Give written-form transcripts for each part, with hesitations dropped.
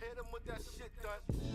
Hit him with that shit done.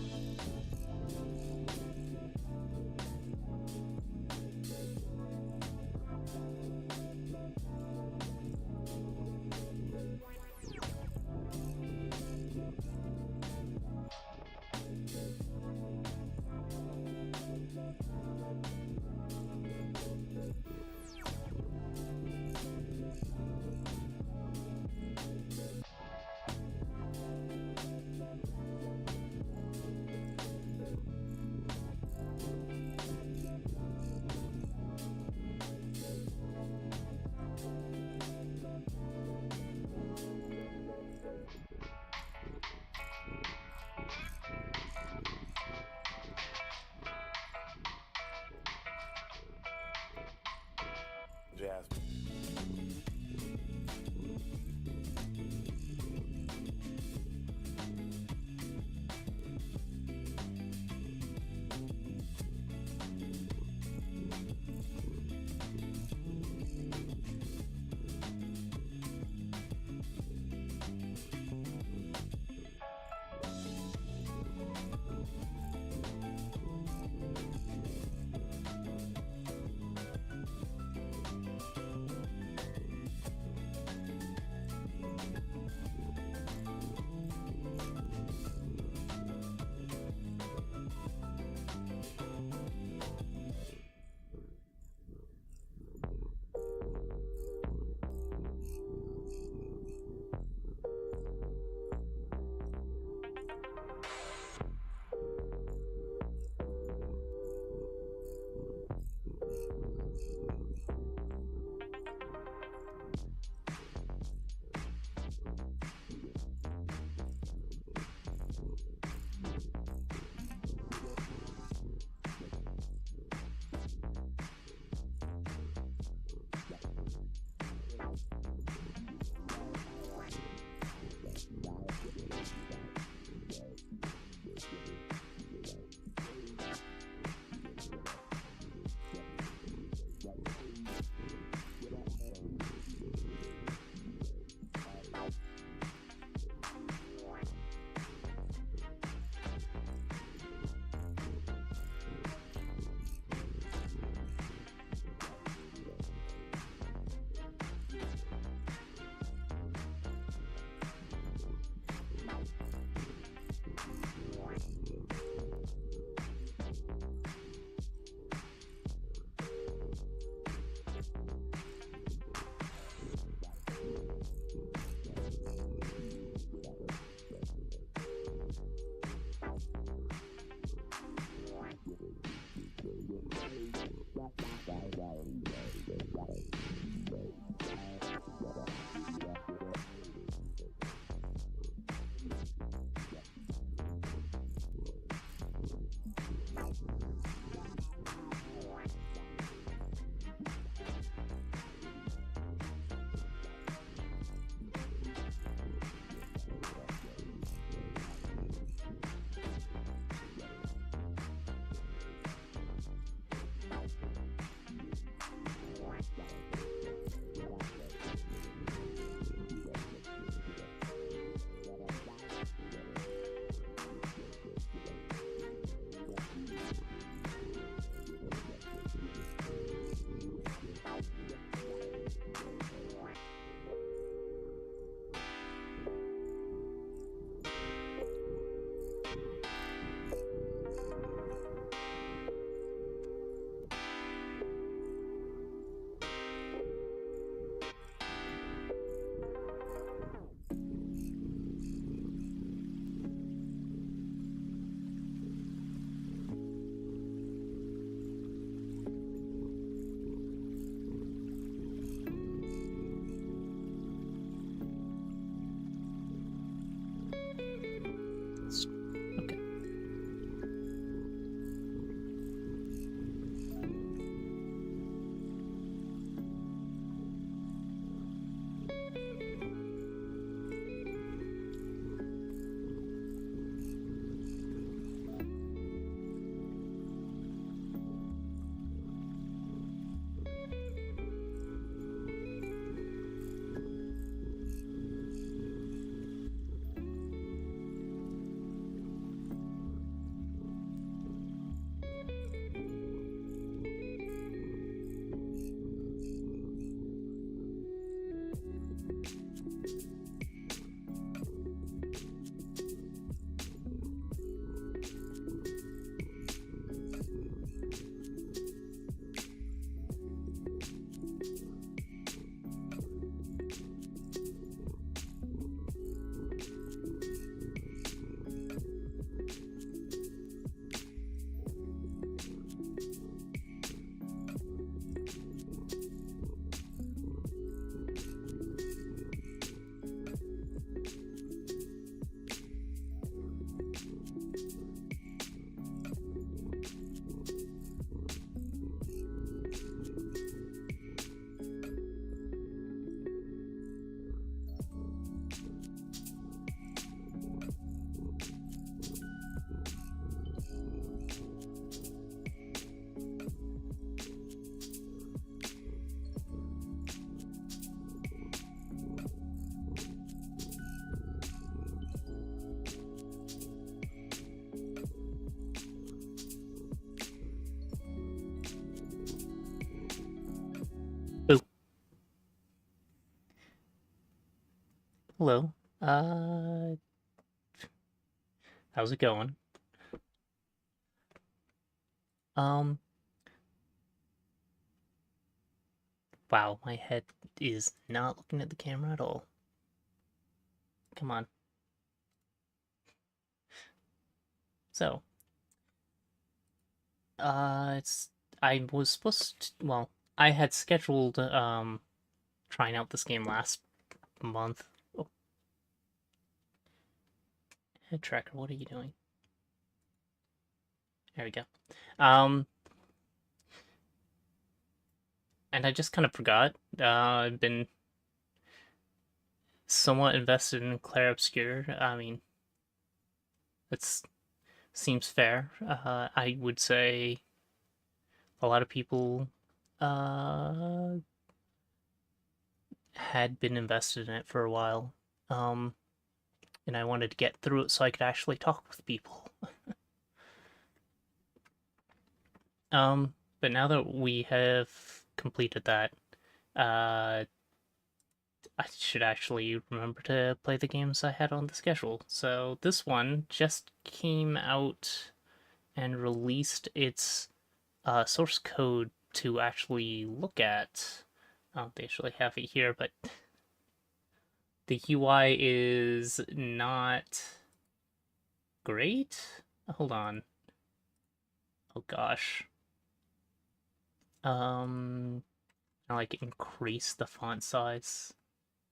Hello. How's it going? Um, wow, my head is not looking at the camera at all. Come on. So, it's I was supposed to, well, I had scheduled trying out this game last month. Oh, head tracker, what are you doing? There we go. Um, and I just kind of forgot. I've been somewhat invested in Clair Obscur. I mean, it seems fair. I would say a lot of people uh had been invested in it for a while. Um and I wanted to get through it so I could actually talk with people. But now that we have completed that, uh I should actually remember to play the games I had on the schedule. So this one just came out and released its source code to actually look at. They actually have it here, but the UI is not great. Hold on. Oh gosh. I like increase the font size.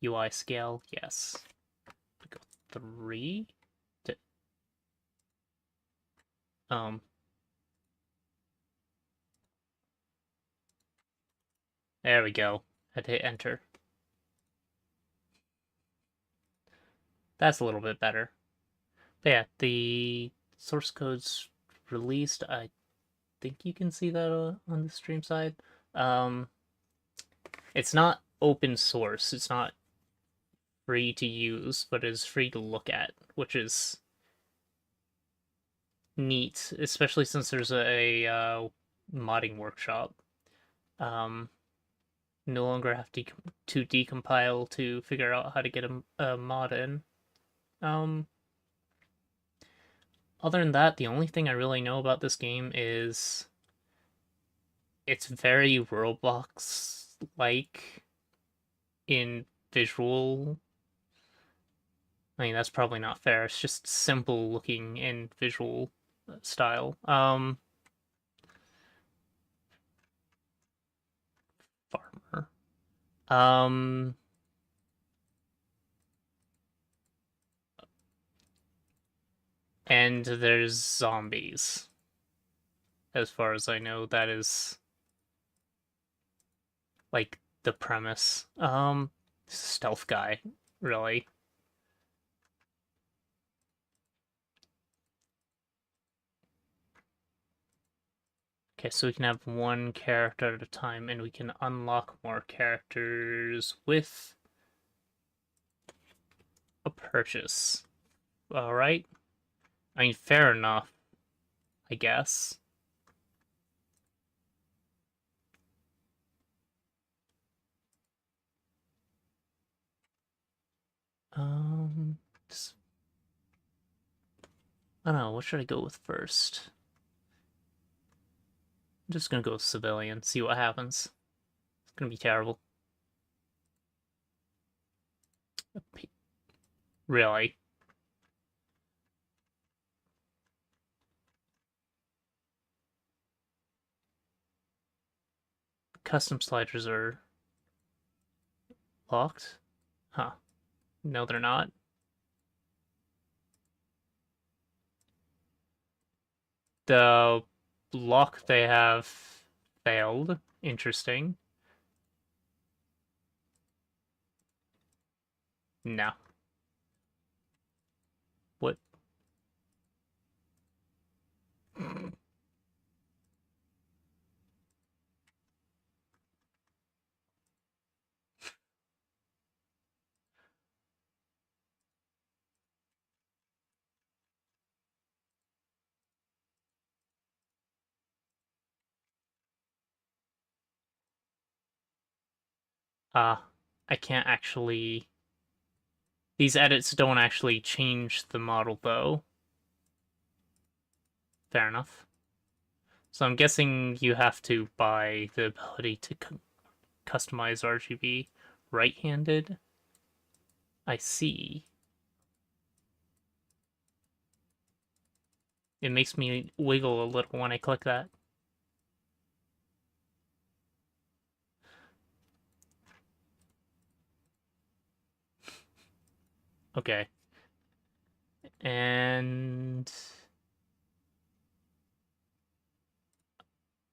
UI scale, yes. Go 3. To, um, there we go. Had to hit enter. That's a little bit better. But yeah, the source code's released. I think you can see that on the stream side. Um, it's not open source. It's not free to use, but it's free to look at, which is neat, especially since there's a modding workshop. Um, no longer have to decompile to figure out how to get a mod in. Um, Other than that, the only thing I really know about this game is it's very Roblox like in visual. I mean, that's probably not fair. It's just simple looking in visual style. Farmer. Um, and there's zombies. As far as I know, that is like the premise. Stealth guy, really. Okay, so we can have one character at a time, and we can unlock more characters with a purchase. All right. I mean, fair enough, I guess. Um, just, I don't know. What should I go with first? I'm just gonna go with civilian. See what happens. It's gonna be terrible. Really. Custom sliders are locked? Huh. No, they're not. The lock they have failed. Interesting. No. What? Uh, I can't actually. These edits don't actually change the model, though. Fair enough. So I'm guessing you have to buy the ability to customize RGB right-handed. I see. It makes me wiggle a little when I click that. Okay. And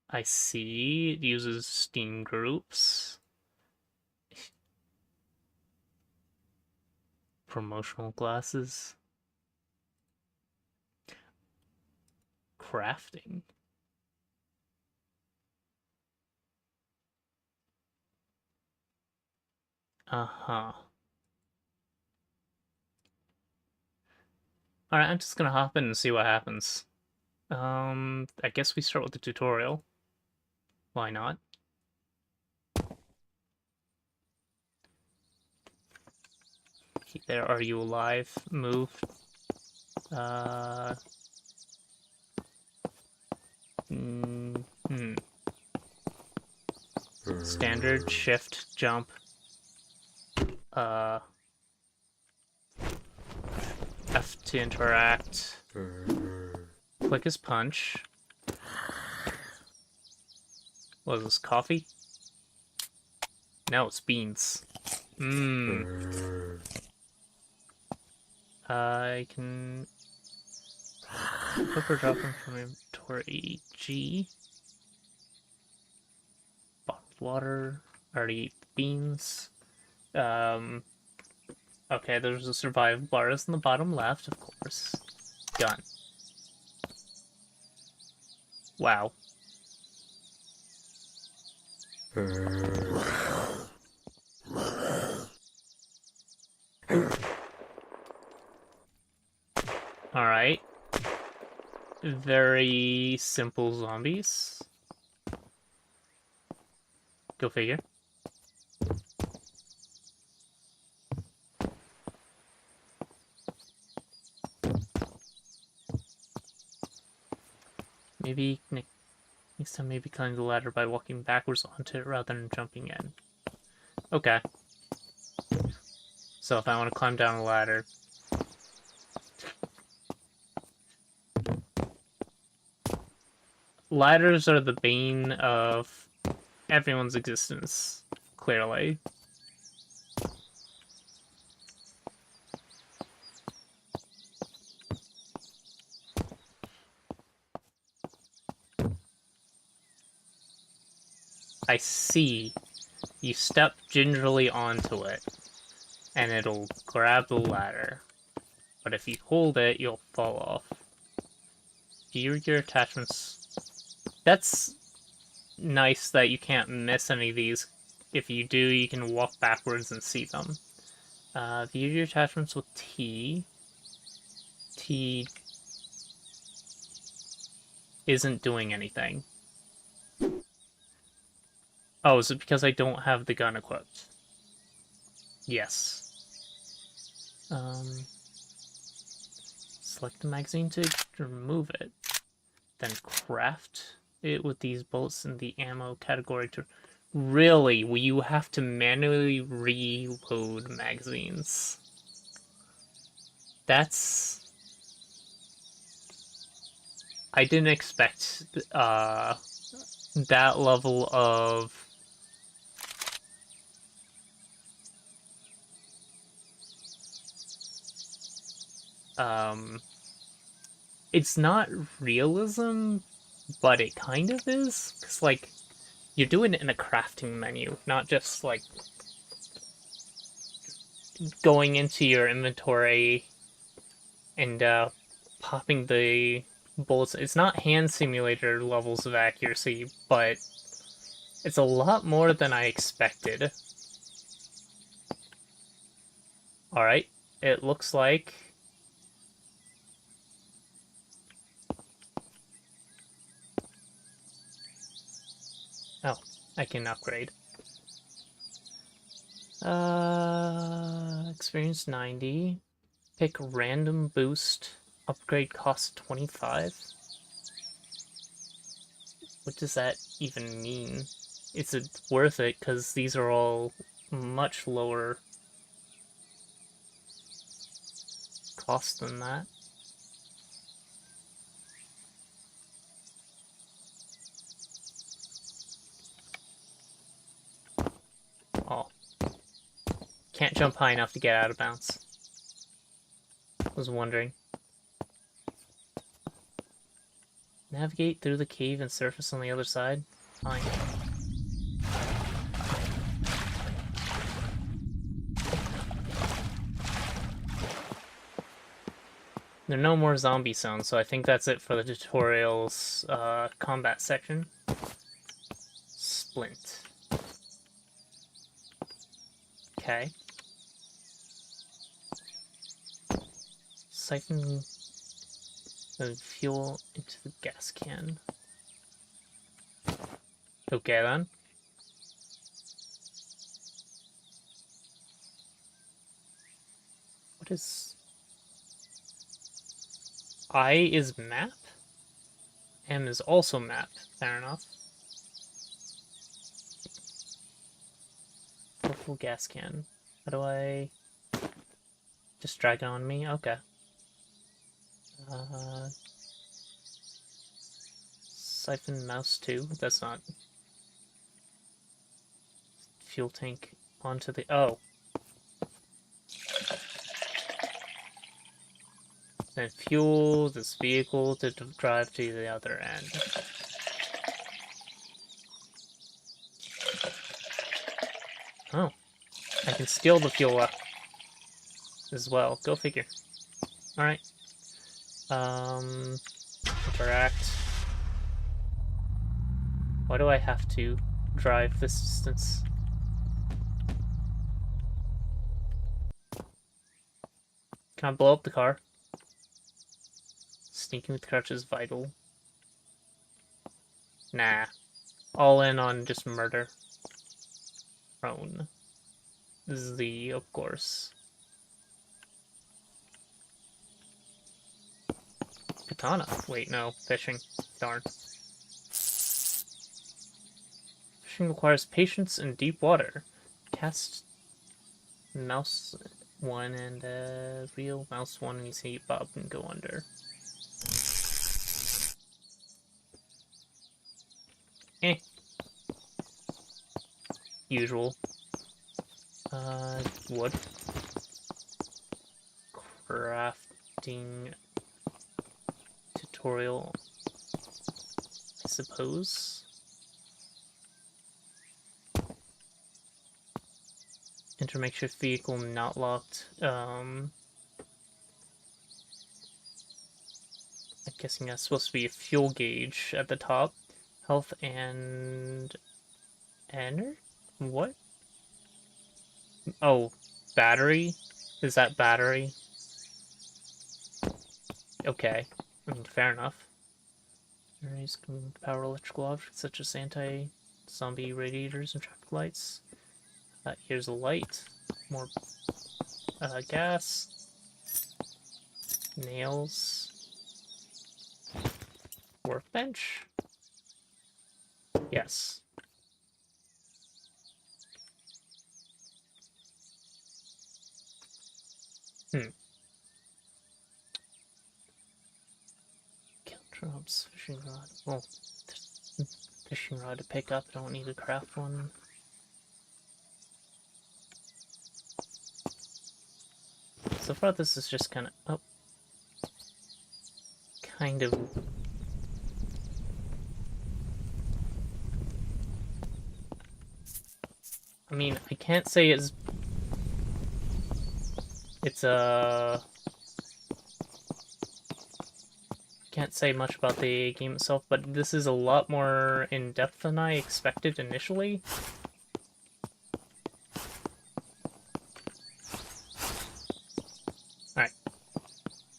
I see it uses Steam groups. Promotional glasses. Crafting. Uh-huh. Alright, I'm just gonna hop in and see what happens. I guess we start with the tutorial. Why not? Okay, there, are you alive? Move. Standard, shift, jump. F to interact. Click is punch. What is this, coffee? No, it's beans. I can equip or drop them from inventory. G. Bottled water. Already ate the beans. Okay, there's a survival bars in the bottom left, of course. Gun. Wow. Alright. Very simple zombies. Go figure. Maybe next time, maybe climb the ladder by walking backwards onto it rather than jumping in. Okay. So if I want to climb down a ladder. Ladders are the bane of everyone's existence, clearly. I see. You step gingerly onto it, and it'll grab the ladder. But if you hold it, you'll fall off. View your attachments. That's nice that you can't miss any of these. If you do, you can walk backwards and see them. View your attachments with T. T isn't doing anything. Oh, is it because I don't have the gun equipped? Yes. Select the magazine to remove it. Then craft it with these bullets in the ammo category to... Really? Will you have to manually reload magazines? That's... I didn't expect that level of... It's not realism, but it kind of is. Because, like, you're doing it in a crafting menu, not just, like, going into your inventory and popping the bullets. It's not hand simulator levels of accuracy, but it's a lot more than I expected. Alright, it looks like... Oh, I can upgrade. Experience 90. Pick random boost. Upgrade cost 25. What does that even mean? Is it worth it? Because these are all much lower cost than that. Oh. Can't jump high enough to get out of bounds. Was wondering. Navigate through the cave and surface on the other side. Fine. There are no more zombie zones, so I think that's it for the tutorial's combat section. Splint. Okay. Siphon the fuel into the gas can. Okay then. What is... I is map? M is also map. Fair enough. Purple gas can. How do I... Just drag it on me? Okay. Siphon mouse 2. That's not... Fuel tank onto the... Oh. Then fuel this vehicle to drive to the other end. Oh. I can steal the fuel up as well. Go figure. Alright. Interact. Why do I have to drive this distance? Can I blow up the car? Sneaking with crouch is vital. Nah. All in on just murder. Prone. Z, of course. Katana. Wait, no. Fishing. Darn. Fishing requires patience in deep water. Cast mouse 1 and real mouse 1 and you see Bob and go under. Eh. Usual. Wood. Crafting tutorial, I suppose. Enter makeshift vehicle not locked. I'm guessing that's supposed to be a fuel gauge at the top. Health and... Enter? What? Oh, battery? Is that battery? Okay. I mean, fair enough. Batteries can power electrical objects such as anti-zombie radiators and traffic lights. Here's a light. More gas. Nails. Workbench? Yes. Drops, fishing rod. Well, fishing rod to pick up. I don't need to craft one. So far, this is just kind of... Oh. Kind of... I mean, I can't say it's can't say much about the game itself, but this is a lot more in-depth than I expected initially. Alright.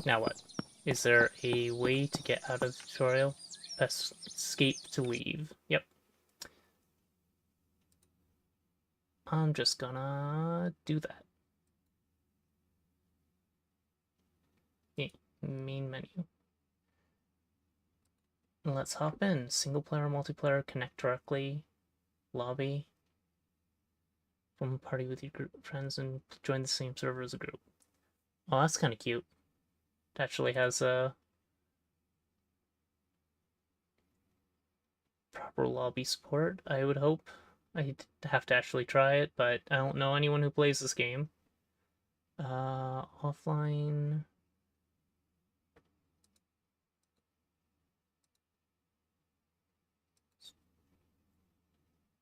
Now what? Is there a way to get out of the tutorial? Escape to leave. Yep. I'm just gonna do that. Yeah, main menu. Let's hop in. Single player, multiplayer, connect directly, lobby, form a party with your group of friends and join the same server as a group. Oh, that's kind of cute. It actually has a proper lobby support, I would hope. I'd have to actually try it, but I don't know anyone who plays this game. Offline.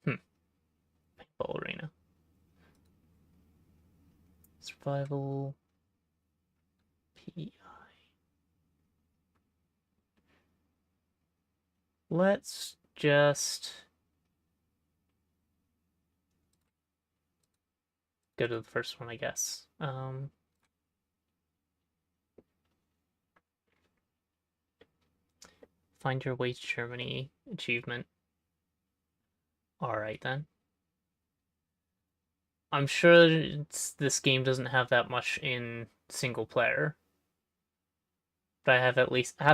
Paintball arena. Survival. PI. Let's just go to the first one, I guess. Find your way to Germany achievement. Alright then. I'm sure this game doesn't have that much in single player. But I have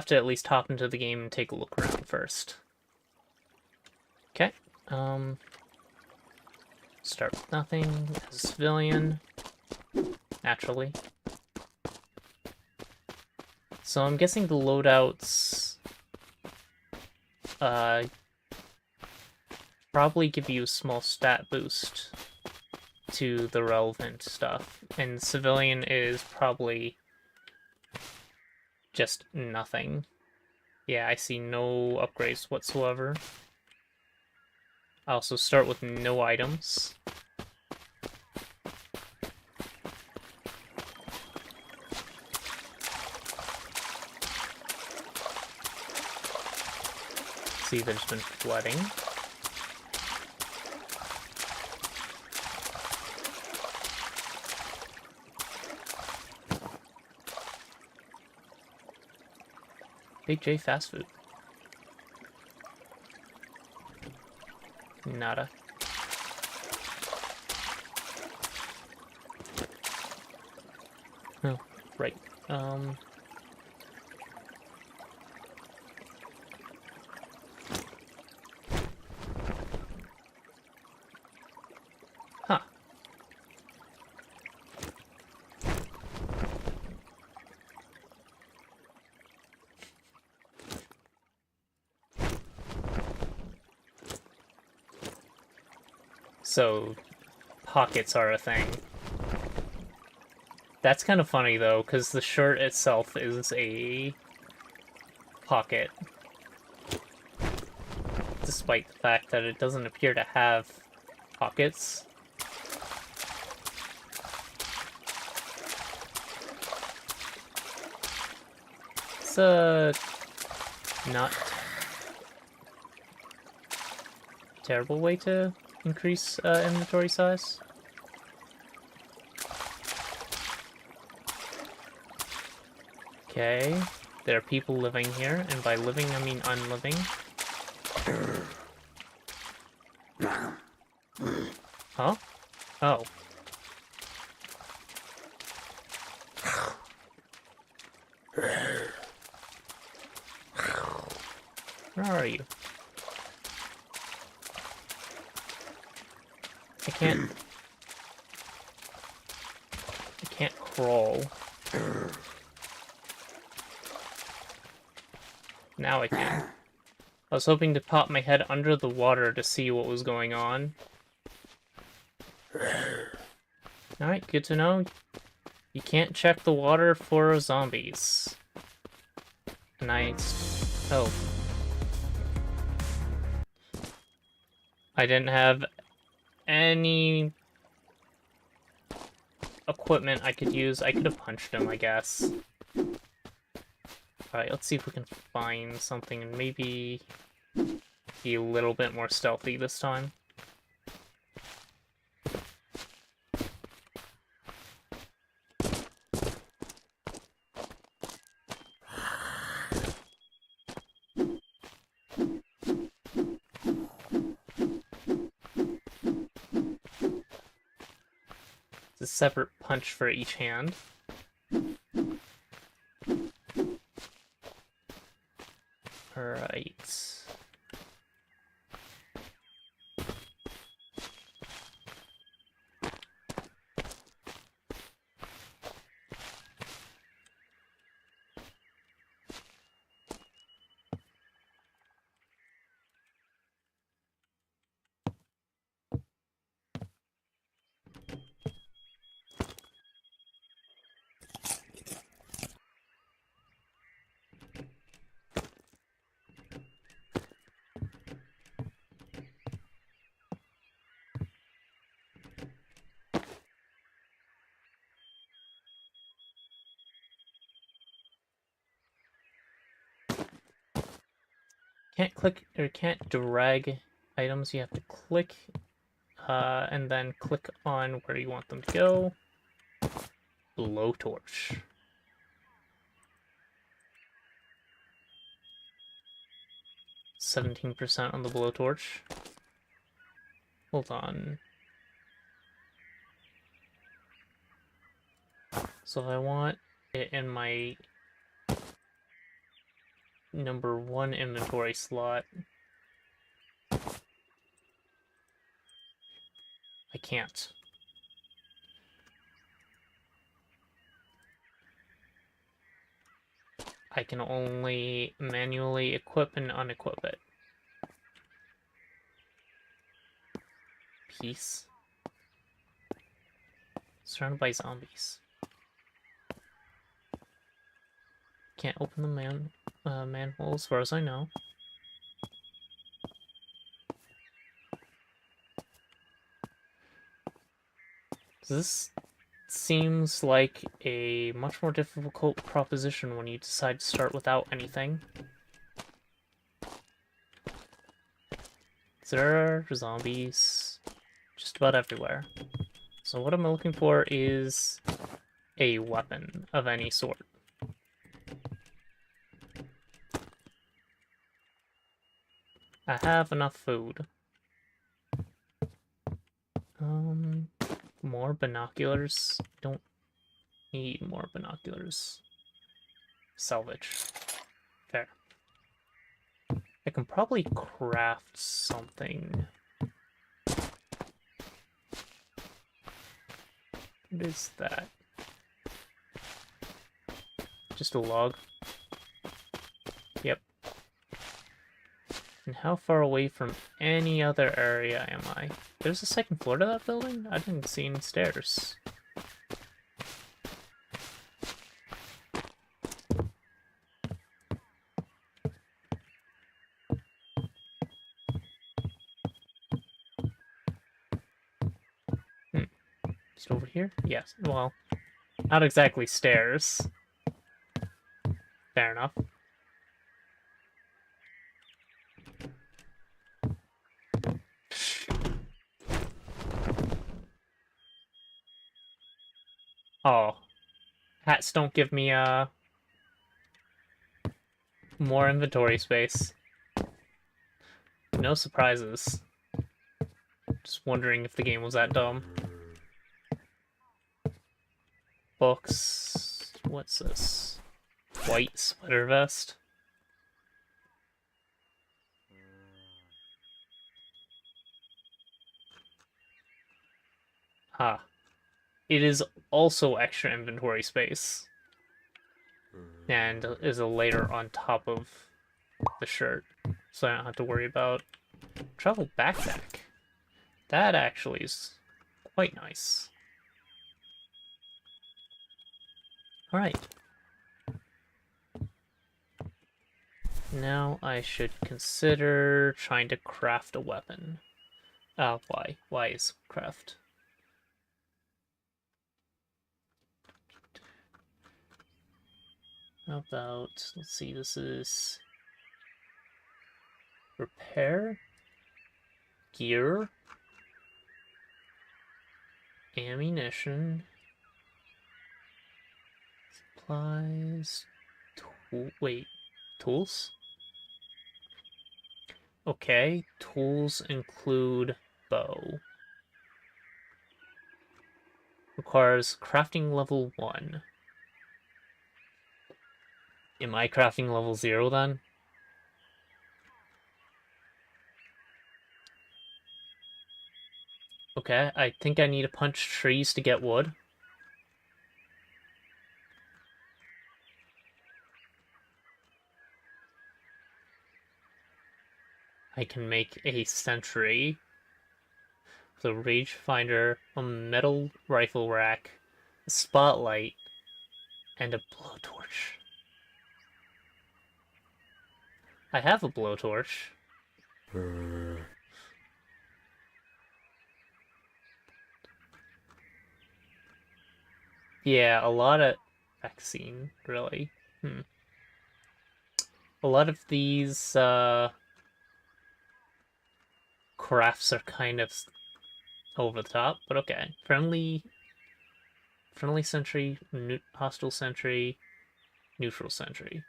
to at least hop into the game and take a look around first. Okay. Start with nothing as a civilian. Naturally. So I'm guessing the loadouts probably give you a small stat boost to the relevant stuff, and civilian is probably just nothing. Yeah, I see no upgrades whatsoever. I also start with no items. See, there's been flooding. Big J fast food. Nada. Oh, right. Huh. So, pockets are a thing. That's kind of funny, though, because the shirt itself is a pocket. Despite the fact that it doesn't appear to have pockets. It's a not terrible way to increase inventory size. Okay, there are people living here, and by living I mean unliving. Huh? Oh. Where are you? I can't crawl. Now I can. I was hoping to pop my head under the water to see what was going on. Alright, good to know. You can't check the water for zombies. Nice. Oh. I didn't have any equipment I could use. I could have punched him, I guess. Alright, let's see if we can find something and maybe be a little bit more stealthy this time. It's a separate punch for each hand. Alright. Can't click or can't drag items. You have to click and then click on where you want them to go. Blowtorch. 17% on the blowtorch. Hold on. So if I want it in my number 1 inventory slot, I can't. I can only manually equip and unequip it. Peace. Surrounded by zombies. Can't open the manhole as far as I know. This seems like a much more difficult proposition when you decide to start without anything. There are zombies just about everywhere. So what I'm looking for is a weapon of any sort. I have enough food. More binoculars. Don't need more binoculars. Salvage. Fair. I can probably craft something. What is that? Just a log? Yep. And how far away from any other area am I? There's a second floor to that building? I didn't see any stairs. Just over here? Yes. Well, not exactly stairs. Fair enough. Oh. Hats don't give me, more inventory space. No surprises. Just wondering if the game was that dumb. Books. What's this? White sweater vest. Ah. It is also extra inventory space. And is a layer on top of the shirt. So I don't have to worry about travel backpack. That actually is quite nice. Alright. Now I should consider trying to craft a weapon. Why? Why is craft? How about, let's see, this is repair, gear, ammunition, supplies, tools? Okay, tools include bow, Requires crafting level 1. Am I crafting level 0 then? Okay, I think I need to punch trees to get wood. I can make a sentry. The rage finder, a metal rifle rack, a spotlight, and a blowtorch. I have a blowtorch. Yeah, a lot of vaccine, really. A lot of these crafts are kind of over the top, but okay. Friendly sentry, hostile sentry, neutral sentry.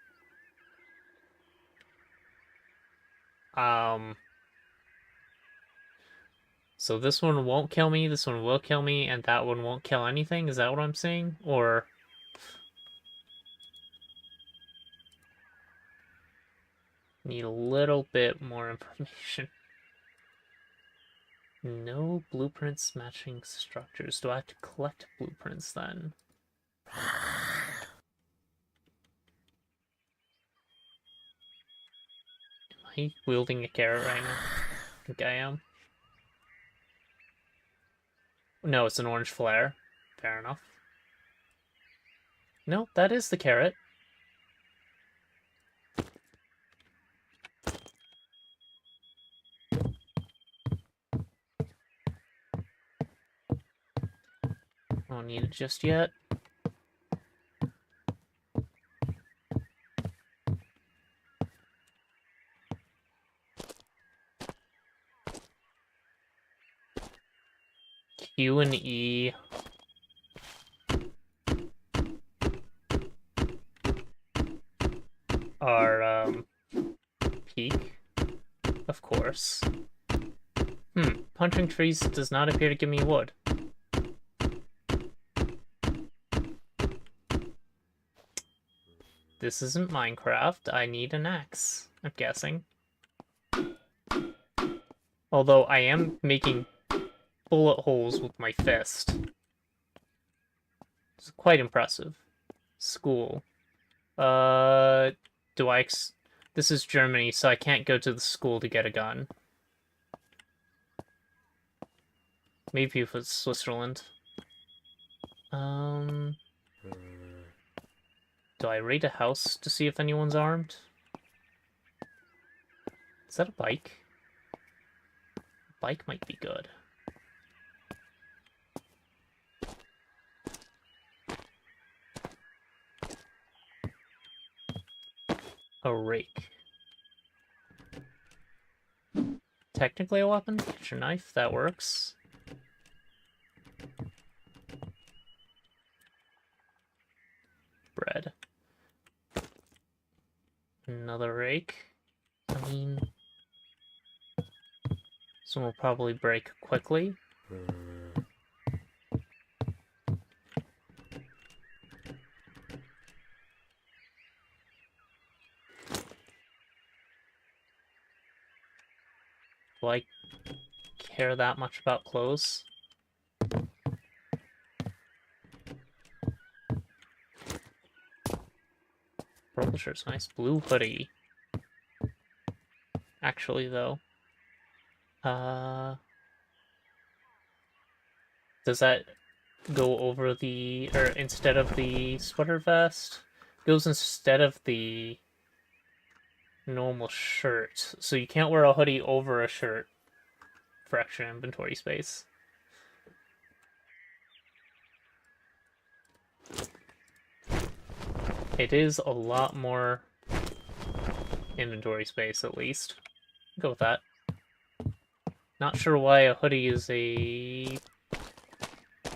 So this one won't kill me, this one will kill me, and that one won't kill anything? Is that what I'm saying? Or... need a little bit more information. No blueprints matching structures. Do I have to collect blueprints then? Am I wielding a carrot right now? I think I am. No, it's an orange flare. Fair enough. No, that is the carrot. I don't need it just yet. Q and E are peak, of course. Punching trees does not appear to give me wood. This isn't Minecraft. I need an axe, I'm guessing. Although I am making bullet holes with my fist. It's quite impressive. School. Do I... This is Germany, so I can't go to the school to get a gun. Maybe if it's Switzerland. Do I raid a house to see if anyone's armed? Is that a bike? A bike might be good. A rake. Technically a weapon? Get your knife, that works. Bread. Another rake. I mean... this one will probably break quickly. Do I care that much about clothes? Purple shirt's nice. Blue hoodie. Actually, though. Does that go over the... or instead of the sweater vest? Goes instead of the normal shirt. So you can't wear a hoodie over a shirt for extra inventory space. It is a lot more inventory space, at least. Go with that. Not sure why a hoodie is a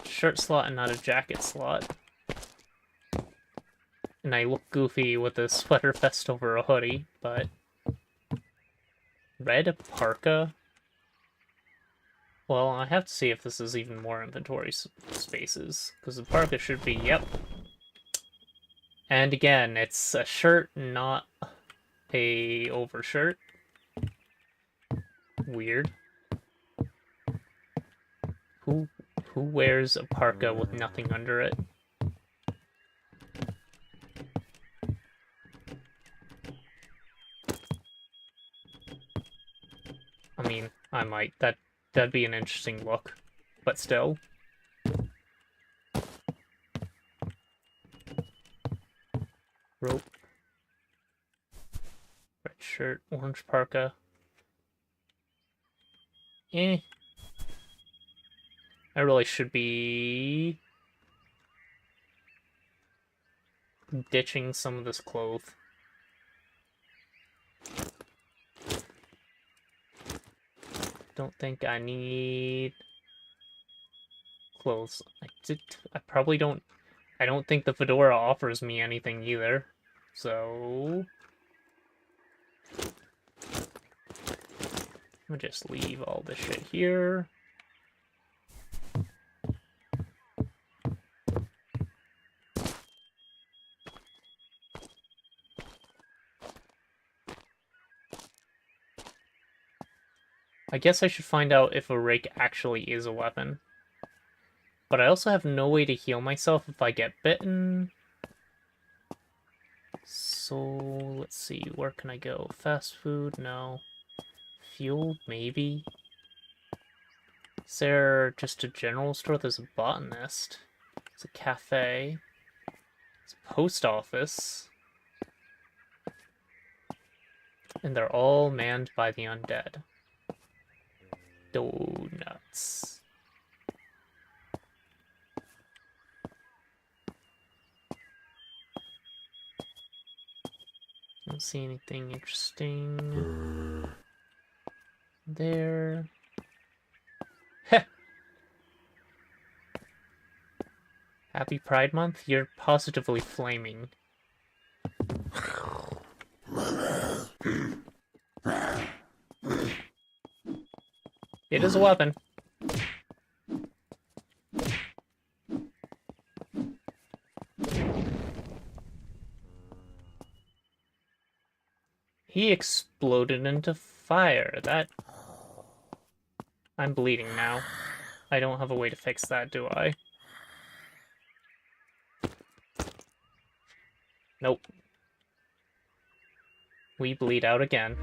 shirt slot and not a jacket slot. And I look goofy with a sweater vest over a hoodie, but... red parka? Well, I have to see if this is even more inventory spaces, because the parka should be, yep. And again, it's a shirt, not a overshirt. Weird. Who wears a parka with nothing under it? I mean, I might. That'd be an interesting look, but still. Rope. Red shirt, orange parka. Eh. I really should be ditching some of this clothes. Don't think I need clothes. I probably don't. I don't think the fedora offers me anything either. So I'll just leave all this shit here. I guess I should find out if a rake actually is a weapon. But I also have no way to heal myself if I get bitten. So, let's see, where can I go? Fast food? No. Fuel? Maybe. Is there just a general store? There's a botanist. It's a cafe. It's a post office. And they're all manned by the undead. Donuts. Don't see anything interesting there. Heh! Happy Pride Month? You're positively flaming. It is a weapon. He exploded into fire. That... I'm bleeding now. I don't have a way to fix that, do I? Nope. We bleed out again.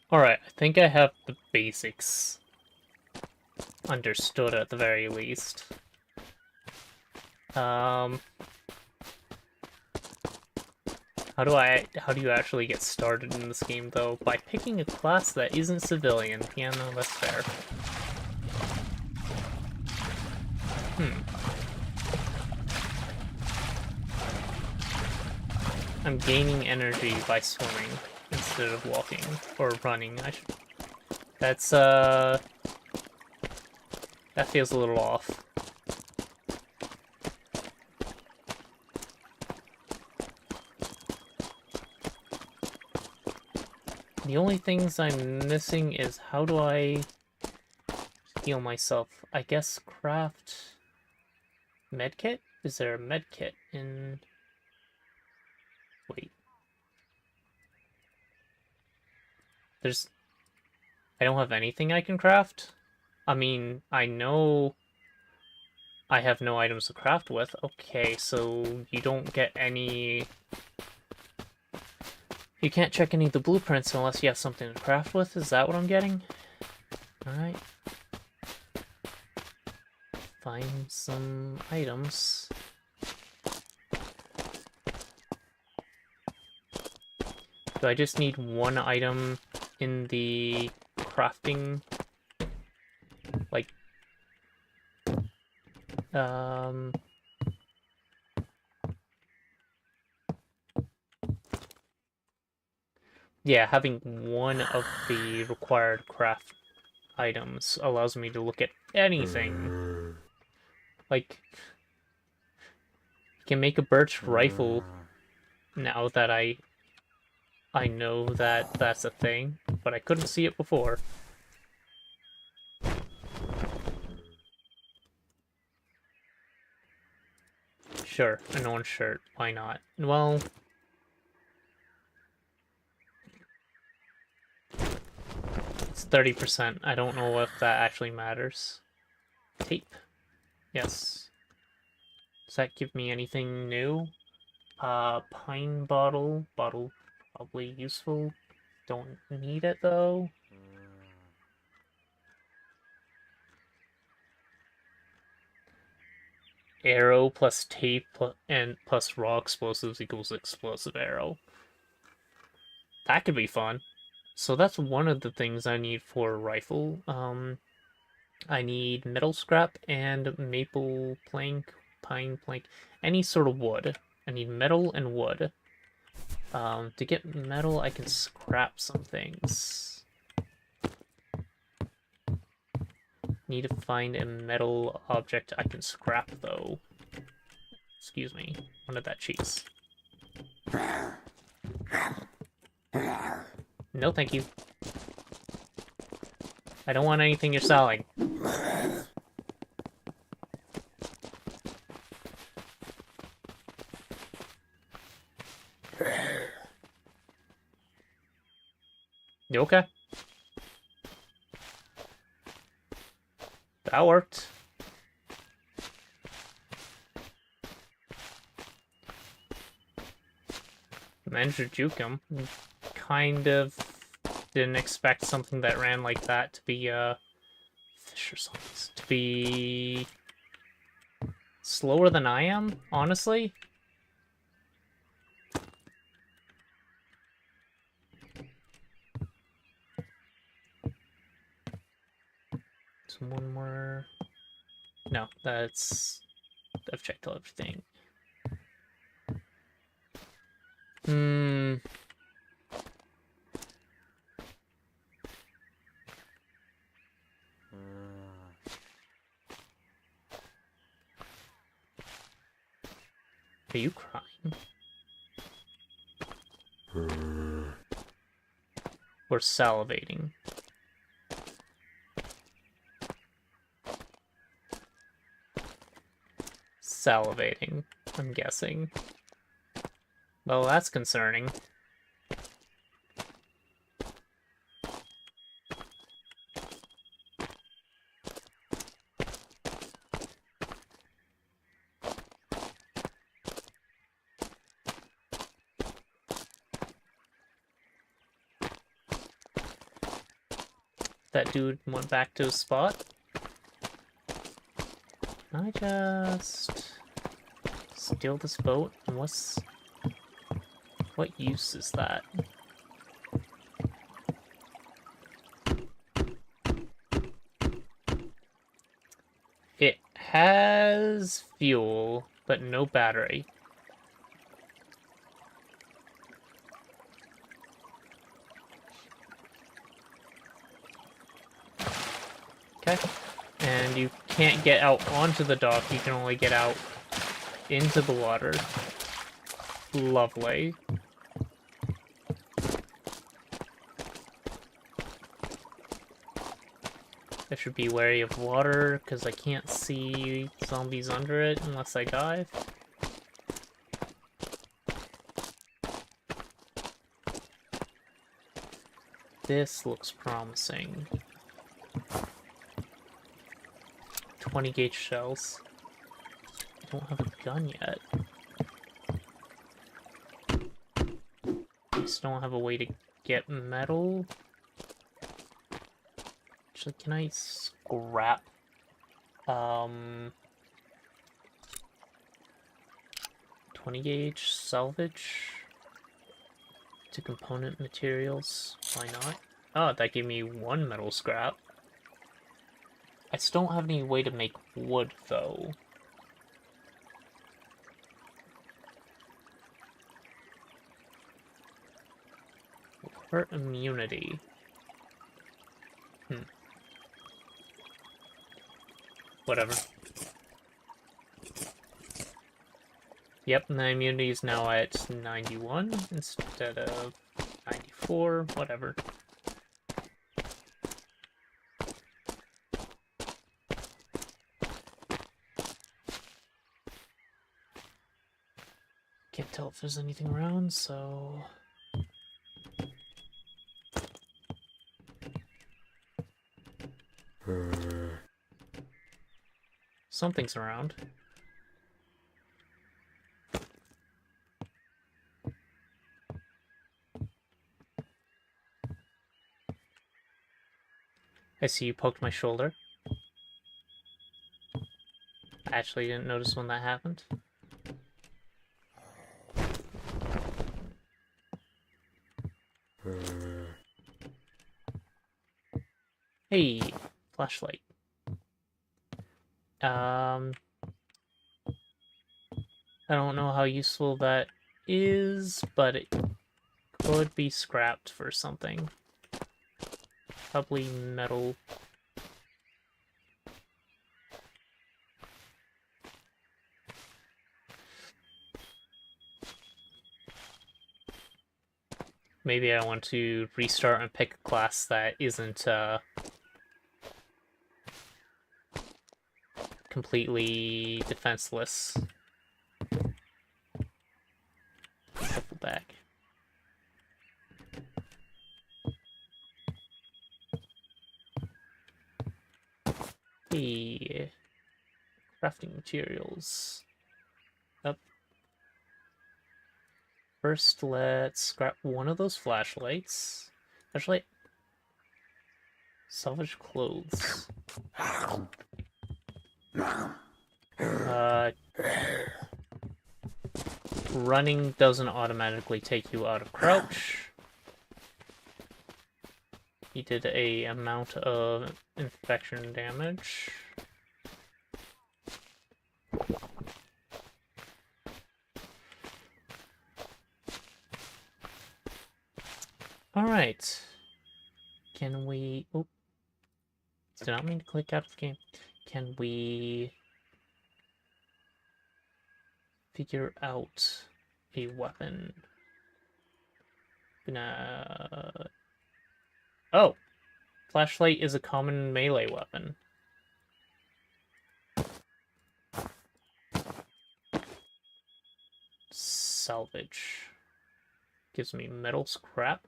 Alright, I think I have the basics understood at the very least. How do you actually get started in this game, though? By picking a class that isn't civilian. Yeah, no, that's fair. I'm gaining energy by swimming instead of walking or running. That's that feels a little off. The only things I'm missing is how do I heal myself? I guess craft medkit? Is there a medkit in... Wait. There's... I don't have anything I can craft? I mean, I know I have no items to craft with. Okay, so you don't get any... You can't check any of the blueprints unless you have something to craft with? Is that what I'm getting? Alright. Find some items. Do I just need one item in the crafting? Like... Yeah, having one of the required craft items allows me to look at anything. Like, you can make a birch rifle now that I I know that that's a thing, but I couldn't see it before. Sure, an orange shirt. Why not? Well, it's 30%. I don't know if that actually matters. Tape. Yes. Does that give me anything new? Pine bottle. Bottle probably useful. Don't need it though. Arrow plus tape and plus raw explosives equals explosive arrow. That could be fun. So that's one of the things I need for a rifle. I need metal scrap and maple plank, pine plank, any sort of wood. I need metal and wood. To get metal, I can scrap some things. Need to find a metal object I can scrap, though. Excuse me. Wanted that cheese. No, thank you. I don't want anything you're selling. You okay? That worked. Managed to juke him. Kind of didn't expect something that ran like that to be, fish or zombies. To be slower than I am, honestly. So one more. No, that's. I've checked everything. Are you crying? Or salivating? Salivating, I'm guessing. Well, that's concerning. That dude went back to his spot. Can I just steal this boat? And what use is that? It has fuel, but no battery. Okay. And you can't get out onto the dock, you can only get out into the water. Lovely. I should be wary of water, because I can't see zombies under it unless I dive. This looks promising. 20 gauge shells. I don't have a gun yet. I just don't have a way to get metal. Actually, can I scrap? 20 gauge salvage to component materials. Why not? Oh, that gave me one metal scrap. I still don't have any way to make wood, though. Hurt immunity. Whatever. Yep, my immunity is now at 91 instead of before, whatever. Can't tell if there's anything around, so... Something's around. I see you poked my shoulder. I actually didn't notice when that happened. Hey, flashlight. I don't know how useful that is, but it could be scrapped for something. Probably metal. Maybe I want to restart and pick a class that isn't completely defenseless. Shuffle back. Hey, crafting materials. Up. First, let's scrap one of those flashlights. Flashlight. Salvage clothes. Running doesn't automatically take you out of crouch. He did a amount of infection damage. Alright. Can we... Oh. Did not mean to click out of the game. Can we... figure out a weapon? Oh! Flashlight is a common melee weapon. Salvage. Gives me metal scrap.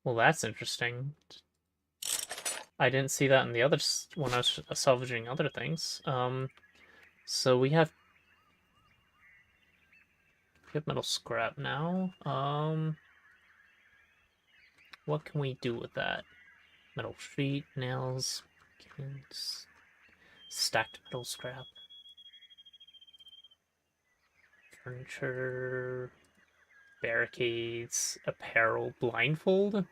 Well, that's interesting. I didn't see that in the other when I was salvaging other things. So we have metal scrap now. What can we do with that? Metal sheet, nails, stacked metal scrap, furniture, barricades, apparel, blindfold.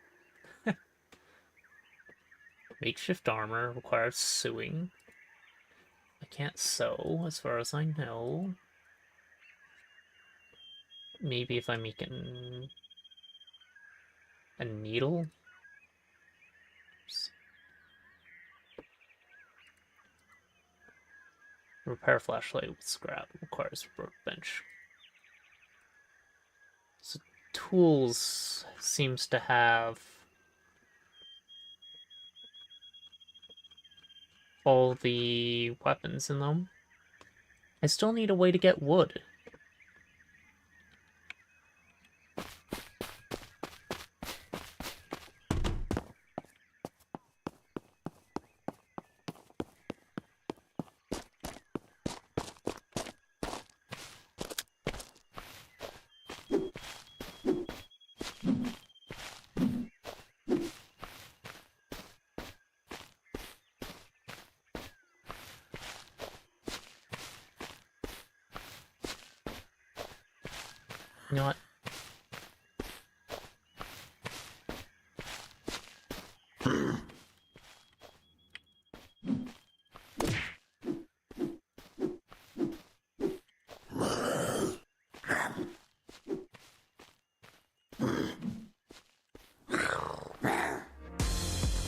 Makeshift armor requires sewing. I can't sew, as far as I know. Maybe if I make a needle. Repair flashlight with scrap requires workbench. So tools seems to have all the weapons in them. I still need a way to get wood. You know what?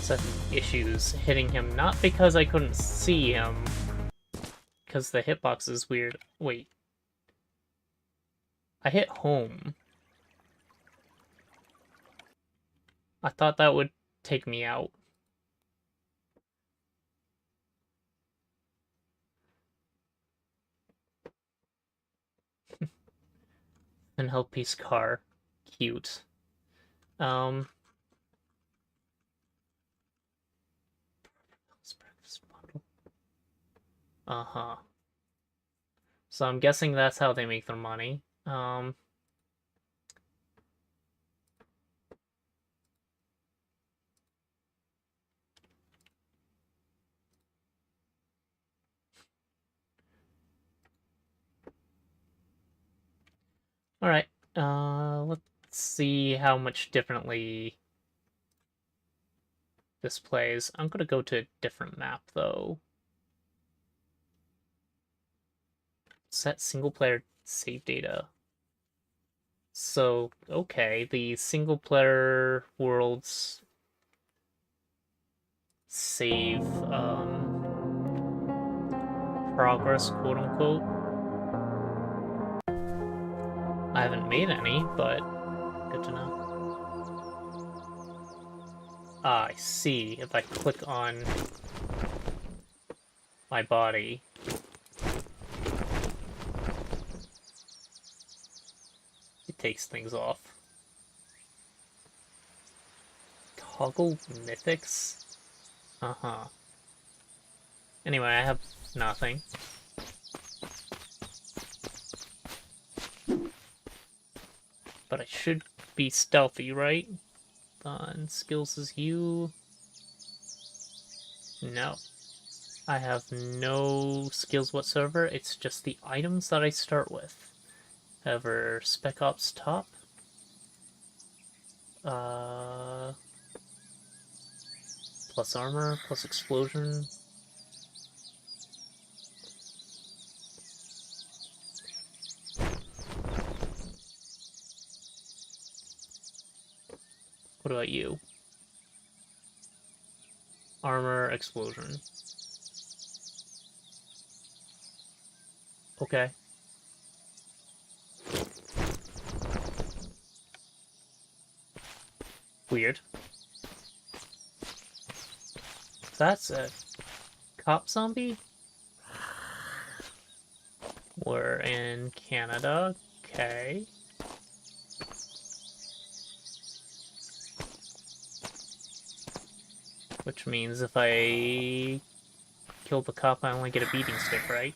Such issues hitting him, not because I couldn't see him, because the hitbox is weird. Wait. I hit home. I thought that would take me out. And help piece car. Cute. Uh-huh. So I'm guessing that's how they make their money. Alright. Let's see how much differently this plays. I'm gonna go to a different map, though. Set single player save data. So, okay, the single player worlds save progress, quote unquote. I haven't made any, but good to know. Ah, I see. If I click on my body, it takes things off. Toggle mythics? Uh-huh. Anyway, I have nothing. But I should be stealthy, right? Skills is you. No. I have no skills whatsoever. It's just the items that I start with. However, Spec Ops top. Plus armor, plus explosion. What about you? Armor, explosion. Okay. Weird. That's a cop zombie? We're in Canada. Okay. Which means if I kill the cop, I only get a beating stick, right?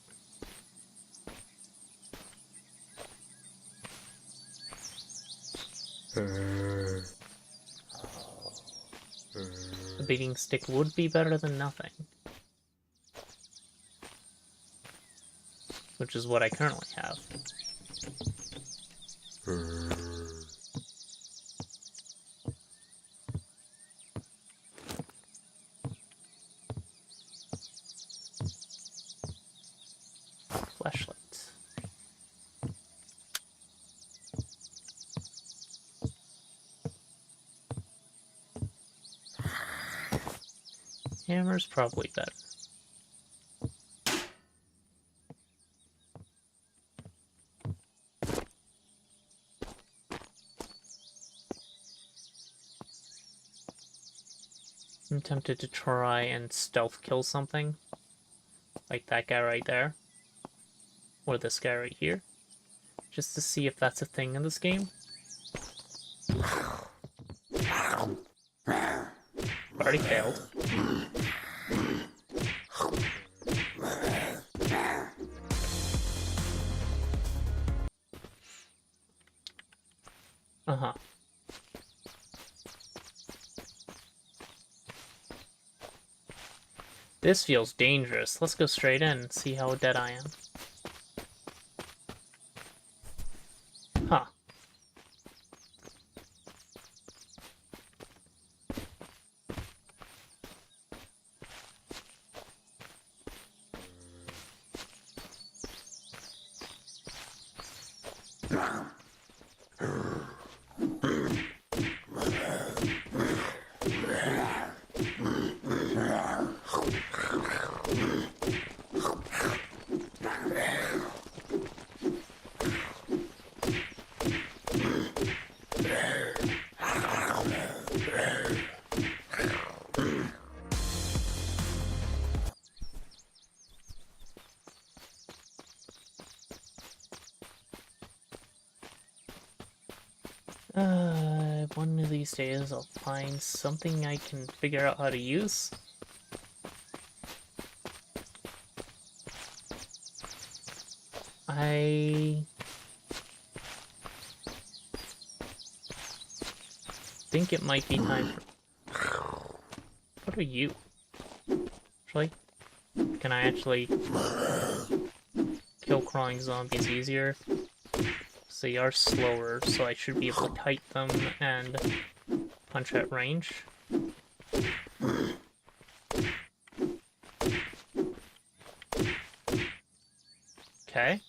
A beating stick would be better than nothing. Which is what I currently have. Flashlight. Hammer's probably better. I'm tempted to try and stealth kill something. Like that guy right there. Or this guy right here. Just to see if that's a thing in this game. Already failed. Uh-huh. This feels dangerous. Let's go straight in and see how dead I am. Huh. One of these days I'll find something I can figure out how to use. I think it might be time for... What are you? Actually, can I actually kill crawling zombies easier? So they are slower, so I should be able to kite them and punch at range. Okay.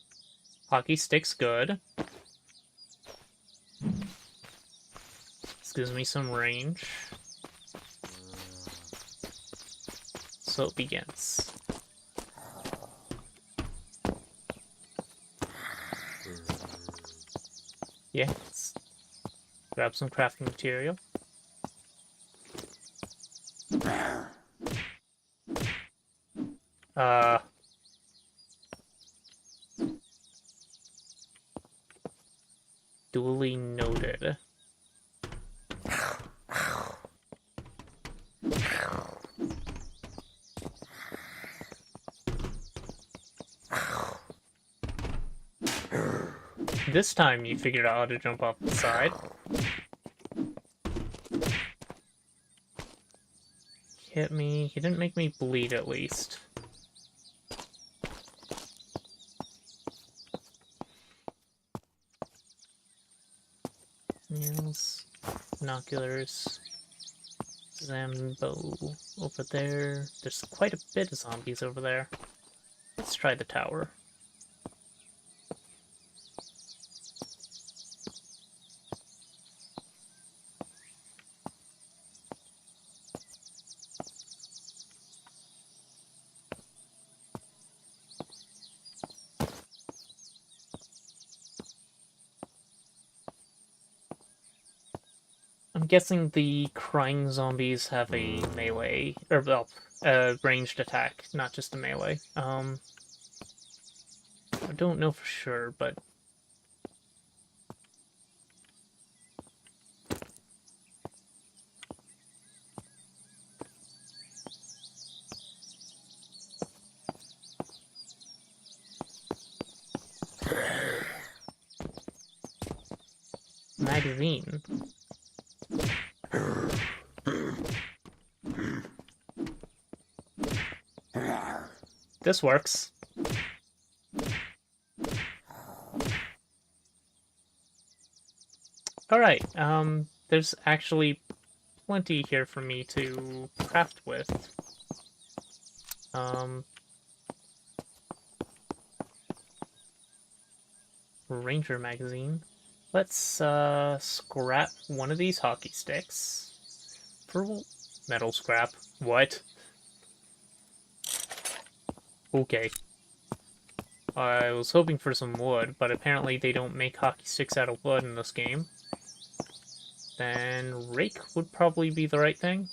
Hockey stick's good. This gives me some range. So it begins. Yeah, let's grab some crafting material. Duly noted. This time you figured out how to jump off the side. Hit me. He didn't make me bleed, at least. Nails, binoculars, Zambo over there. There's quite a bit of zombies over there. Let's try the tower. I'm guessing the crying zombies have a melee, or well, ranged attack, not just a melee. I don't know for sure, but magazine. This works. Alright, there's actually plenty here for me to craft with. Ranger magazine. Let's, scrap one of these hockey sticks. For metal scrap. What? Okay. I was hoping for some wood, but apparently they don't make hockey sticks out of wood in this game. Then rake would probably be the right thing.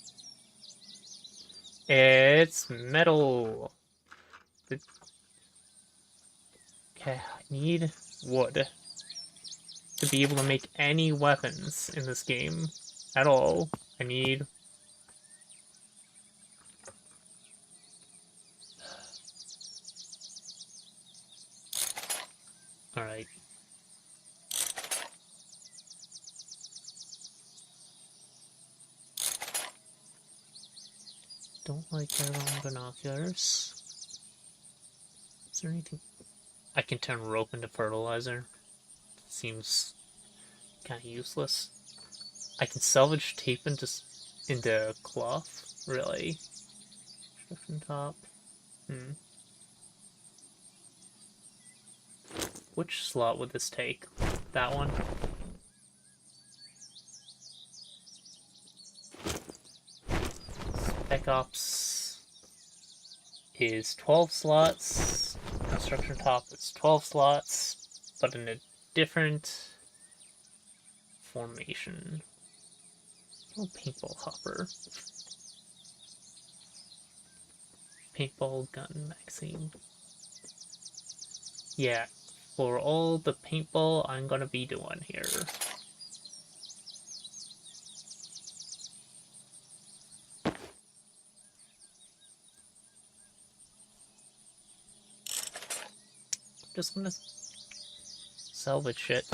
It's metal. Okay, I need wood to be able to make any weapons in this game at all. I need... Alright. Don't like that on binoculars. Is there anything... I can turn rope into fertilizer. Seems kind of useless. I can salvage tape into cloth? Really? Shift and top. Which slot would this take? That one? Spec Ops is 12 slots. Construction top is 12 slots, but in a different formation. Oh, paintball hopper. Paintball gun magazine. Yeah, for all the paintball I'm gonna be doing here. just gonna salvage shit.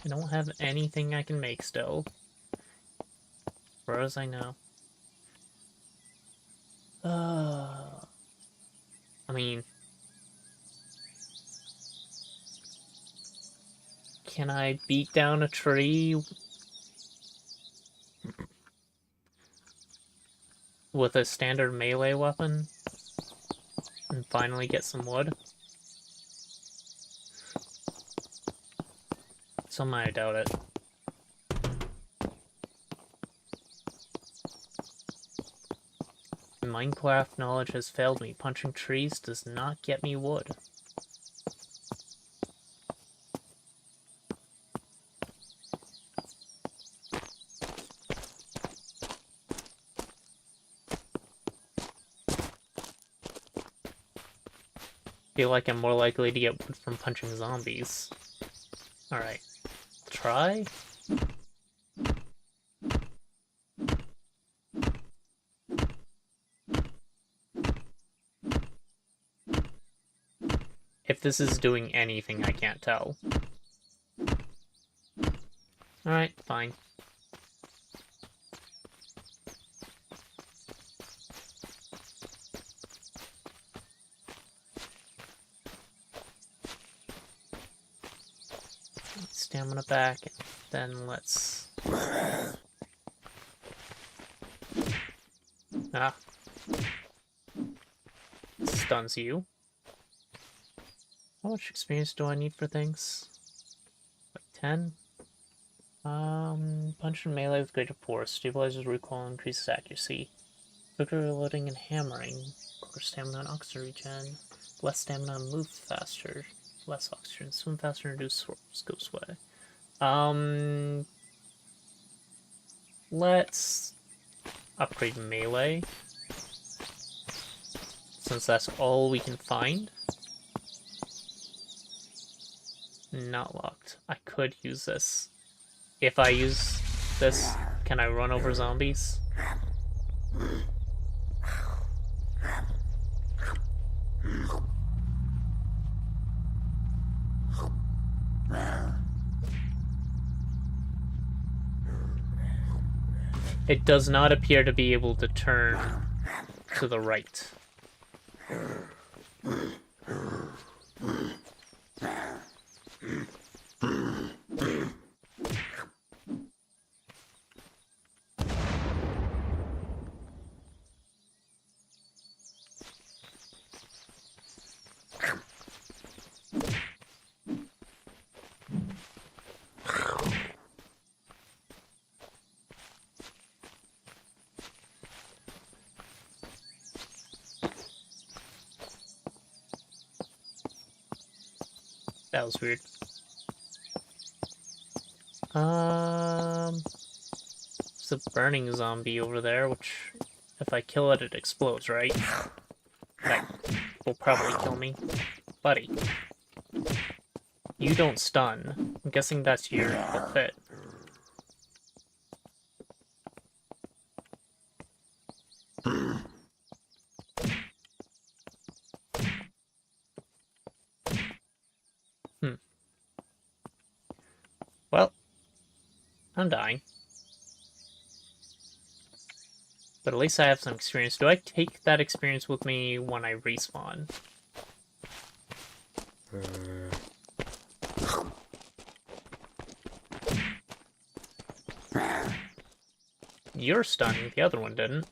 I don't have anything I can make still. As far as I know. I mean... Can I beat down a tree with a standard melee weapon and finally get some wood? Somehow I doubt it. Minecraft knowledge has failed me. Punching trees does not get me wood. Feel like I'm more likely to get wood from punching zombies. Alright. Try? If this is doing anything, I can't tell. Alright, fine. Stamina back, then let's... Ah. Stuns you. How much experience do I need for things? Like 10? Punch and melee with greater force. Stabilizes recoil, increases accuracy. Quicker reloading and hammering. Quicker stamina and oxygen regen. Less stamina and move faster. Less oxygen. Swim faster and reduce scope sway. Let's upgrade melee. Since that's all we can find. Not locked. I could use this. If I use this, can I run over zombies? It does not appear to be able to turn to the right. That was weird. There's a burning zombie over there, which, if I kill it, it explodes, right? That will probably kill me. Buddy. You don't stun. I'm guessing that's your fit. Well, I'm dying. But at least I have some experience. Do I take that experience with me when I respawn? You're stunning, the other one didn't.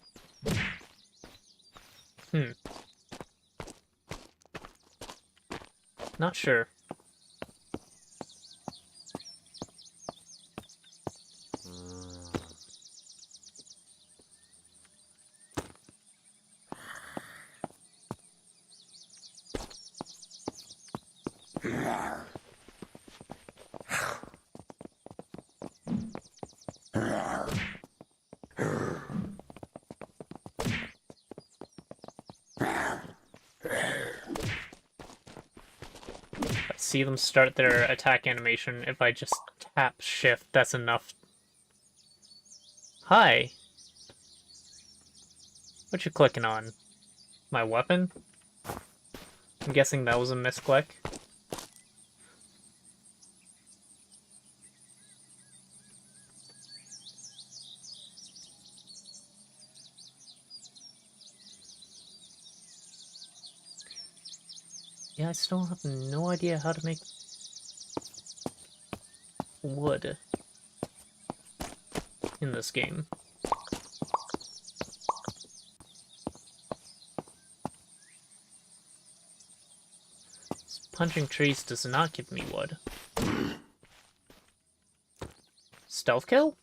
Not sure. See them start their attack animation. If I just tap shift, that's enough. Hi. What you clicking on? My weapon? I'm guessing that was a misclick. Yeah, I still have no idea how to make wood in this game. Punching trees does not give me wood. Stealth kill?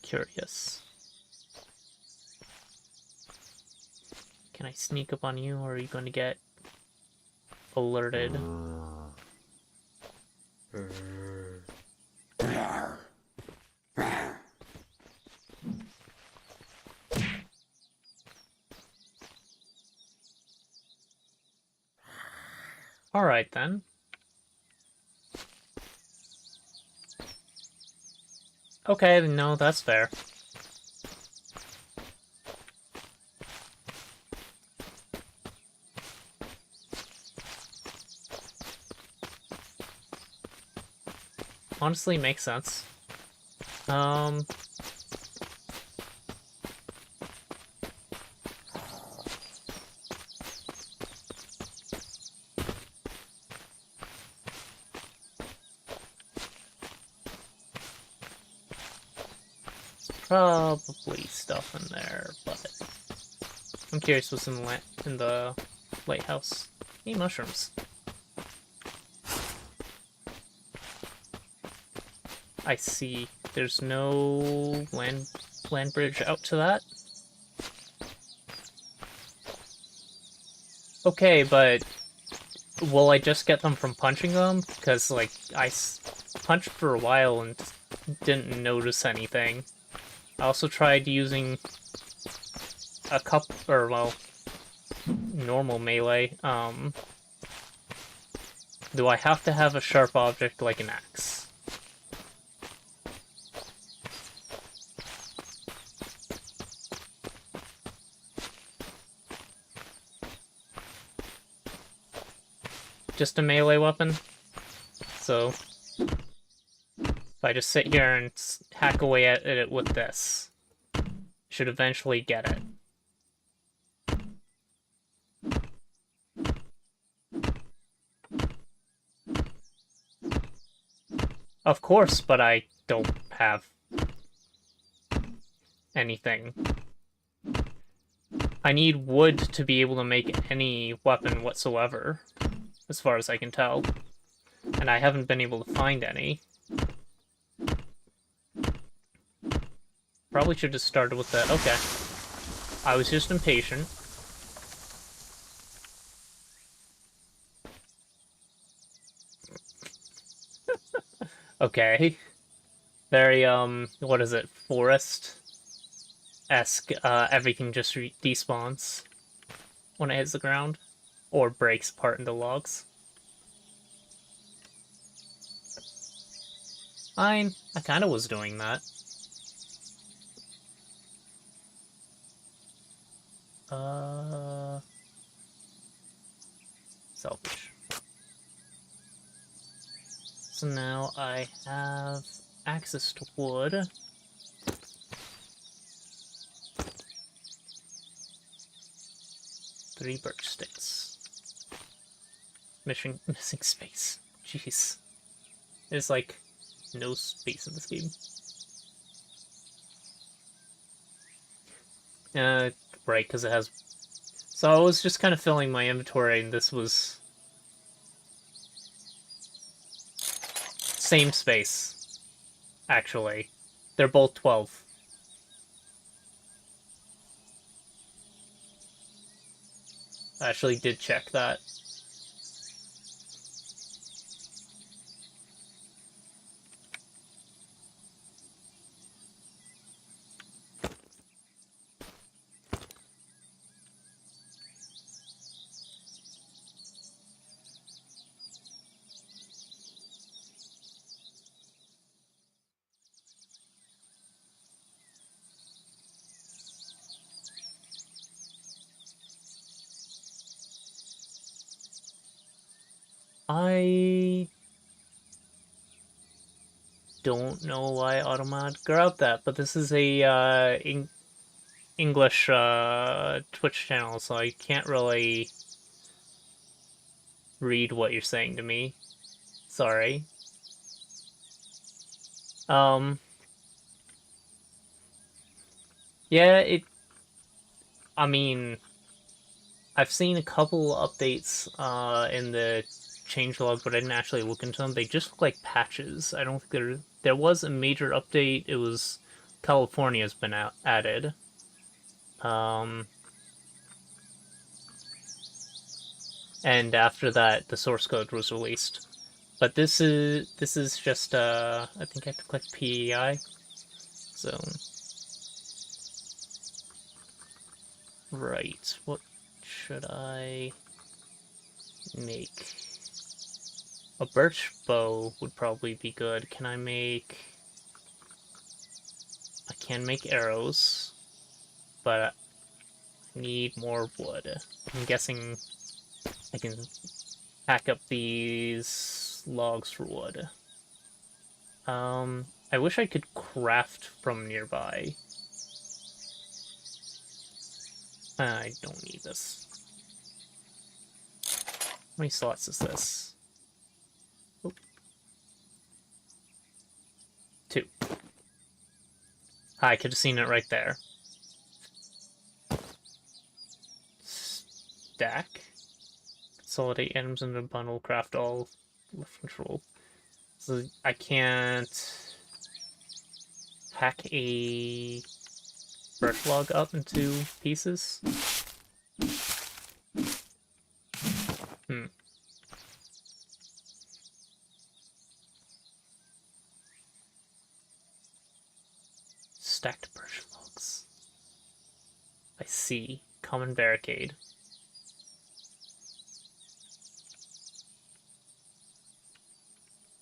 Curious. Can I sneak up on you, or are you going to get alerted? Alright then. Okay, no, that's fair. Honestly, makes sense. Probably stuff in there, but I'm curious what's in the lighthouse. Hey, mushrooms. I see. There's no land bridge out to that. Okay, but will I just get them from punching them? Because, like, I punched for a while and didn't notice anything. I also tried using a normal melee. Do I have to have a sharp object like an axe? Just a melee weapon? So, if I just sit here and hack away at it with this, should eventually get it. Of course, but I don't have anything. I need wood to be able to make any weapon whatsoever, as far as I can tell. And I haven't been able to find any. Probably should have started with that. Okay. I was just impatient. Okay. Very, what is it? Forest-esque. Everything just despawns when it hits the ground. Or breaks apart into logs. Fine. I kinda was doing that. Selfish. So now I have access to wood. Three birch sticks. Missing space. Jeez. There's like no space in this game. Right, because it has... So I was just kind of filling my inventory, and this was... Same space, actually. They're both 12. I actually did check that. I don't know why Automod grabbed that, but this is a English Twitch channel, so I can't really read what you're saying to me. Sorry. Um, yeah, I mean, I've seen a couple updates in the changelog, but I didn't actually look into them. They just look like patches. I don't think there was a major update. It was California's been added. Um, and after that, the source code was released. But this is just I think I have to click PEI. So right, what should I make? A birch bow would probably be good. Can I make... I can make arrows, but I need more wood. I'm guessing I can pack up these logs for wood. I wish I could craft from nearby. I don't need this. How many slots is this? Oh. 2. I could have seen it right there. Stack. Consolidate items into a bundle, craft all, left control. So I can't hack a birch log up into pieces? Stacked birch logs. I see. Common barricade.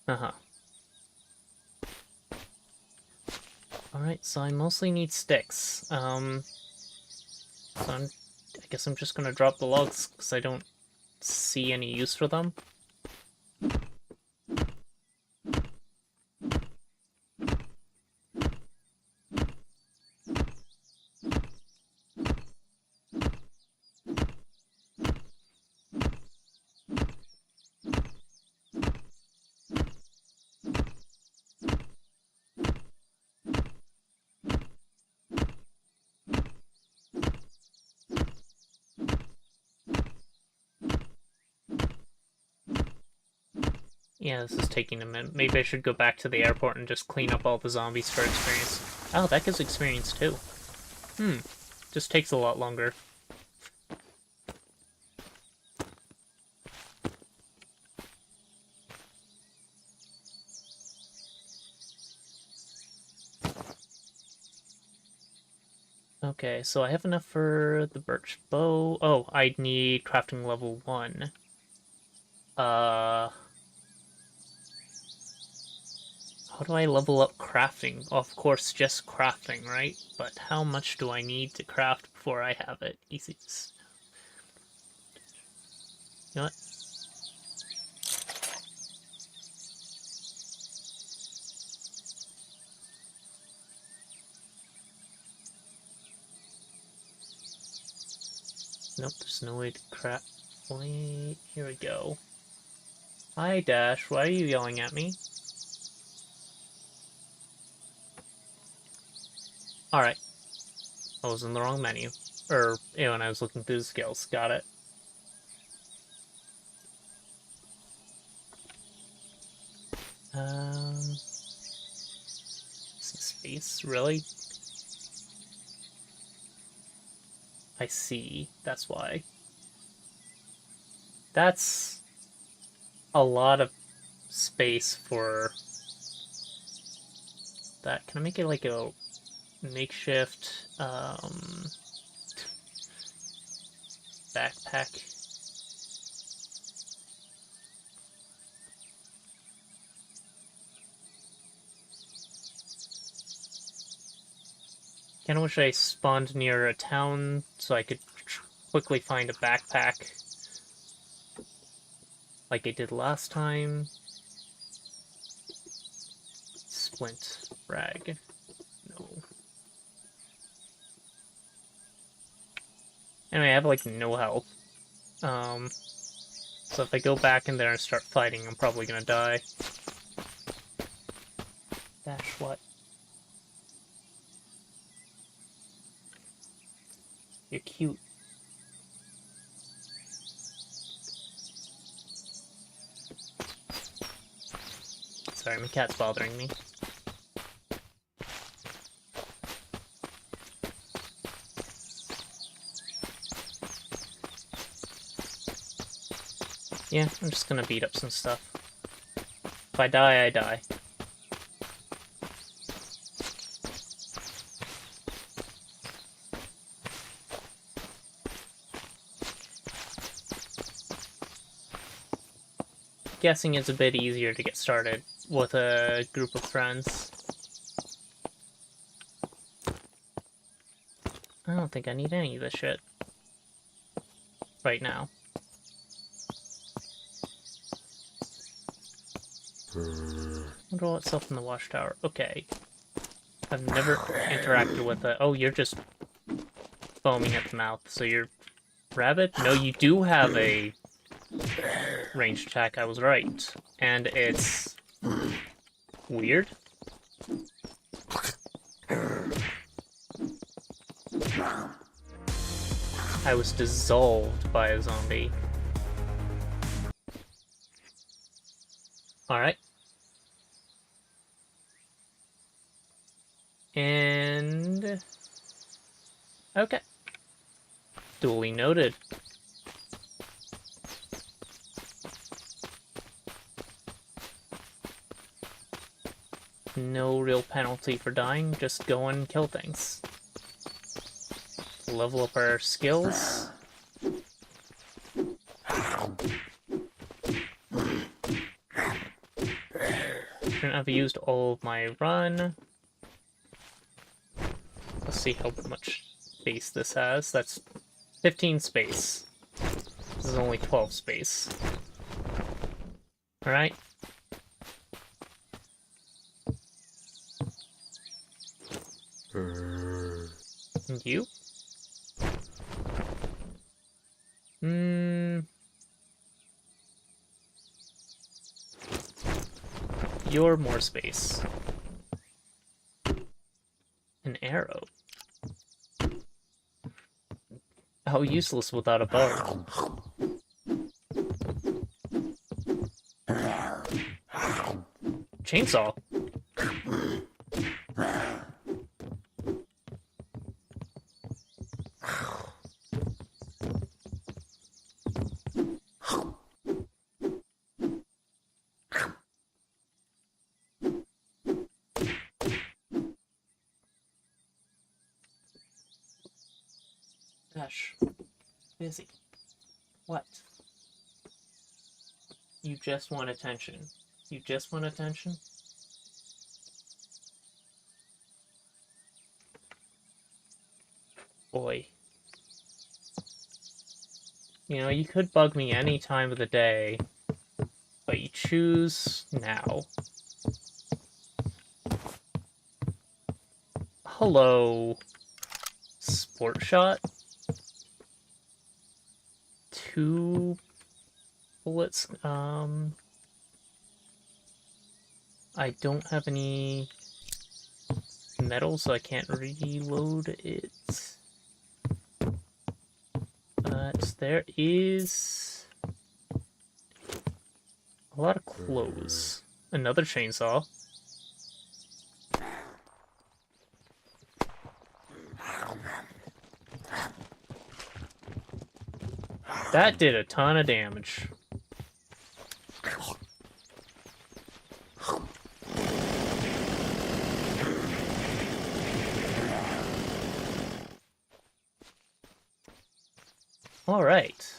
Uh-huh. Alright, so I mostly need sticks. So I guess I'm just gonna drop the logs because I don't see any use for them. Yeah, this is taking a minute. Maybe I should go back to the airport and just clean up all the zombies for experience. Oh, that gives experience too. Just takes a lot longer. Okay, so I have enough for the birch bow. Oh, I need crafting level 1. How do I level up crafting? Of course, just crafting, right? But how much do I need to craft before I have it? Easy. You know what? Nope, there's no way to craft. Wait, here we go. Hi, Dash. Why are you yelling at me? Alright. I was in the wrong menu. Or, when I was looking through the skills. Got it. Space? Really? I see. That's why. That's a lot of space for that. Can I make it like a makeshift backpack? Kinda wish I spawned near a town so I could quickly find a backpack. like I did last time. Splint frag. No. Anyway, I have like no health. So if I go back in there and start fighting, I'm probably gonna die. Dash what? You're cute. Sorry, my cat's bothering me. Yeah, I'm just gonna beat up some stuff. If I die, I die. Guessing it's a bit easier to get started with a group of friends. I don't think I need any of this shit right now. Wonder what's up in the watchtower. Okay. I've never interacted with it. Oh, you're just foaming at the mouth. So you're rabid? No, you do have a ranged attack. I was right. And it's weird. I was dissolved by a zombie. Alright. And... okay. Duly noted. No real penalty for dying, just go and kill things. Level up our skills. Shouldn't have used all of my run. Let's see how much space this has. That's 15 space. This is only 12 space. Alright. And you? You're more space. An arrow. How useless without a bow. Chainsaw. Gosh. Busy. What? You just want attention. You just want attention? Boy. You know, you could bug me any time of the day, but you choose now. Hello. Sport shot? 2 bullets. I don't have any metal, so I can't reload it. But there is a lot of clothes. Another chainsaw. That did a ton of damage. All right.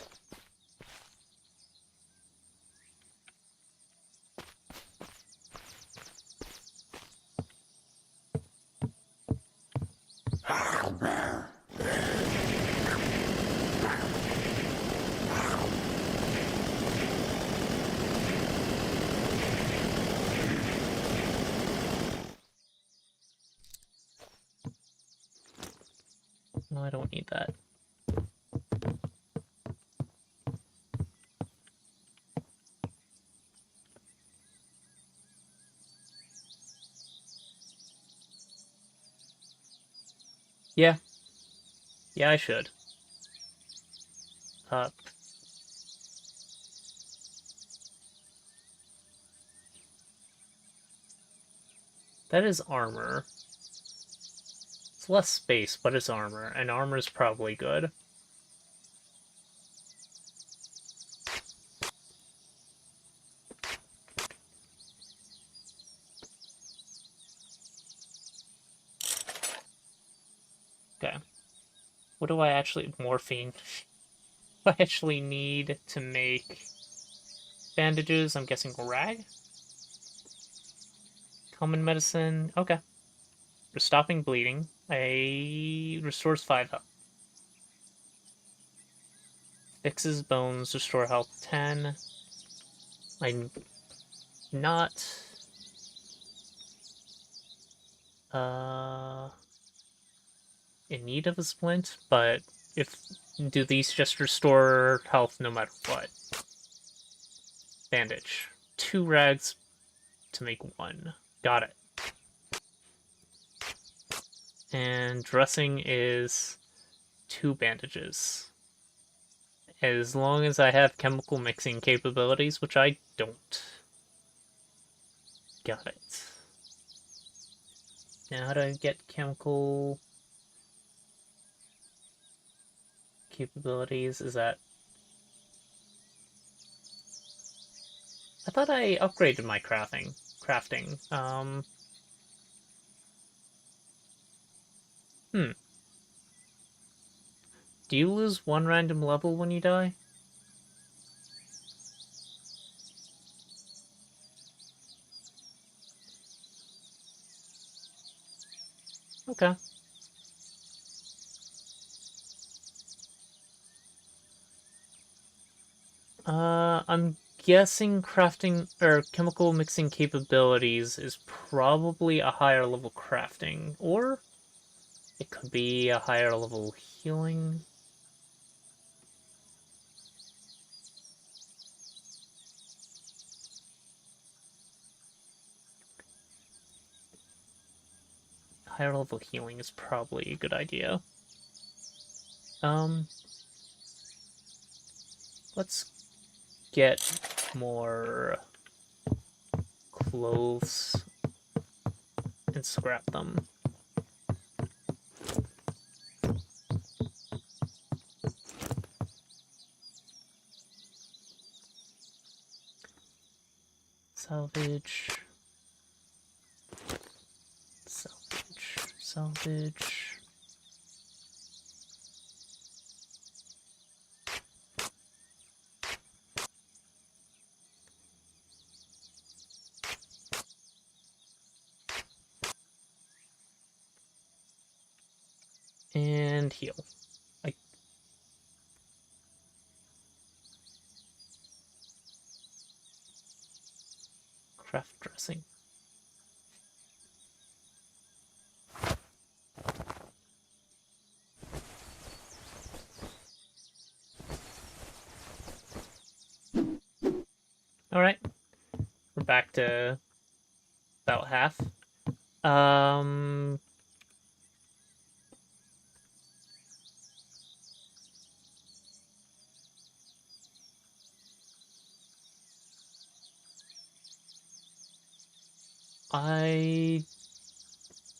No, I don't need that. Yeah. Yeah, I should. Up. That is armor. It's less space, but it's armor, and armor's probably good. Okay. What do I actually... Morphine. What do I actually need to make bandages? I'm guessing rag? Common medicine. Okay. For stopping bleeding. Restores 5 health. Fixes bones, restore health 10. I'm not... in need of a splint, but if... Do these just restore health no matter what? Bandage. 2 rags to make 1. Got it. And dressing is 2 bandages. As long as I have chemical mixing capabilities, which I don't. Got it. Now how do I get chemical capabilities? Is that... I thought I upgraded my crafting. Do you lose 1 random level when you die? Okay. I'm guessing crafting or chemical mixing capabilities is probably a higher level crafting, or it could be a higher level healing. Higher level healing is probably a good idea. Let's get more clothes and scrap them. Salvage. Salvage. And heal. Craft dressing. Alright. We're back to about half.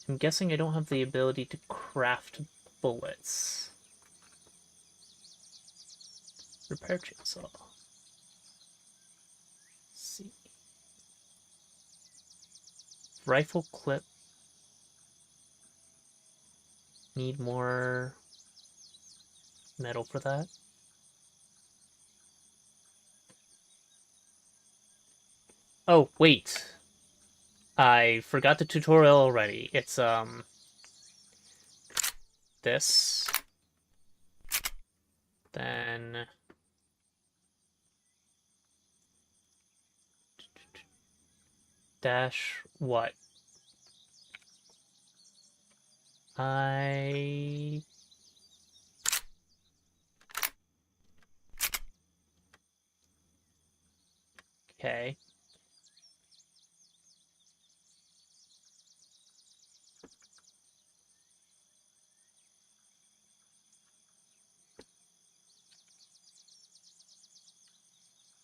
I'm guessing I don't have the ability to craft bullets. Repair chainsaw. Let's see. Rifle clip. Need more metal for that. Oh, wait. I forgot the tutorial already. It's, this. Then... Dash what? I Okay.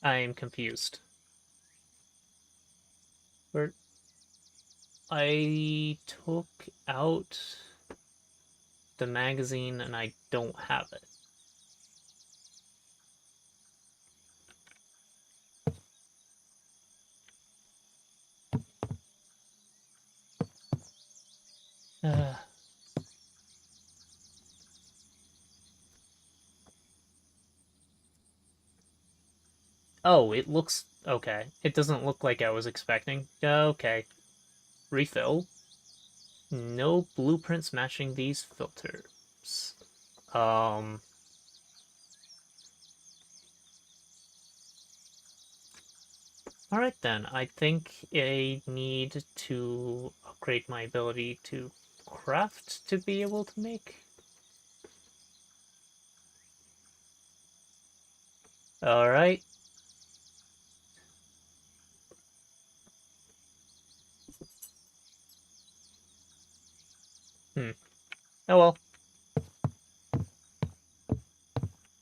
I am confused. Where I took out the magazine and I don't have it. Oh, it looks okay. It doesn't look like I was expecting. Okay. Refill. No blueprints matching these filters. Um. Alright then, I think I need to upgrade my ability to craft to be able to make. Alright. Oh well.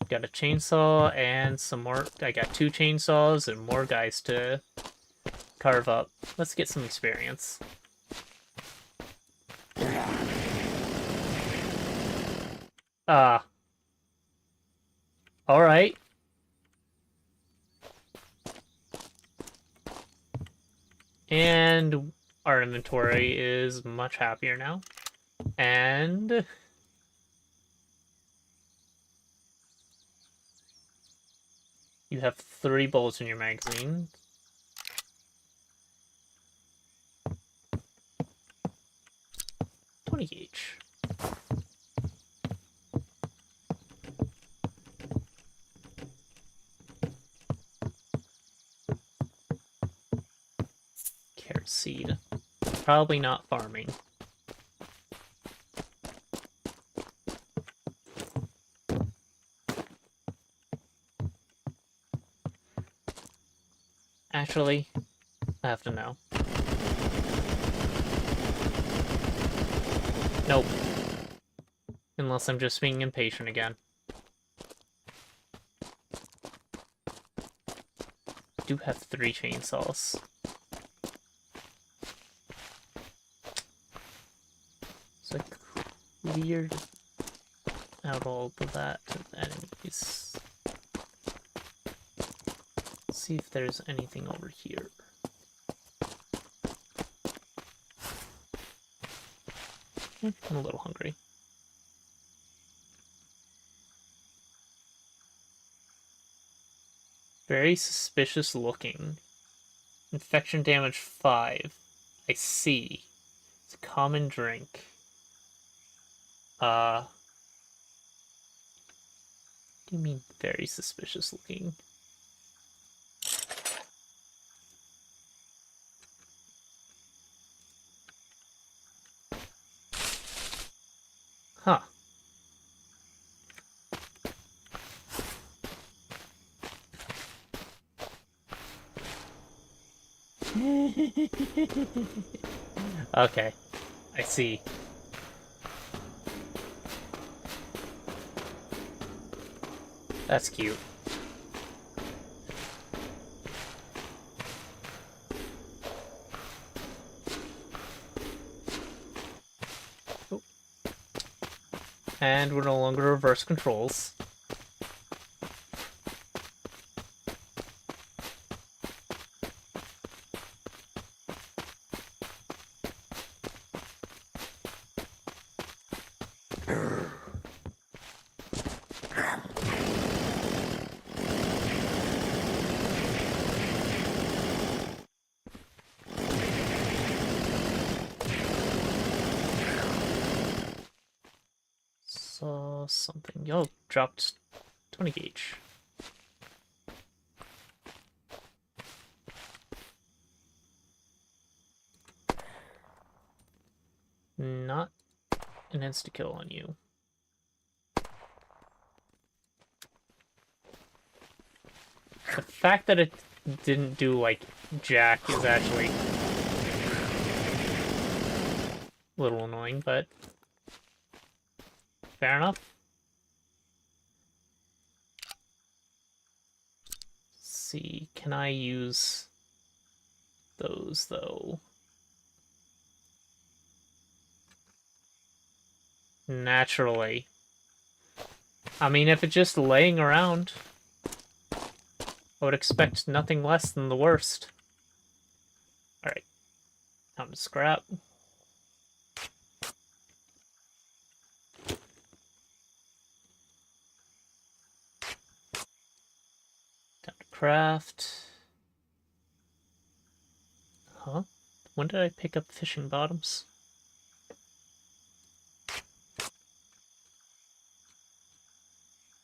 Got a chainsaw and some more. I got 2 chainsaws and more guys to carve up. Let's get some experience. Ah. Alright. And our inventory is much happier now. And you have 3 bullets in your magazine. $20 each. Carrot seed. Probably not farming. Actually, I have to know. Nope. Unless I'm just being impatient again. I do have 3 chainsaws. So I cleared out all of that enemies. Let's see if there's anything over here. I'm a little hungry. Very suspicious looking. Infection damage 5. I see. It's a common drink. What do you mean very suspicious looking? Huh. Okay, I see. That's cute. Oh. And we're no longer reverse controls. Saw something. Yo, dropped 20 gauge. Not an insta-kill on you. The fact that it didn't do like jack is actually a little annoying, but fair enough. Let's see, can I use those though? Naturally. I mean, if it's just laying around, I would expect nothing less than the worst. Alright, time to scrap. Time to craft. Huh? When did I pick up fishing bottoms?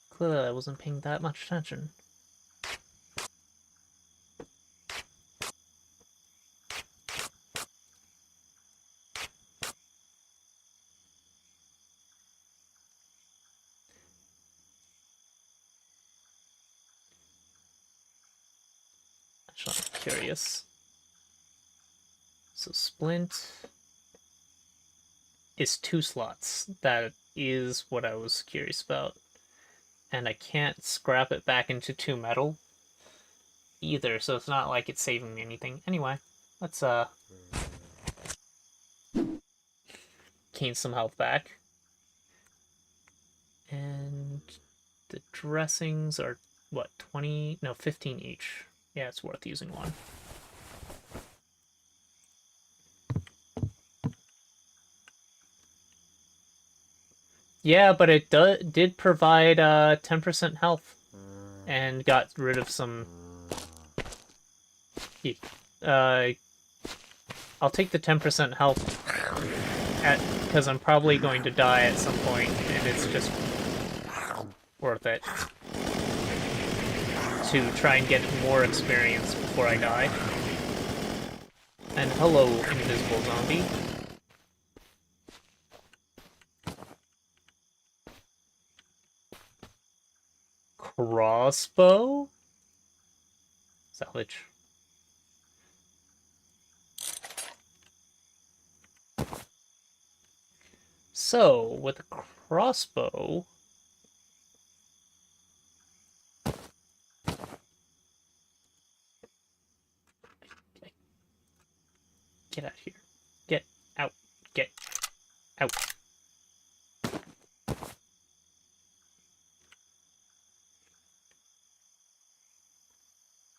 Clearly I wasn't paying that much attention. Actually, I'm curious. So splint is 2 slots. That is what I was curious about. And I can't scrap it back into 2 metal either, so it's not like it's saving me anything. Anyway, let's gain some health back. And the dressings are what, 20? No, 15 each. Yeah, it's worth using one. Yeah, but it did provide 10% health and got rid of some. I'll take the 10% health because I'm probably going to die at some point, and it's just worth it to try and get more experience before I die. And hello, invisible zombie. Crossbow? Salvage. So, with a crossbow... Get out of here. Get out. Get out.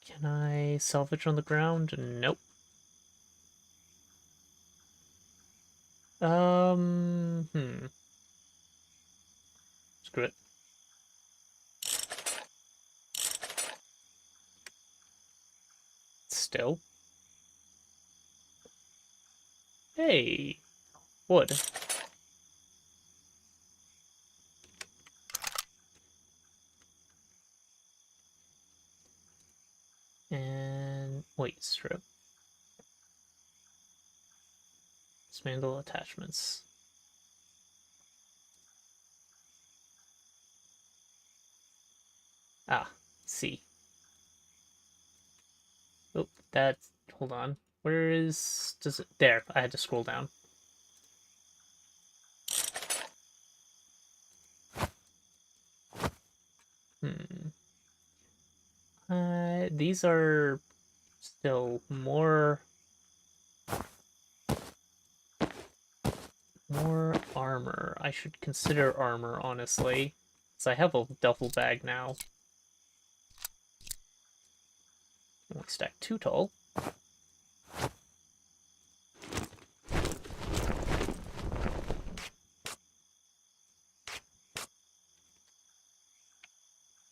Can I salvage on the ground? Nope. Screw it. Still. Hey, wood. And wait, strip. Dismantle attachments. Ah, see. Oh, that's... Hold on. Where is... Does it... There, I had to scroll down. These are still more armor. I should consider armor, honestly, because I have a duffel bag now. Only stack 2 tall.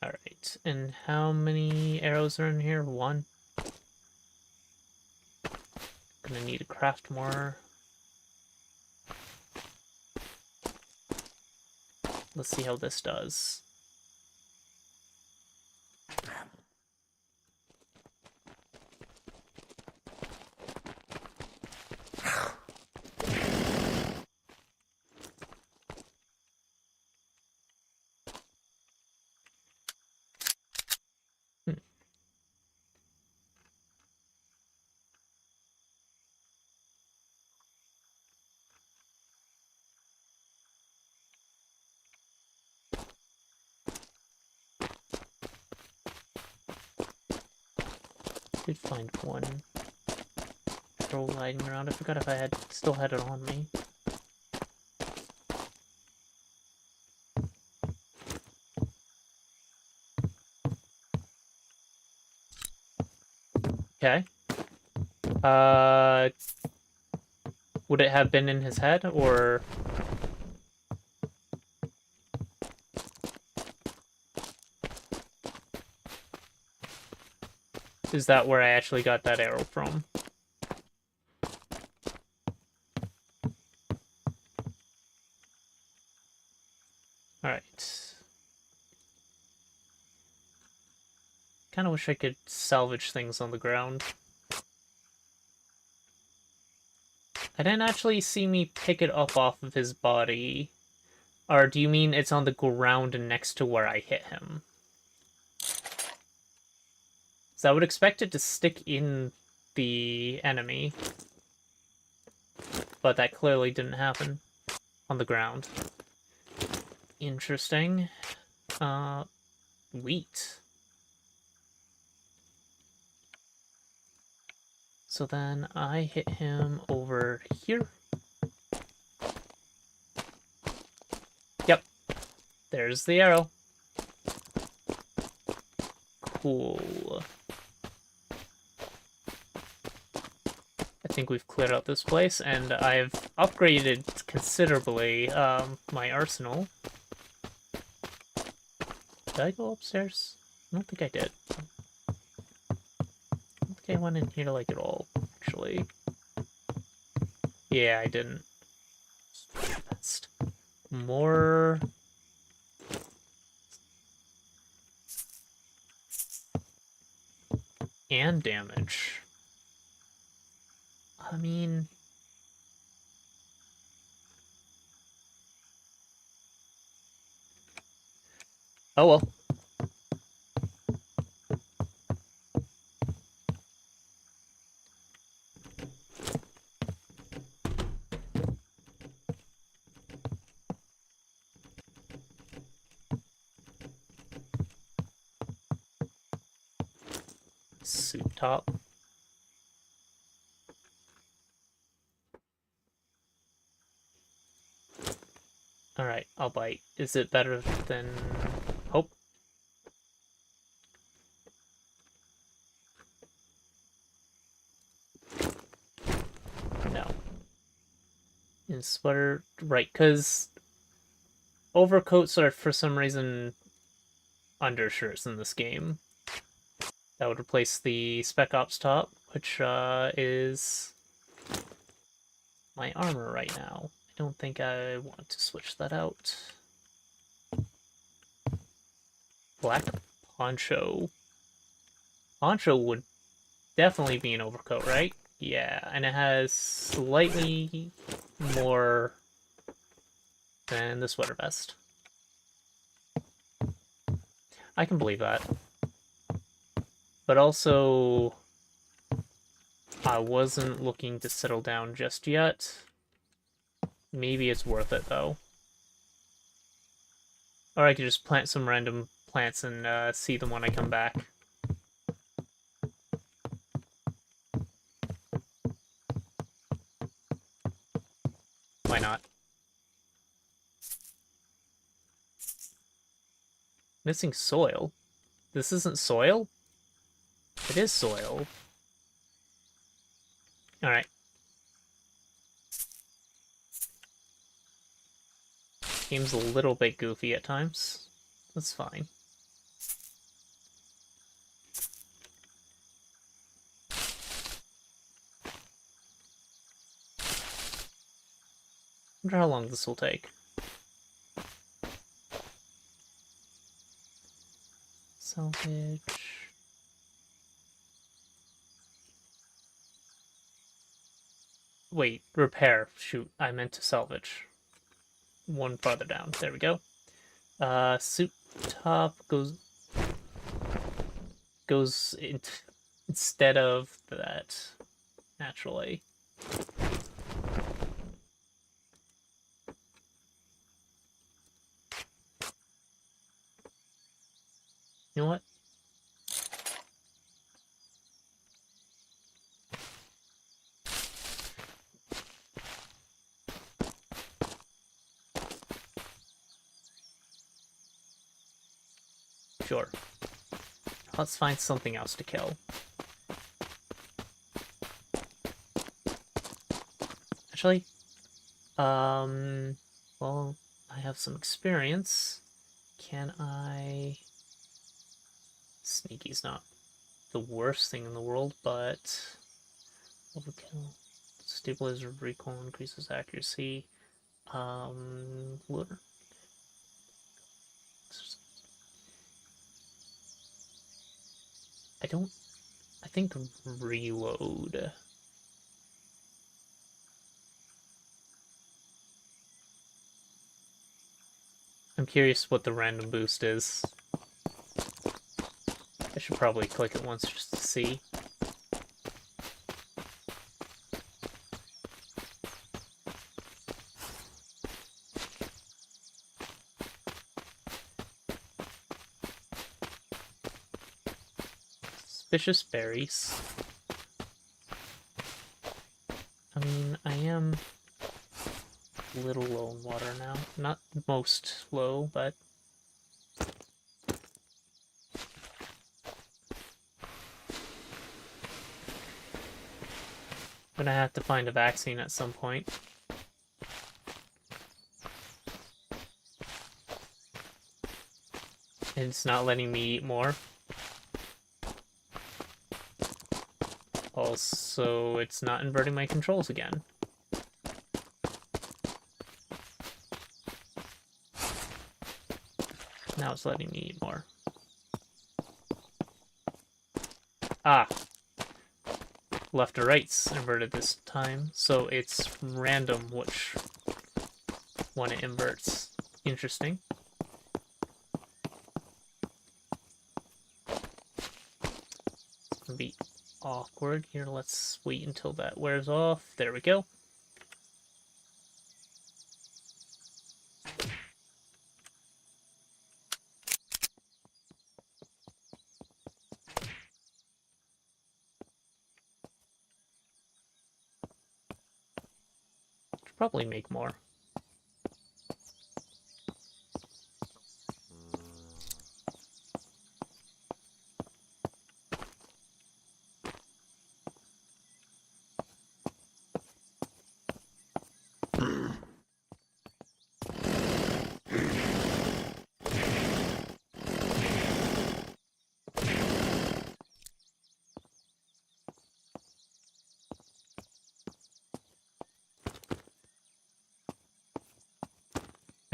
Alright, and how many arrows are in here? 1. Gonna need to craft more. Let's see how this does. Did find one troll lying around. I forgot if I still had it on me. Okay. Would it have been in his head, or... is that where I actually got that arrow from? Alright. Kinda wish I could salvage things on the ground. I didn't actually see me pick it up off of his body. Or do you mean it's on the ground next to where I hit him? So I would expect it to stick in the enemy. But that clearly didn't happen. On the ground. Interesting. Wheat. So then I hit him over here. Yep. There's the arrow. Cool. I think we've cleared out this place, and I've upgraded considerably my arsenal. Did I go upstairs? I don't think I did. I don't think I went in here like at all, actually. Yeah, I didn't. Best. More... and damage. I mean... oh well. Suit top. Alright, I'll bite. Is it better than hope? No. In sweater, right, because overcoats are for some reason undershirts in this game. That would replace the Spec Ops top, which is my armor right now. I don't think I want to switch that out. Black poncho. Poncho would definitely be an overcoat, right? Yeah, and it has slightly more than the sweater vest. I can believe that. But also, I wasn't looking to settle down just yet. Maybe it's worth it, though. Or I could just plant some random plants and see them when I come back. Why not? Missing soil? This isn't soil? It is soil. Alright. Game's a little bit goofy at times. That's fine. Wonder how long this will take. Salvage. Wait, repair. Shoot, I meant to salvage. One farther down. There we go. Suit top goes in instead of that, naturally. You know what? Sure. Let's find something else to kill. Actually, well, I have some experience. Can I... Sneaky's not the worst thing in the world, but... Overkill. Stabilizer recoil increases accuracy. Lure. I think reload. I'm curious what the random boost is. I should probably click it once just to see. Suspicious berries. I mean, I am a little low in water now. Not most low, but... I'm gonna have to find a vaccine at some point. And it's not letting me eat more. Also, it's not inverting my controls again. Now it's letting me eat more. Ah! Left or right's inverted this time, so it's random which one it inverts. Interesting. It's gonna be awkward. Here, let's wait until that wears off. There we go. Should probably make more.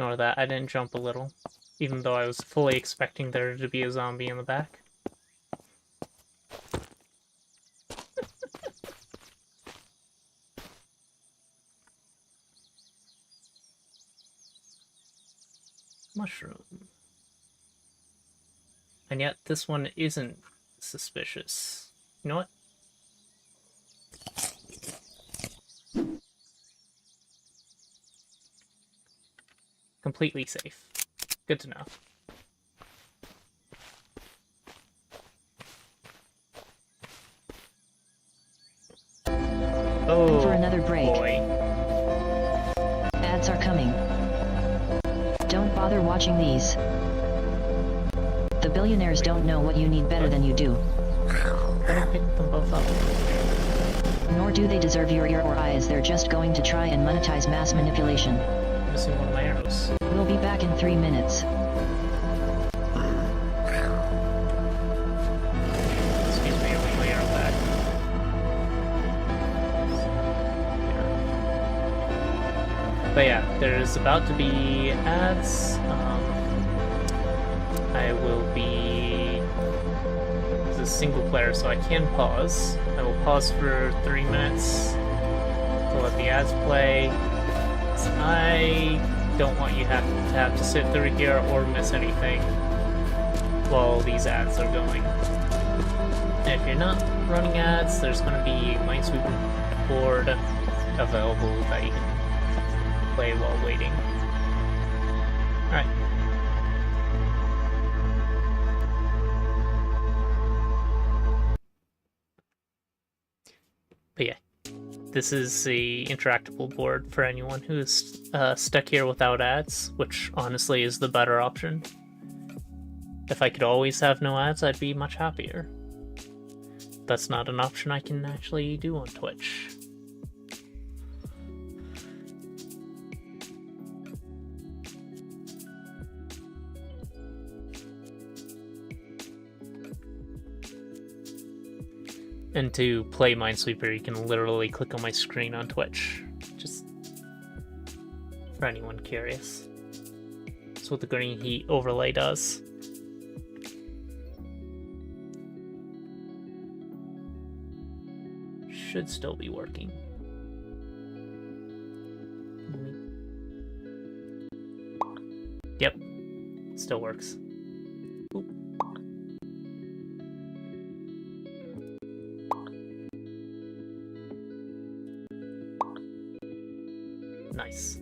Ignore that, I didn't jump a little, even though I was fully expecting there to be a zombie in the back. Mushroom. And yet this one isn't suspicious. You know what? Completely safe. Good to know. Oh, for another break. Boy. Ads are coming. Don't bother watching these. The billionaires don't know what you need better than you do. I picked them both up. Nor do they deserve your ear or eyes. They're just going to try and monetize mass manipulation. I'm missing one of my arrows. We'll be back in 3 minutes. Excuse me, I want my arrow back. But yeah, there's about to be ads. I will be... This is single player, so I can pause. I will pause for 3 minutes to let the ads play. I don't want you to have to sit through here or miss anything while these ads are going. And if you're not running ads, there's going to be a Minesweeper board available that you can play while waiting. Alright. But yeah, this is the interactable board for anyone who's stuck here without ads, which honestly is the better option. If I could always have no ads, I'd be much happier. That's not an option I can actually do on Twitch. And to play Minesweeper, you can literally click on my screen on Twitch. Just for anyone curious. That's what the green heat overlay does. Should still be working. Yep, still works. Oop. Nice.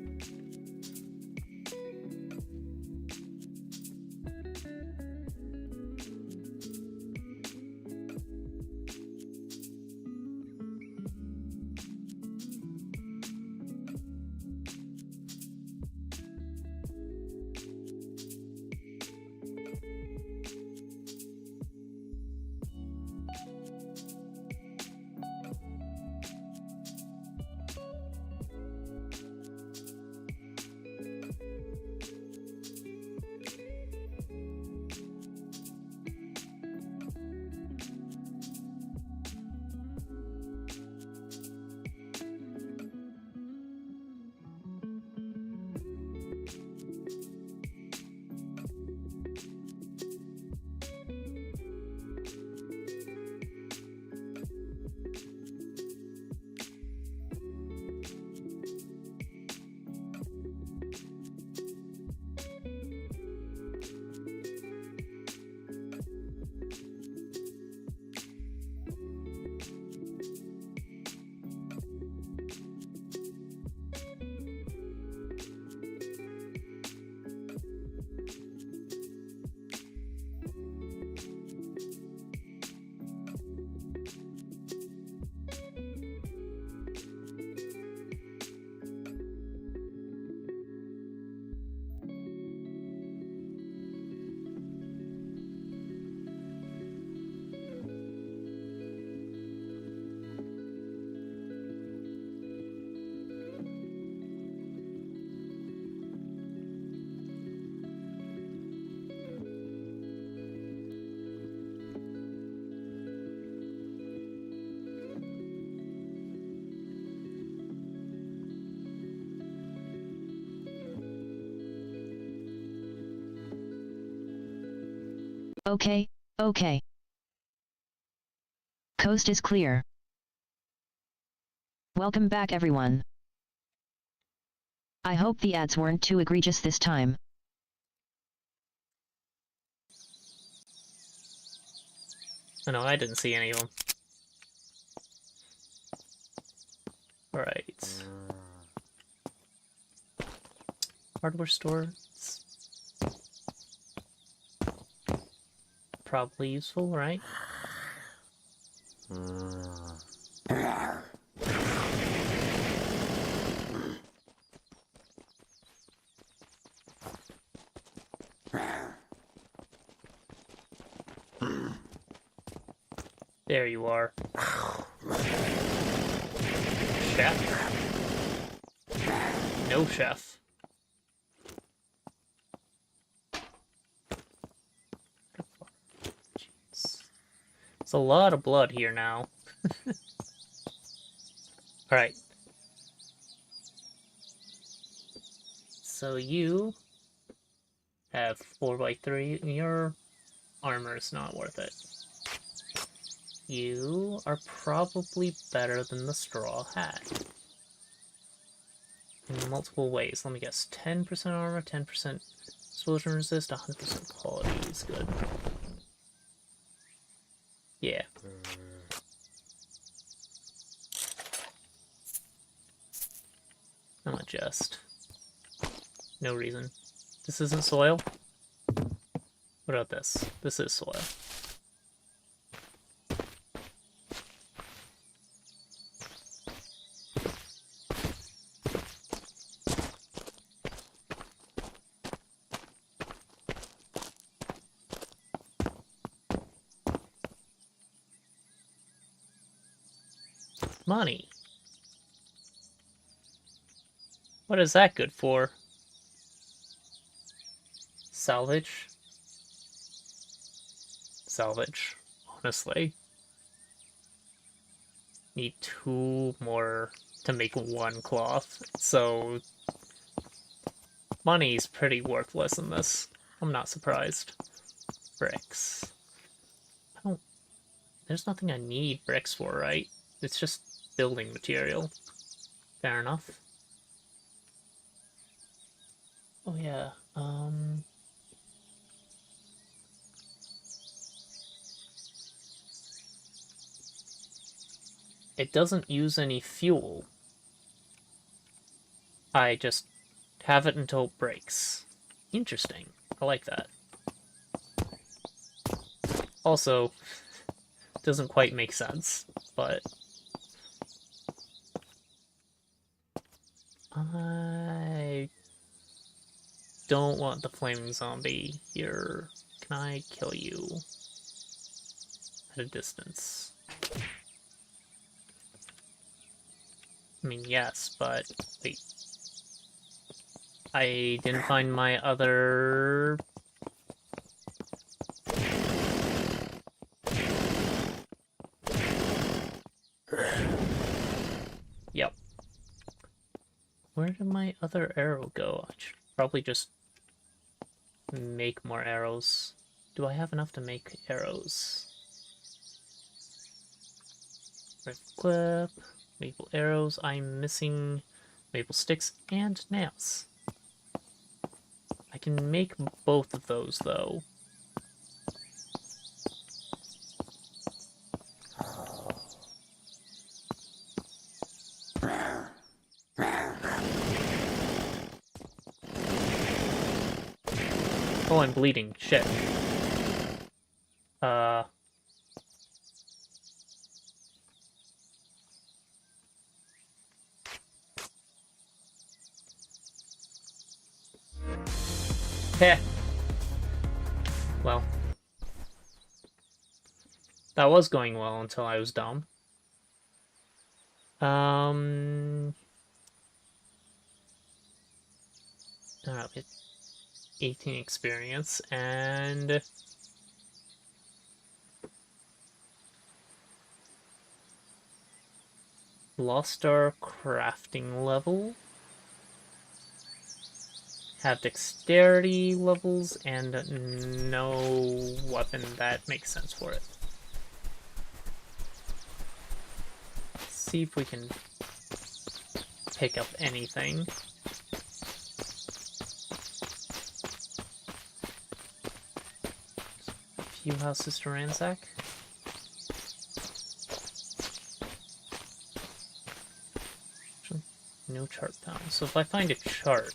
Okay, okay. Coast is clear. Welcome back everyone. I hope the ads weren't too egregious this time. Oh no, I didn't see any of them. Alright. Hardware store. Probably useful, right? There you are. Chef? No chef. It's a lot of blood here now. Alright. So you have 4x3, and your armor's not worth it. You are probably better than the straw hat. In multiple ways. Let me guess. 10% armor, 10% explosion resist, 100% quality is good. Yeah. I'm adjust. No reason. This isn't soil? What about this? This is soil. Money. What is that good for? Salvage? Salvage, honestly. Need 2 more to make 1 cloth, so money's pretty worthless in this. I'm not surprised. Bricks. There's nothing I need bricks for, right? It's just building material. Fair enough. Oh yeah, it doesn't use any fuel. I just have it until it breaks. Interesting. I like that. Also, doesn't quite make sense, but I don't want the flaming zombie here. Can I kill you at a distance? I mean, yes, but wait. I didn't find my other... Yep. Where did my other arrow go? I should probably just make more arrows. Do I have enough to make arrows? Rifle clip, maple arrows. I'm missing maple sticks and nails. I can make both of those, though. Oh, I'm bleeding. Shit. Heh. Well. That was going well until I was dumb. Alright, 18 experience, and... Lost our crafting level. Have dexterity levels, and no weapon that makes sense for it. Let's see if we can pick up anything. A few houses to ransack. No chart found. So if I find a chart,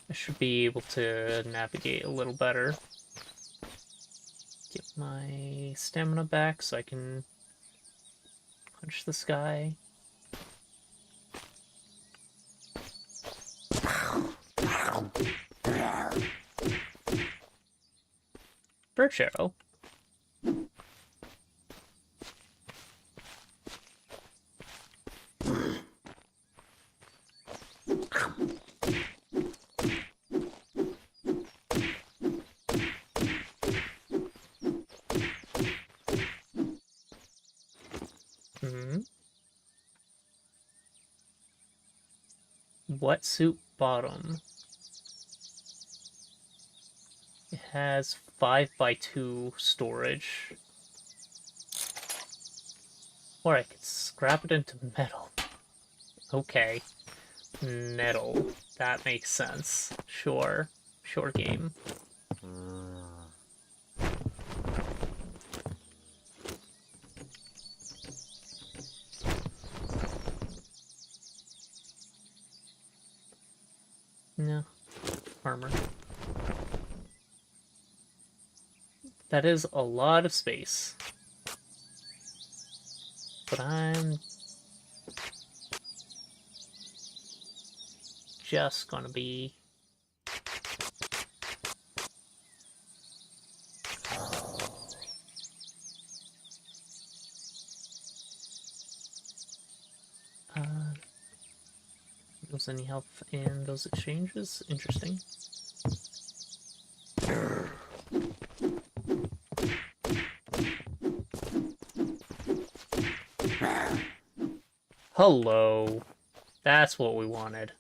I should be able to navigate a little better. Get my stamina back so I can punch this guy. Birch arrow. Wetsuit bottom. It has 5x2 storage. Or I could scrap it into metal. Okay. Metal. That makes sense. Sure. Sure game. No. Armor. That is a lot of space. But I'm just gonna be... Was any help in those exchanges? Interesting. Hello. That's what we wanted.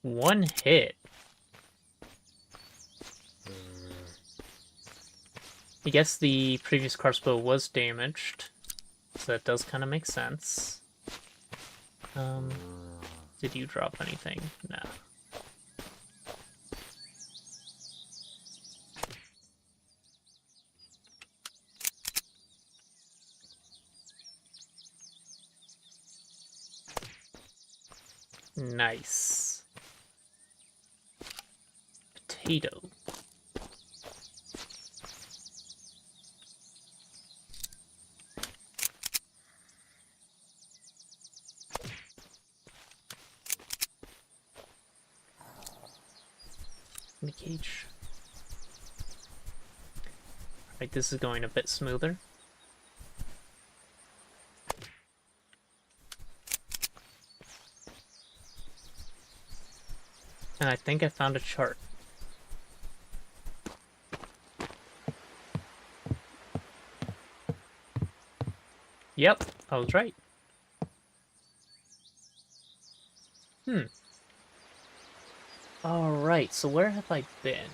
One hit. I guess the previous crossbow was damaged, so that does kind of make sense. Did you drop anything? No. Nice. Potato. In the cage. Alright, this is going a bit smoother. And I think I found a chart. Yep, I was right. Alright, so where have I been?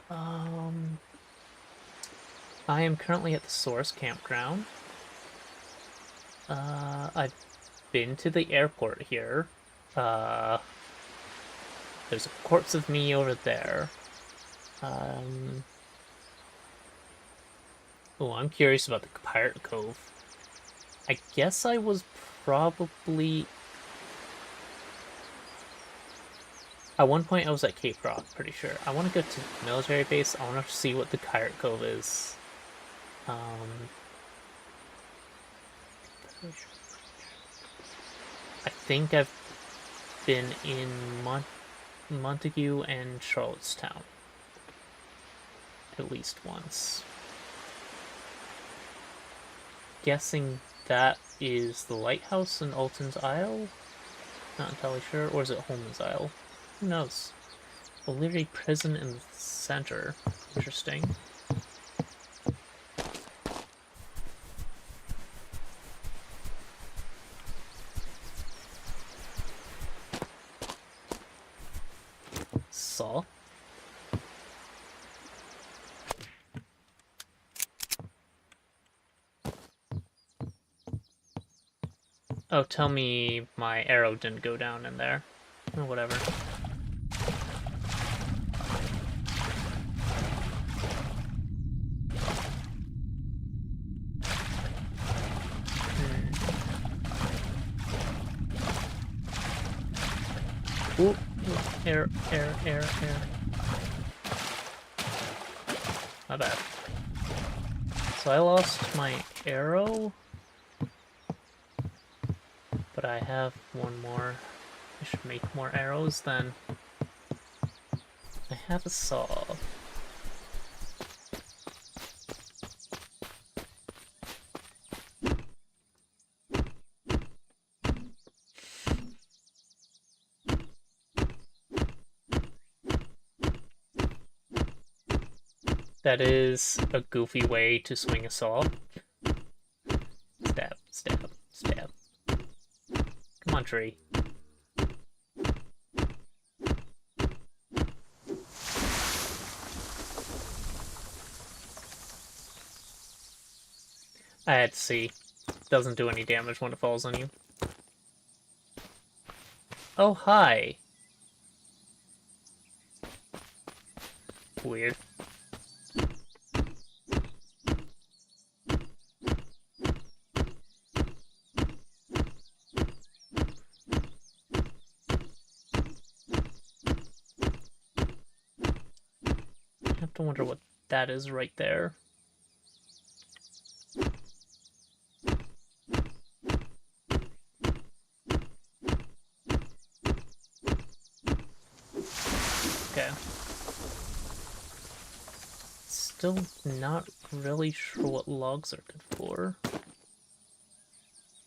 I am currently at the Source Campground. I've been to the airport here. There's a corpse of me over there. Oh, I'm curious about the Pirate Cove. I guess I was probably... At one point I was at Cape Rock, pretty sure. I want to go to the military base. I want to see what the Pirate Cove is. I think I've been in Montague and Charlottetown. At least once. Guessing that is the lighthouse in Alton's Isle? Not entirely sure. Or is it Holman's Isle? Who knows? A literary prison in the center. Interesting. Saw. Oh, tell me my arrow didn't go down in there. Or whatever. Ooh, air. Not bad. So I lost my arrow, but I have one more. I should make more arrows then. I have a saw. That is a goofy way to swing a saw. Stab, stab, stab. Come on, tree. I had to see. Doesn't do any damage when it falls on you. Oh, hi. Weird. I have to wonder what that is right there. Okay. still not really sure what logs are good for.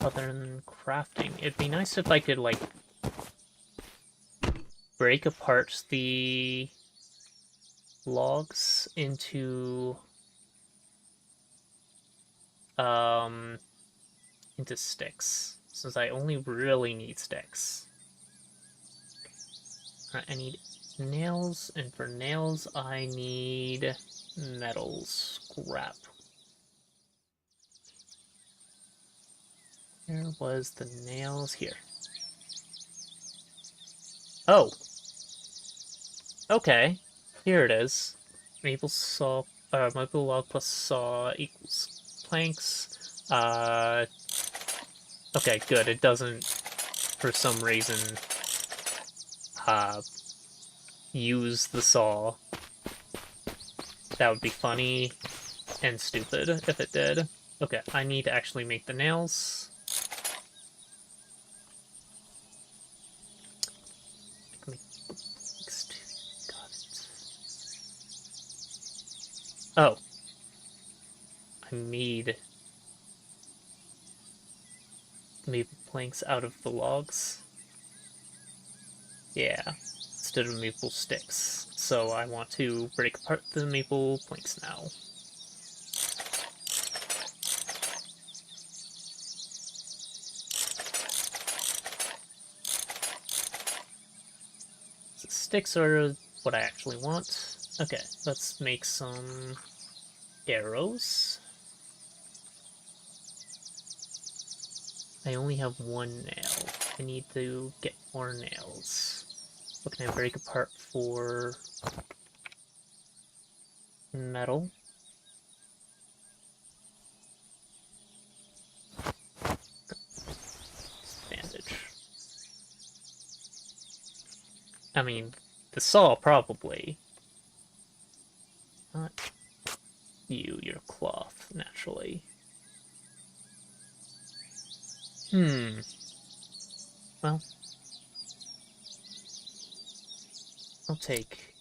Other than crafting. It'd be nice if I could, like, break apart the logs into sticks, since I only really need sticks. Alright, I need nails, and for nails I need metal scrap. Where was the nails? Here. Oh! Okay, here it is. Maple log plus saw equals planks. Okay, good. It doesn't, for some reason, use the saw. That would be funny and stupid if it did. Okay, I need to actually make the nails. Oh. I need maple planks out of the logs. Yeah, instead of maple sticks. So I want to break apart the maple planks now. So sticks are what I actually want. Okay, let's make some arrows. I only have one nail. I need to get more nails. What can I break apart for metal? Bandage. I mean, the saw probably. Not you, your cloth, naturally. Well, I'll take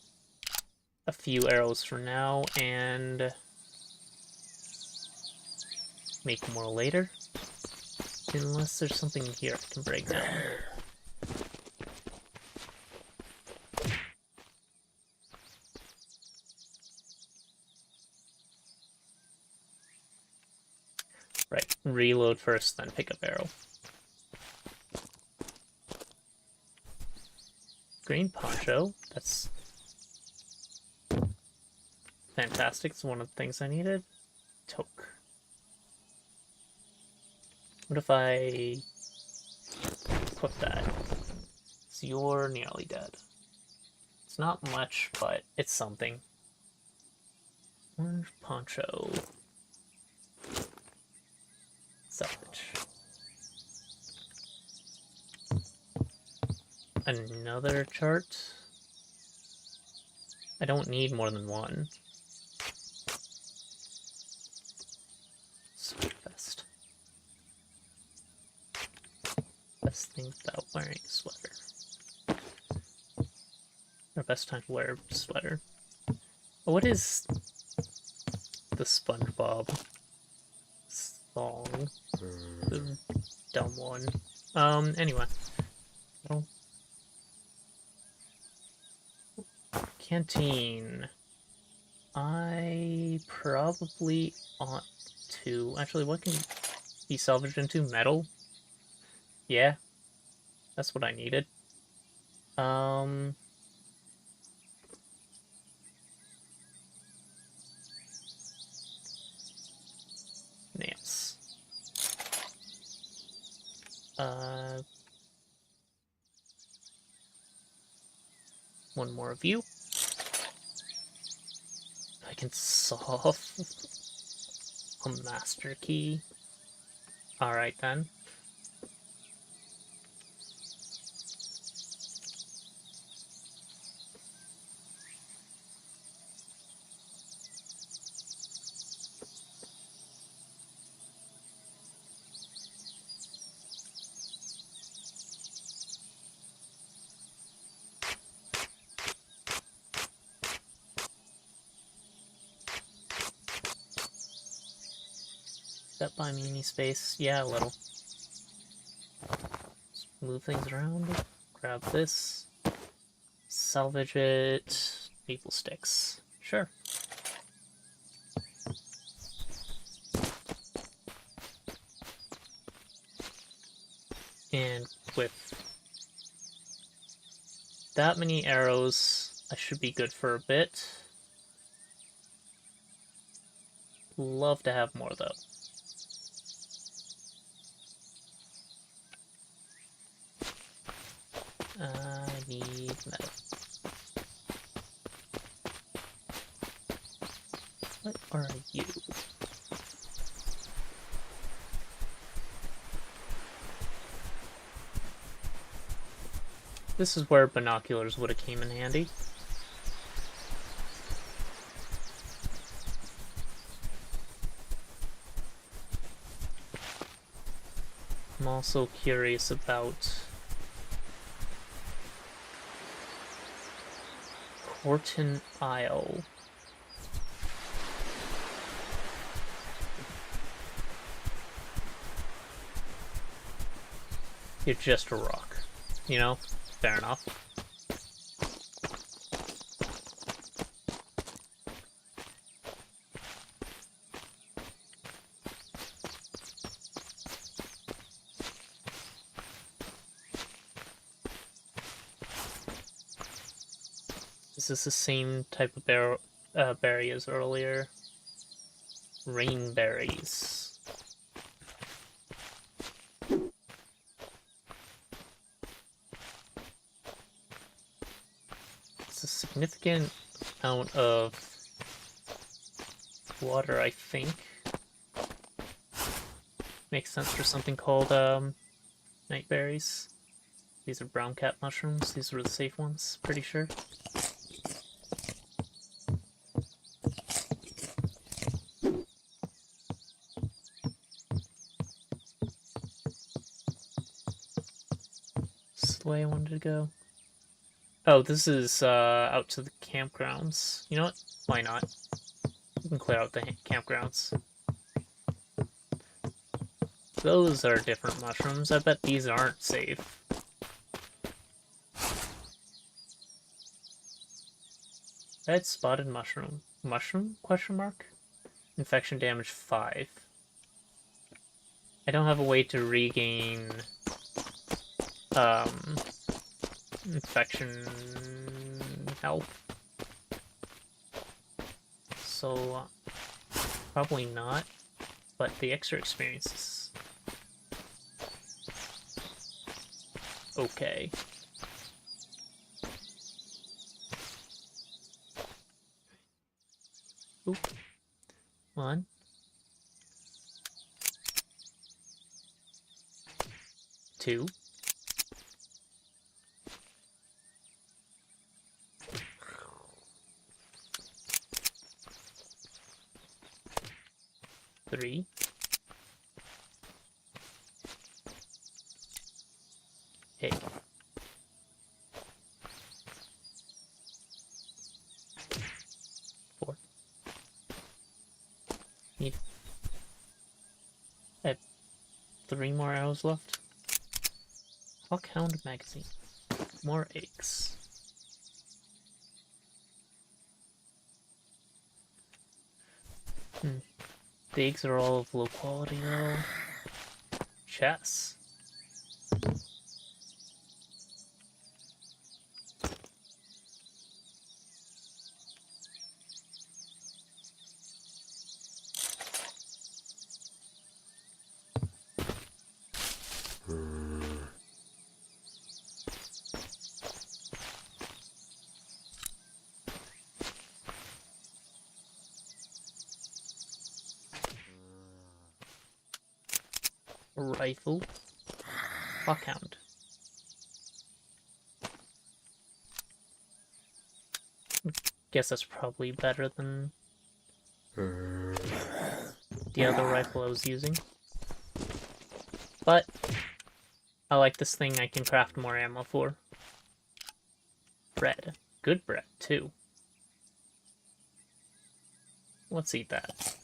a few arrows for now and make more later. Unless there's something here I can break down. Right, reload first, then pick up arrow. Green poncho, that's fantastic, it's one of the things I needed. Toque. What if I put that? So you're nearly dead. It's not much, but it's something. Orange poncho. Salvage. Another chart. I don't need more than one. Sweet vest. Best thing without wearing a sweater. Or best time to wear a sweater. What is the SpongeBob song? The dumb one. Anyway. Well, canteen. I probably ought to... Actually, what can be salvaged into? Metal? Yeah. That's what I needed. Nails. One more of you. I can solve a master key. Alright then. that buy me any space? Yeah, a little. Let's move things around. Grab this. Salvage it. Maple sticks. Sure. And with that many arrows, I should be good for a bit. Love to have more, though. I need metal. What are you? This is where binoculars would have came in handy. I'm also curious about Corton Isle. You're just a rock, you know? Fair enough. Is this the same type of berry as earlier? Rainberries. It's a significant amount of water, I think. Makes sense for something called nightberries. These are brown cat mushrooms. These were the safe ones, pretty sure. This is the way I wanted to go. Oh, this is out to the campgrounds. You know what? Why not? We can clear out the campgrounds. Those are different mushrooms. I bet these aren't safe. Red spotted mushroom. Mushroom? Question mark? Infection damage 5. I don't have a way to regain infection health. So probably not, but the extra experiences. Okay. Oop. 1. 2. 3. 8. 4. Need. I have 3 more arrows left. Hawkhound magazine. More eggs. The eggs are all of low quality though. Chess. Rifle. Hawkhound. Guess that's probably better than the other rifle I was using. But I like this thing I can craft more ammo for. Bread. Good bread, too. Let's eat that.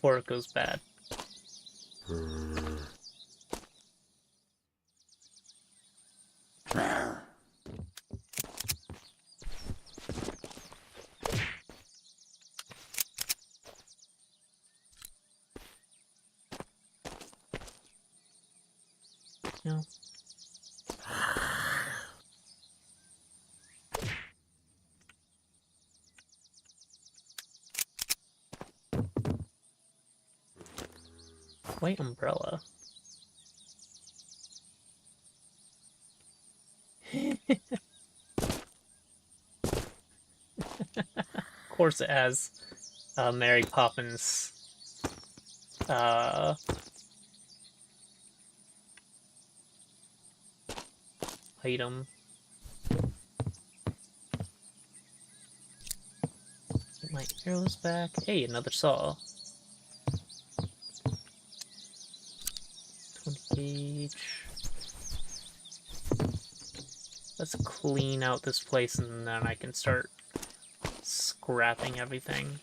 before it goes bad. No. White umbrella. Of course it has Mary Poppins item. Get my arrows back. Hey, another saw. 20 gauge. Let's clean out this place and then I can start scrapping everything.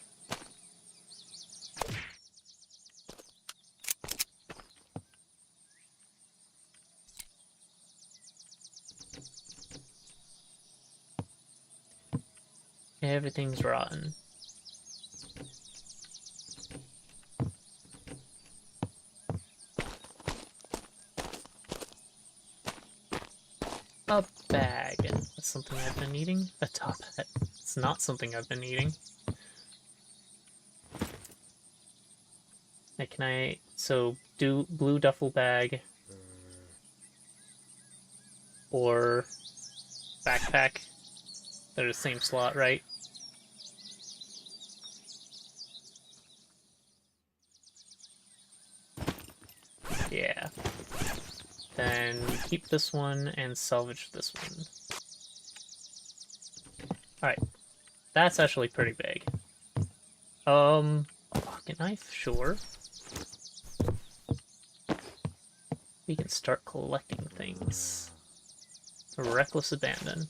Everything's rotten. A bag. That's something I've been eating. A top hat. It's not something I've been eating. Hey, can I... So, do blue duffel bag. Or backpack. They're the same slot, right? Yeah. Then keep this one and salvage this one. Alright. That's actually pretty big. A pocket knife? Sure. We can start collecting things. Reckless abandon.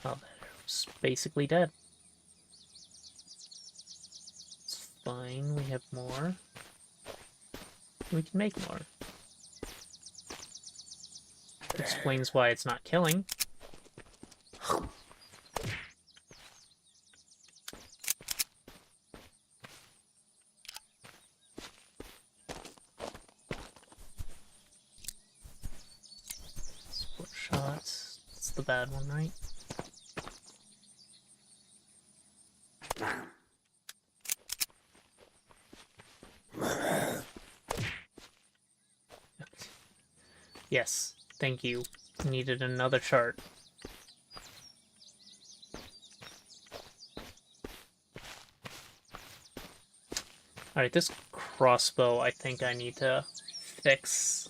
Oh, that arrow's basically dead. It's fine, we have more. We can make more. Explains why it's not killing. Sport shots. That's the bad one, right? Yes, thank you. Needed another chart. Alright, this crossbow I think I need to fix.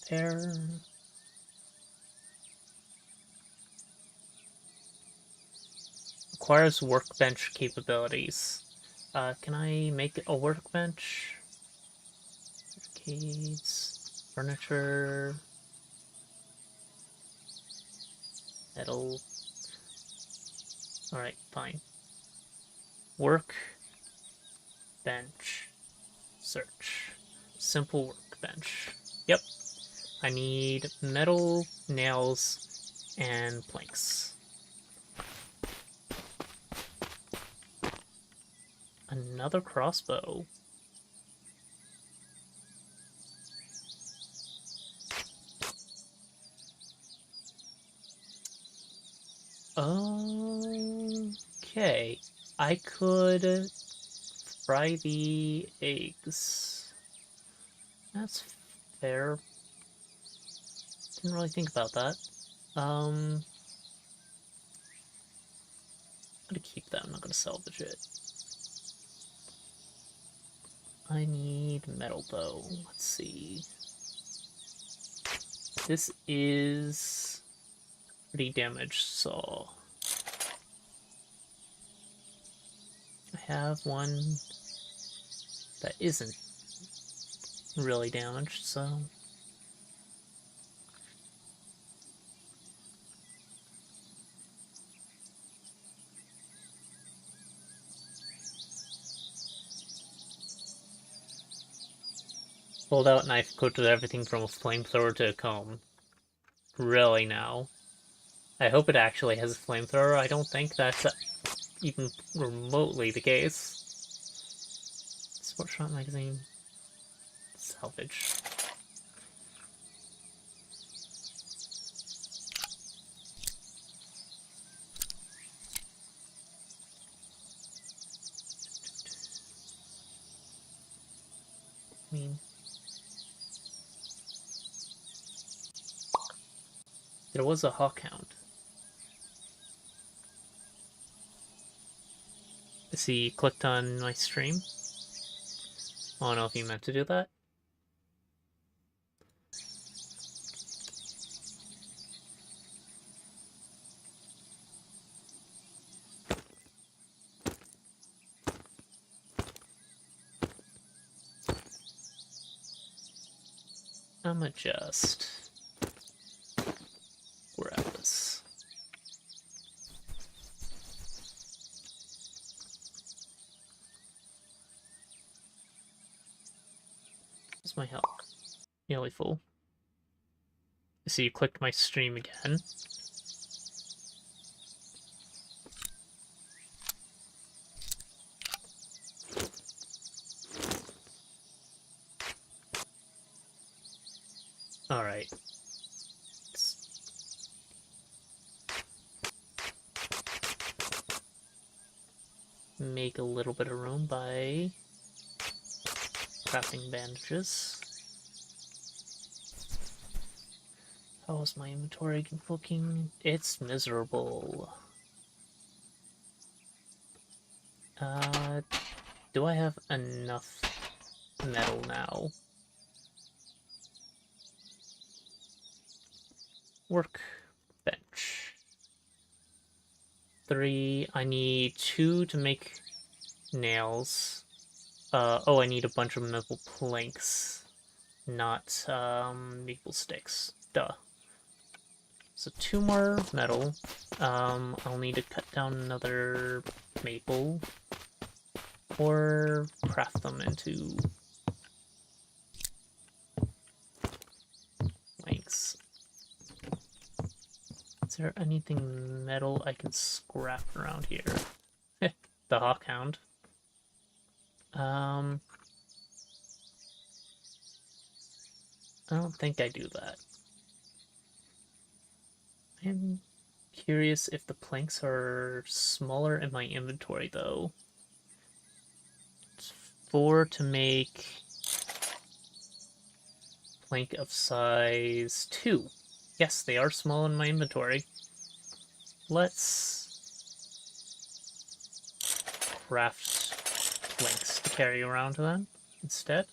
There. Requires workbench capabilities. Can I make a workbench? Arcades, furniture, metal. Alright, fine. Work, bench, search. Simple workbench. Yep. I need metal, nails, and planks. Another crossbow. Okay, I could fry the eggs. That's fair. Didn't really think about that. I'm gonna keep that, I'm not gonna salvage it. I need metal though, let's see. This is pretty damaged saw. I have one that isn't really damaged, so... Pulled out knife, coated everything from a flamethrower to a comb. Really now? I hope it actually has a flamethrower. I don't think that's even remotely the case. Sport shot magazine. Salvage. I mean... There was a hawkhound. Is he clicked on my stream? I don't know if he meant to do that. I'ma just grab this. Where's my health? Nearly full. So you clicked my stream again. Alright. Make a little bit of room by crafting bandages. How is my inventory looking? It's miserable. Do I have enough metal now? Workbench. 3. I need 2 to make nails. Oh, I need a bunch of maple planks, not maple sticks. Duh. So 2 more metal. I'll need to cut down another maple, or craft them into planks. Is there anything metal I can scrap around here? The hawkhound. I don't think I do that. I'm curious if the planks are smaller in my inventory, though. It's 4 to make plank of size 2. Yes, they are small in my inventory. Let's craft planks to carry around then instead.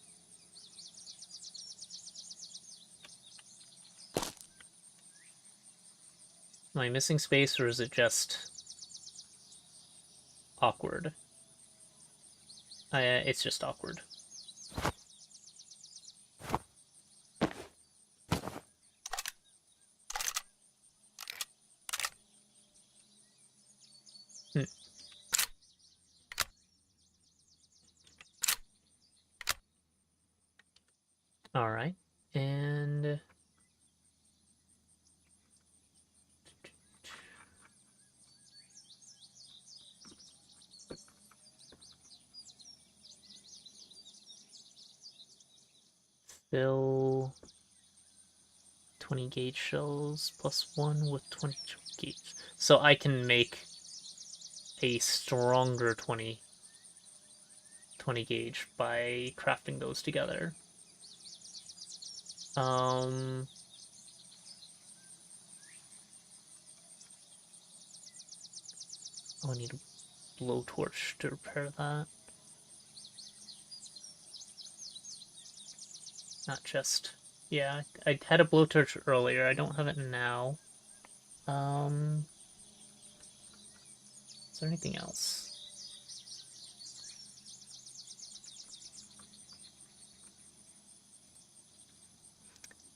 Am I missing space, or is it just awkward? It's just awkward. Alright, and... fill 20 gauge shells plus 1 with 20 gauge. So I can make a stronger 20 20 gauge by crafting those together. Oh, I need a blowtorch to repair that. Not just... Yeah, I had a blowtorch earlier. I don't have it now. Is there anything else?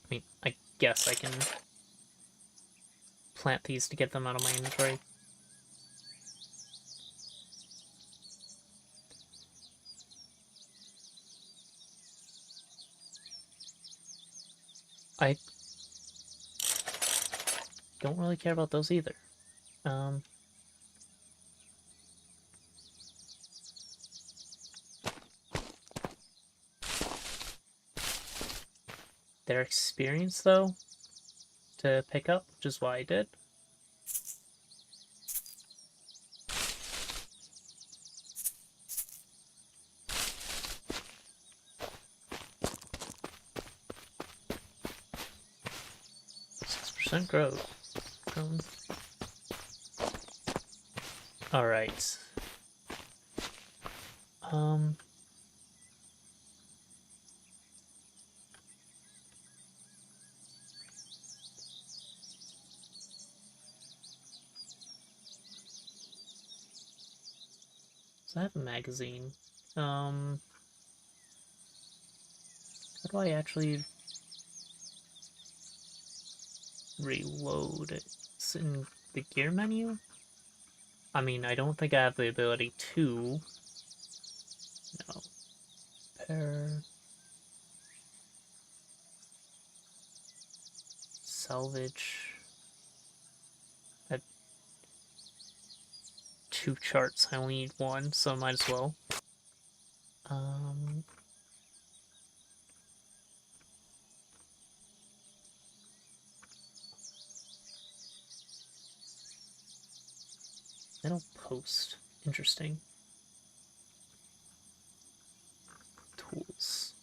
I mean, I guess I can plant these to get them out of my inventory. I don't really care about those either. Their experience, though, to pick up, which is why I did. Growth. Alright. So I have a magazine. How do I actually reload it? It's in the gear menu? I mean, I don't think I have the ability to. No. Repair. Salvage. I had 2 charts, I only need 1, so I might as well. Metal post. Interesting. Tools.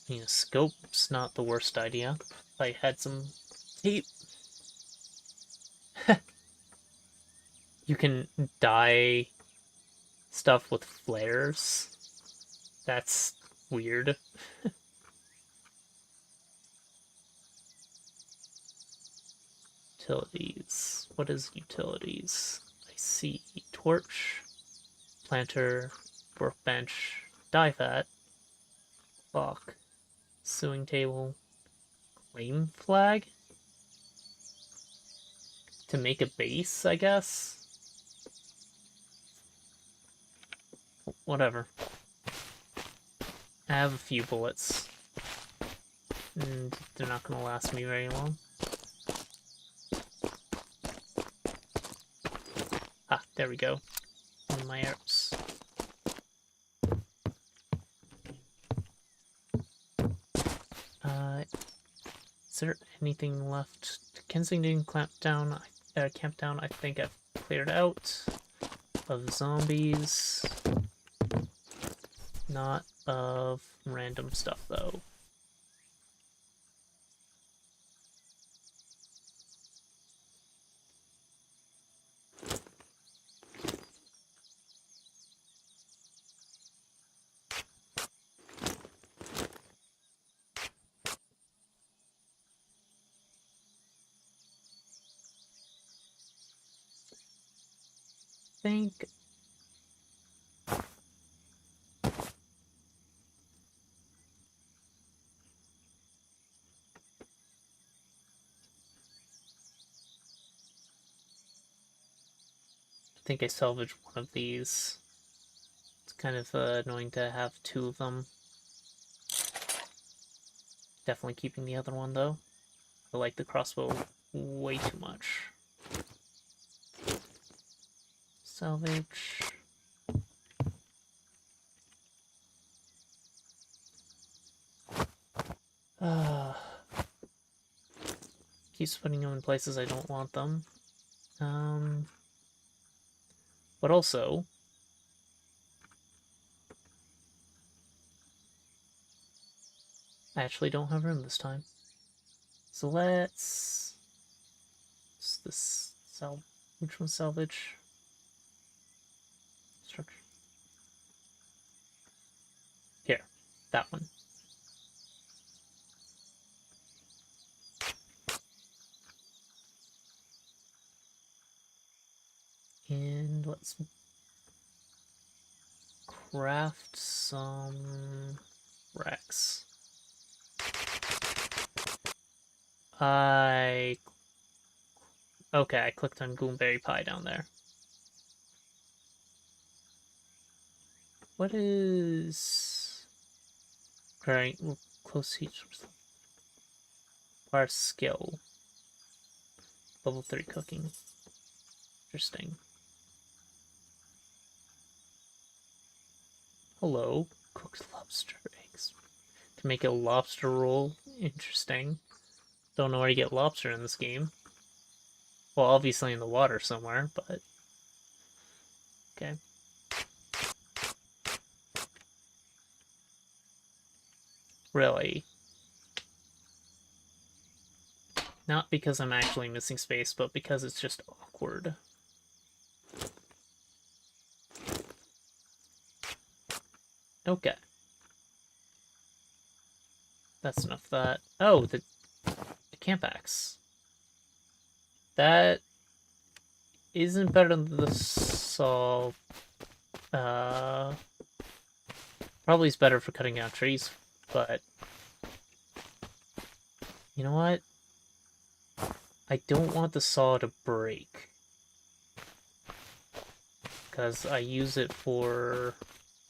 Yeah, scope's not the worst idea. If I had some tape. You can dye stuff with flares. That's weird. Utilities. What is utilities? I see torch, planter, workbench, dye vat, clock, sewing table, flame flag? To make a base, I guess? Whatever. I have a few bullets. And they're not gonna last me very long. Ah, there we go. And my arrows. Is there anything left? Kensington Campdown, I think I've cleared out of zombies. Not of random stuff, though. Think I salvaged one of these. It's kind of annoying to have 2 of them. Definitely keeping the other one though. I like the crossbow way too much. Salvage. keeps putting them in places I don't want them. But also, I actually don't have room this time. So let's... What's this? Which one's salvage? Structure. Here, that one. And let's craft some racks. Okay, I clicked on Goomberry Pie down there. What is... Right, close heat. Our skill. Level 3 cooking. Interesting. Hello. Cooked lobster eggs. To make a lobster roll. Interesting. Don't know where you get lobster in this game. Well, obviously in the water somewhere, but... Okay. Really? Not because I'm actually missing space, but because it's just awkward. Okay. That's enough of that. Oh, the camp axe. That isn't better than the saw. Probably is better for cutting down trees, but... You know what? I don't want the saw to break. Because I use it for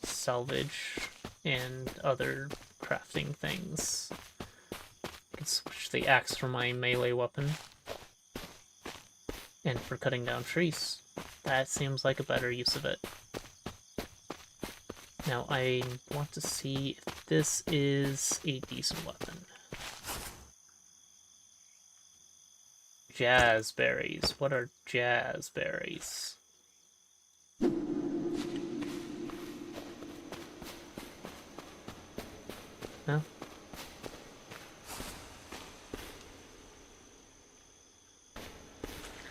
salvage and other crafting things. I can switch the axe for my melee weapon. And for cutting down trees. That seems like a better use of it. Now I want to see if this is a decent weapon. Jazzberries. What are jazzberries? No?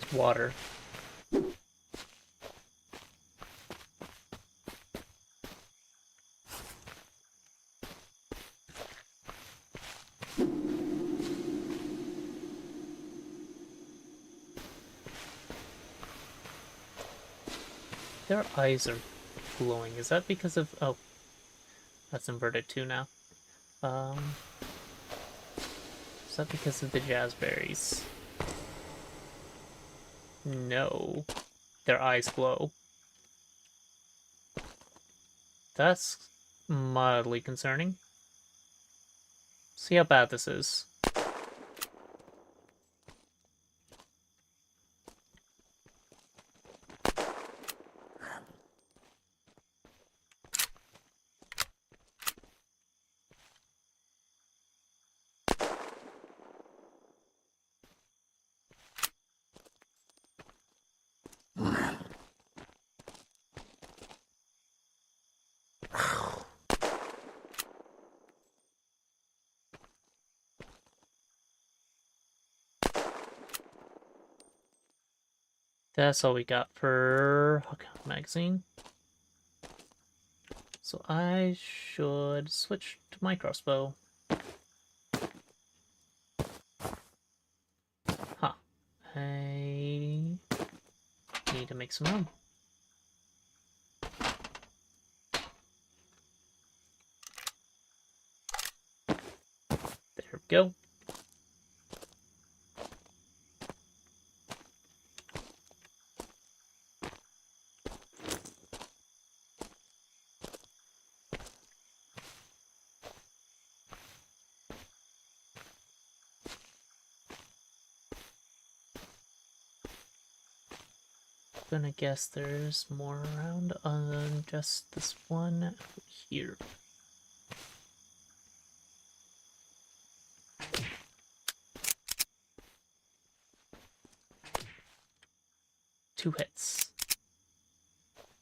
It's water. Their eyes are glowing. Is that because of... Oh. That's inverted too now. Is that because of the jazzberries? No. Their eyes glow. That's mildly concerning. See how bad this is. That's all we got for Hawk Magazine. So I should switch to my crossbow. Huh. I need to make some room. There we go. Gonna guess there's more around other than just this one out here. 2 hits.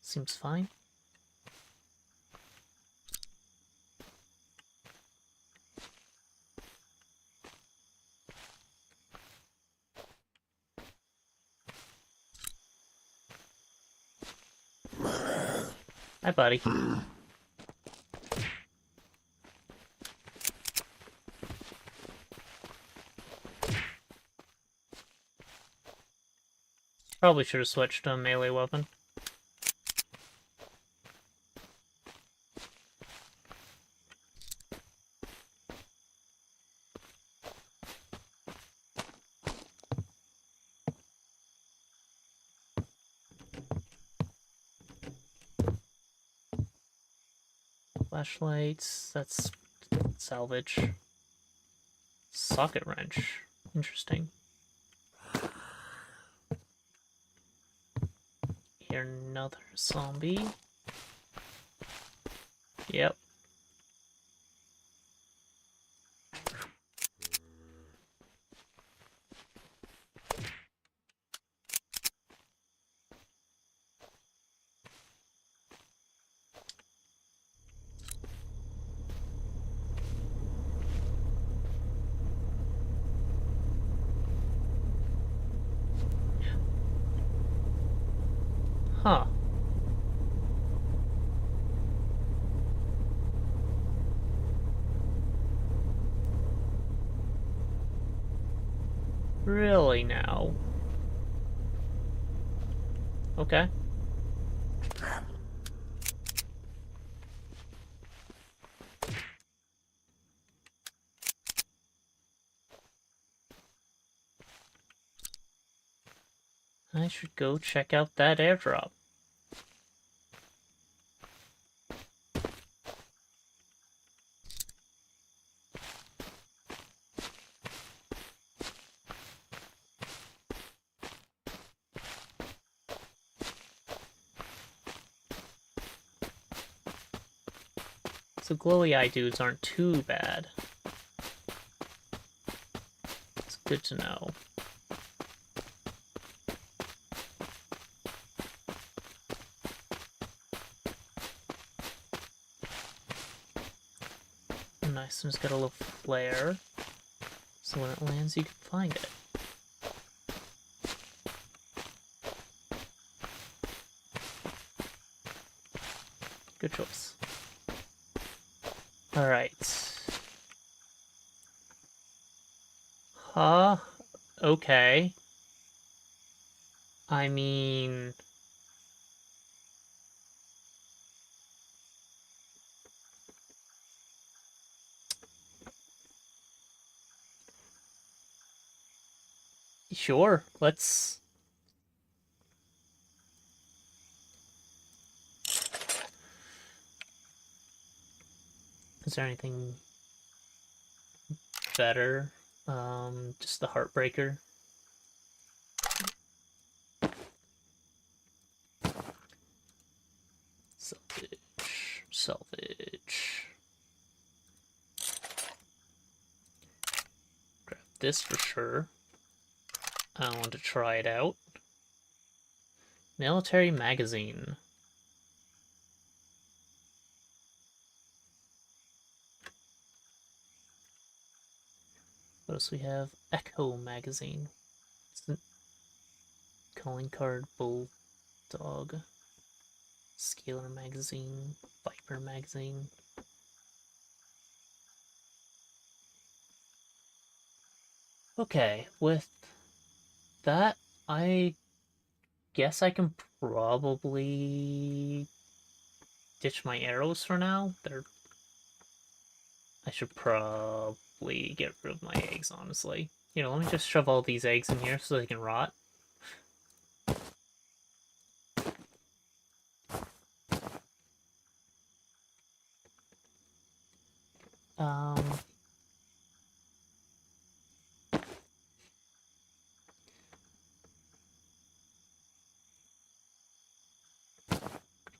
Seems fine. Hi, buddy. Probably should have switched to a melee weapon. Flashlights, that's salvage. Socket wrench. Interesting. Here, another zombie. Yep. Huh. Really now? Okay. I should go check out that airdrop. So glowy eye dudes aren't too bad. It's good to know. Nice, and it's got a little flare, so when it lands you can find it. Good choice. Alright. Huh? Okay. I mean... Sure, let's... Is there anything better? Just the Heartbreaker. Salvage. Salvage. Grab this for sure. I want to try it out. Military magazine. What else we have? Echo magazine. Calling card, bulldog. Scalar magazine. Viper magazine. Okay, with that, I guess I can probably ditch my arrows for now. I should probably get rid of my eggs, honestly. You know, let me just shove all these eggs in here so they can rot.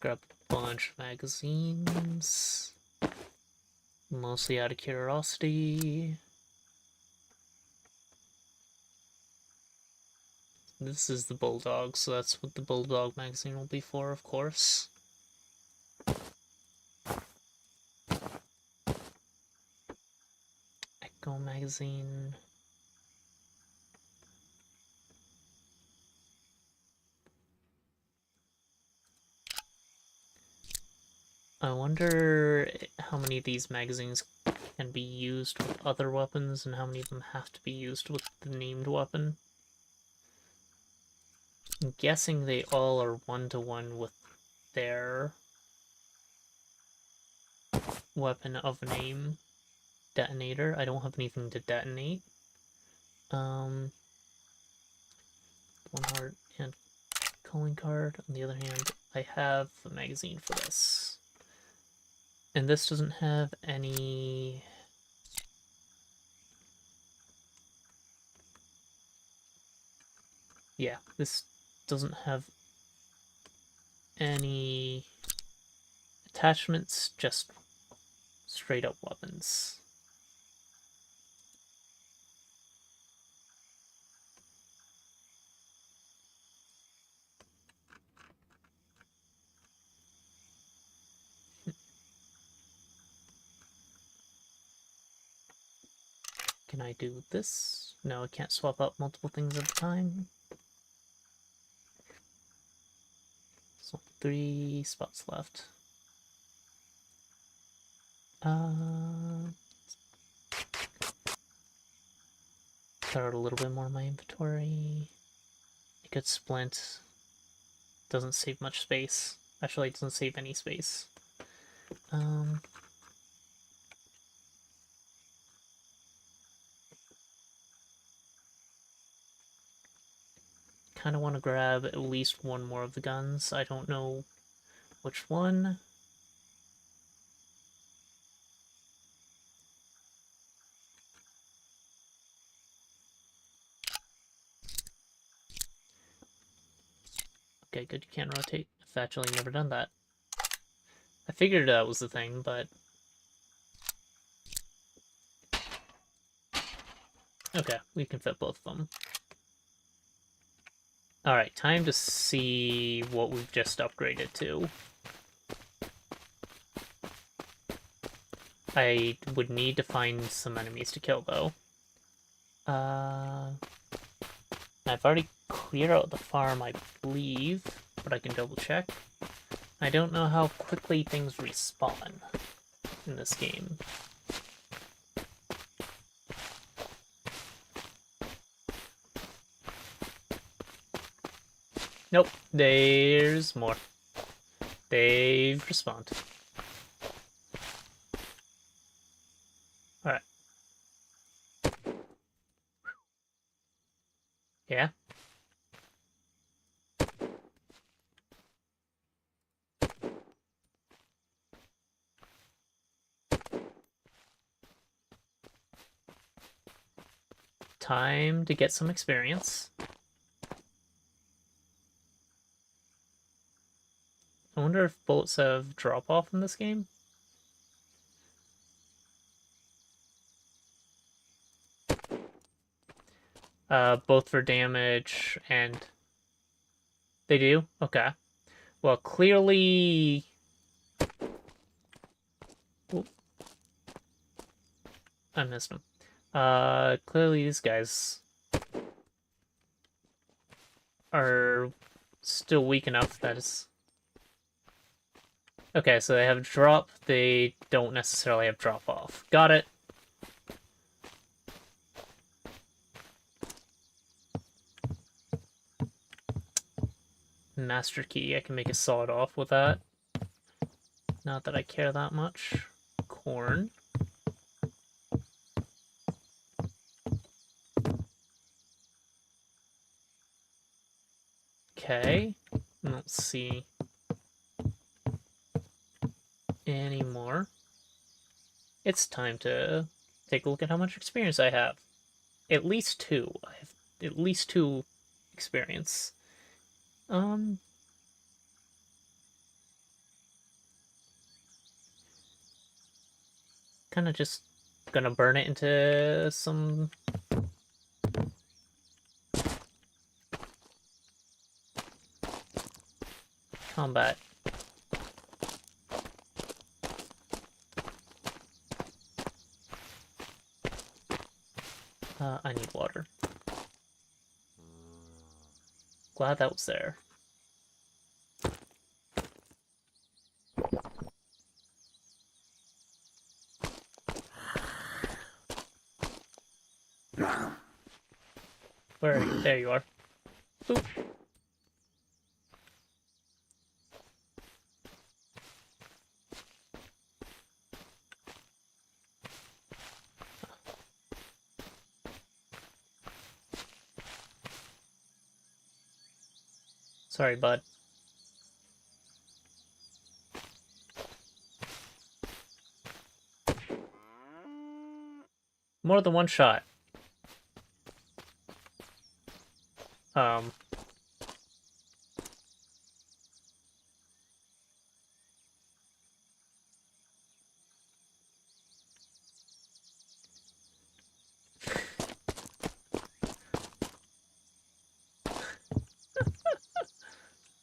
Grab a bunch of magazines. Mostly out of curiosity. this is the Bulldog, so that's what the Bulldog magazine will be for, of course. Echo magazine. I wonder how many of these magazines can be used with other weapons and how many of them have to be used with the named weapon. I'm guessing they all are one-to-one with their weapon of name detonator. I don't have anything to detonate. One heart and calling card. On the other hand, I have a magazine for this. And this doesn't have any... Yeah, this doesn't have any attachments, just straight up weapons. Can I do this? No, I can't swap out multiple things at a time. So 3 spots left. Throw out a little bit more in my inventory. A good splint. Doesn't save much space. Actually, it doesn't save any space. Kind of want to grab at least one more of the guns. I don't know which one. Okay, good, you can't rotate. I've actually never done that. I figured that was the thing, but... Okay, we can fit both of them. Alright, time to see what we've just upgraded to. I would need to find some enemies to kill, though. I've already cleared out the farm, I believe, but I can double check. I don't know how quickly things respawn in this game. Nope, there's more. They've respawned. Alright. Yeah? Time to get some experience. I wonder if bullets have drop-off in this game? Both for damage and... They do? Okay. Well, clearly... Oop. I missed him. Clearly these guys are still weak enough that it's... Okay, so they have drop, they don't necessarily have drop-off. Got it. Master key, I can make a sawed off with that. Not that I care that much. Corn. Okay, let's see any more. It's time to take a look at how much experience I have. At least 2. I have at least 2 experience. Kind of just gonna burn it into some combat. I need water. Glad that was there. Where are you? There you are. Boop. Sorry, bud. More than one shot.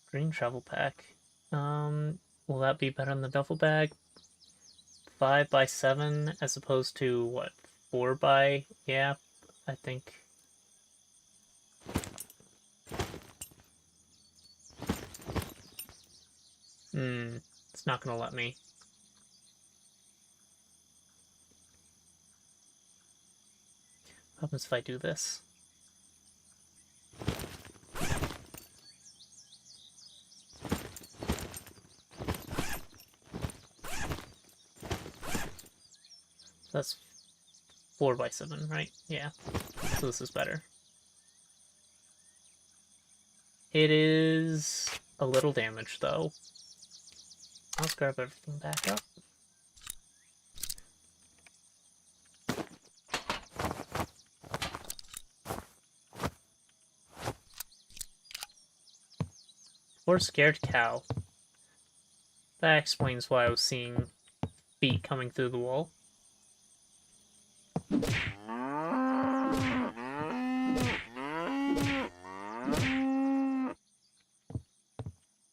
Green travel pack. Will that be better than the duffel bag? 5x7 as opposed to what? 4x? Yeah, I think. It's not gonna let me. What happens if I do this? That's 4x7, right? Yeah. So this is better. It is a little damaged, though. Let's grab everything back up. Poor scared cow. That explains why I was seeing feet coming through the wall.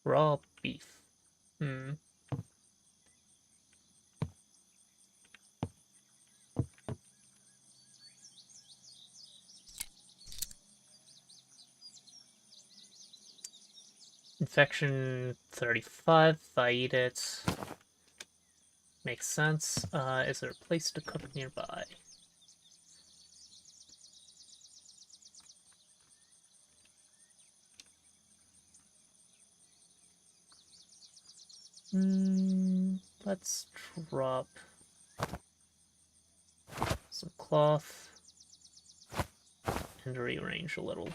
Raw beef. Infection 35, if I eat it. Makes sense. Is there a place to cook nearby? Let's drop some cloth and rearrange a little.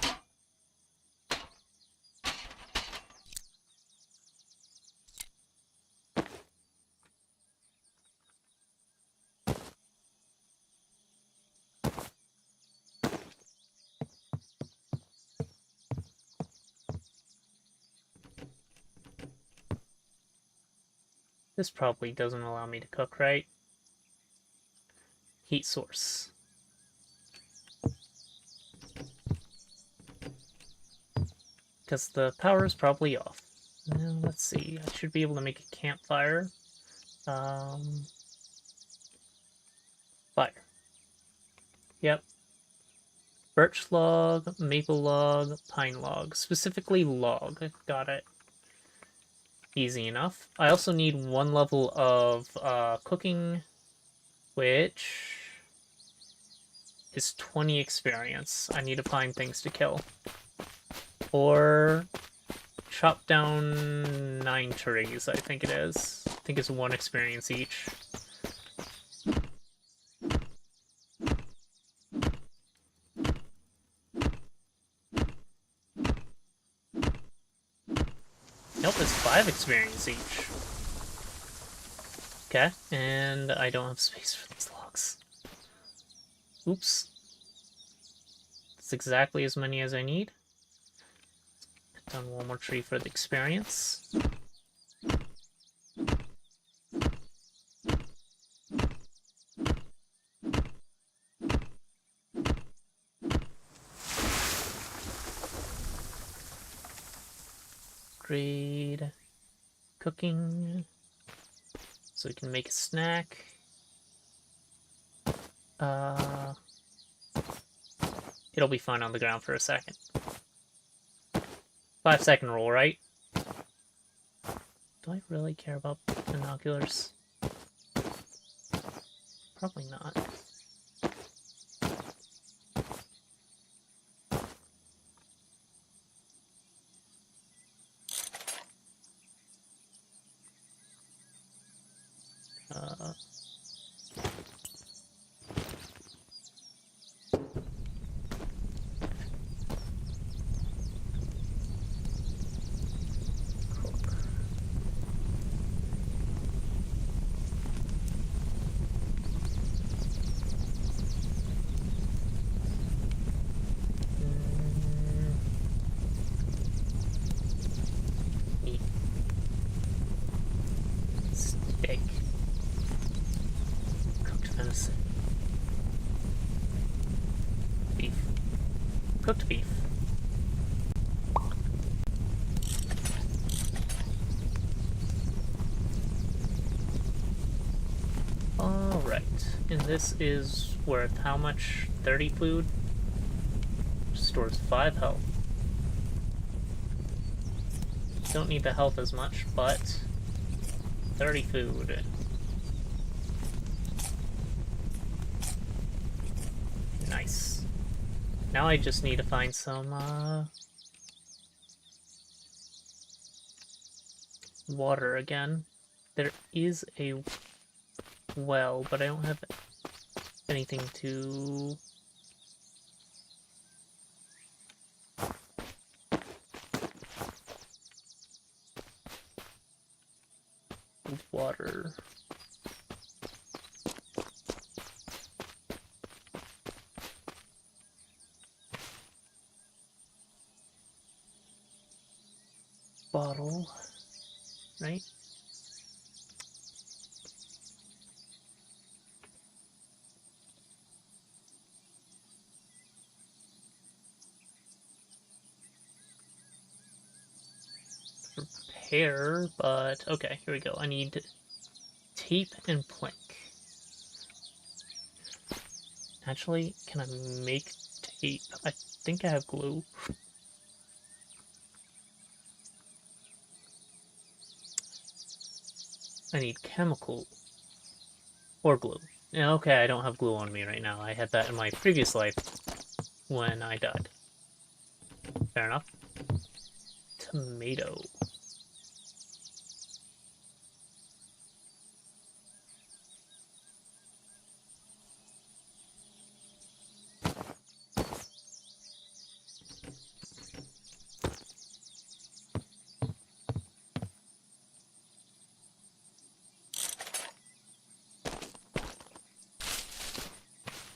This probably doesn't allow me to cook, right? Heat source. Because the power is probably off. Now, let's see. I should be able to make a campfire. Fire. Yep. Birch log, maple log, pine log. Specifically log. Got it. Easy enough. I also need 1 level of cooking, which is 20 experience. I need to find things to kill. Or chop down 9 trees, I think it is. I think it's 1 experience each. Nope, it's 5 experience each. Okay, and I don't have space for these logs. Oops. That's exactly as many as I need. Put down 1 more tree for the experience. Agreed. cooking so we can make a snack. It'll be fun on the ground for a second. 5-second rule, right? Do I really care about binoculars? Probably not. Meat. Steak. Cooked venison. Beef. Cooked beef. Alright, and this is worth how much? 30 food? Stores 5 health. Don't need the health as much, but 30 food. Nice. Now I just need to find some water again. There is a well, but I don't have anything to... water. Bottle, right? Repair, but okay, here we go. I need tape and plank. Actually, can I make tape? I think I have glue. I need chemical or glue. Yeah, okay, I don't have glue on me right now. I had that in my previous life when I died. Fair enough. Tomato.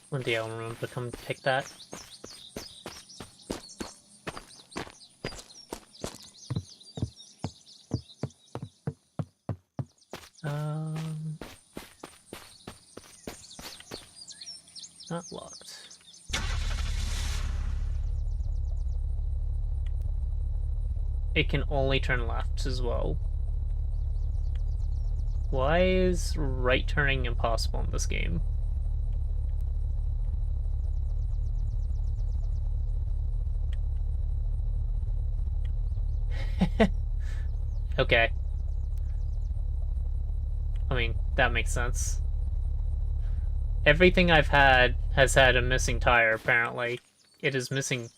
One day I'll remember to come pick that. Not locked. It can only turn left as well. Why is right turning impossible in this game? Okay. I mean, that makes sense. Everything I've had has had a missing tire, apparently. It is missing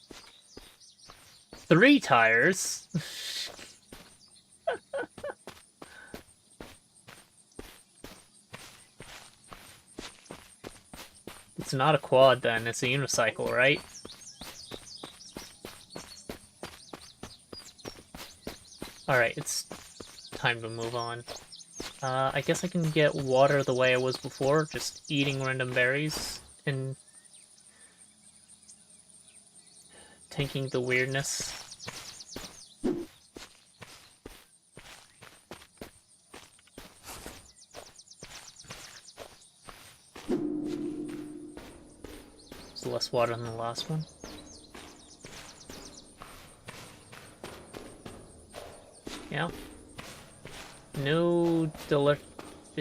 3 tires. It's not a quad then, it's a unicycle, right? Alright, it's time to move on. I guess I can get water the way I was before, just eating random berries and taking the weirdness. There's less water than the last one. Yeah. No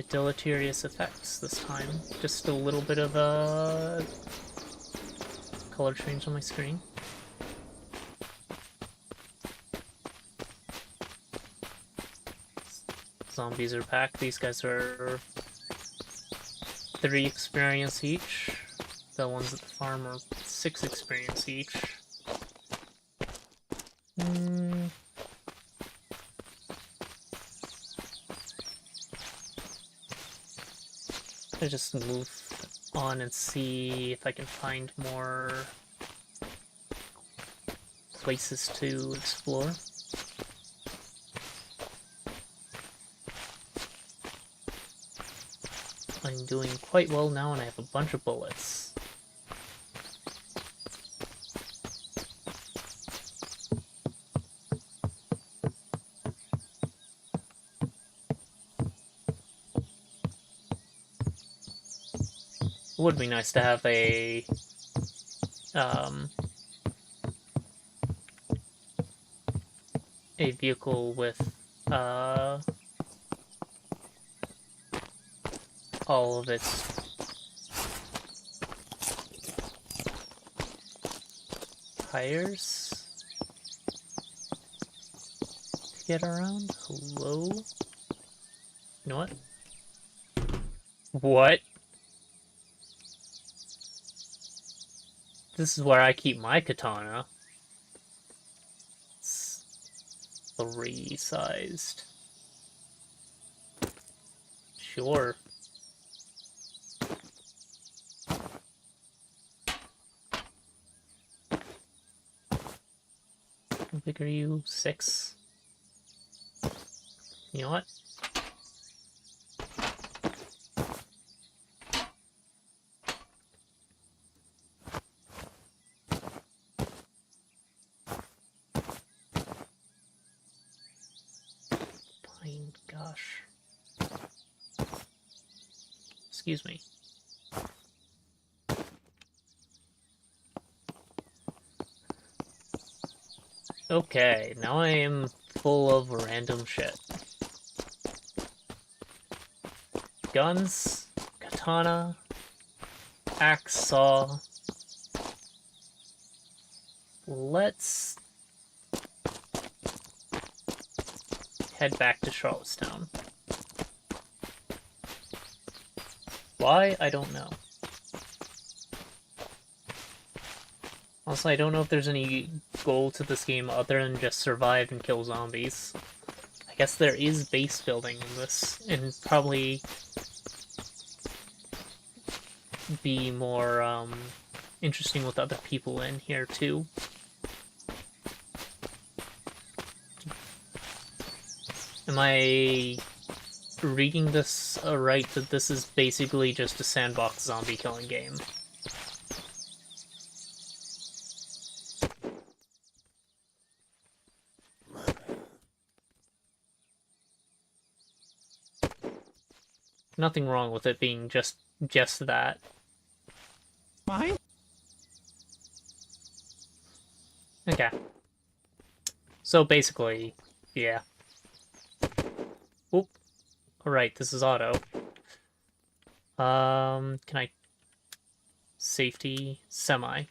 deleterious effects this time. Just a little bit of a color change on my screen. Zombies are back. These guys are 3 experience each. The ones at the farm are 6 experience each. I just move on and see if I can find more places to explore. I'm doing quite well now and I have a bunch of bullets. It would be nice to have a vehicle with all of its tires to get around. Hello? You know what? What? This is where I keep my katana. It's 3-sized. Sure. How big are you? 6? You know what? Fine, gosh. Excuse me. Okay, now I am full of random shit. Guns, katana, axe, saw. Let's head back to Charlottetown. Why? I don't know. Also, I don't know if there's any goal to this game other than just survive and kill zombies. I guess there is base building in this, and probably be more interesting with other people in here too. Am I reading this right, that this is basically just a sandbox zombie killing game? Nothing wrong with it being just that. Fine. Okay. So basically, yeah. Oop. Alright, this is auto. Can I... Safety, semi.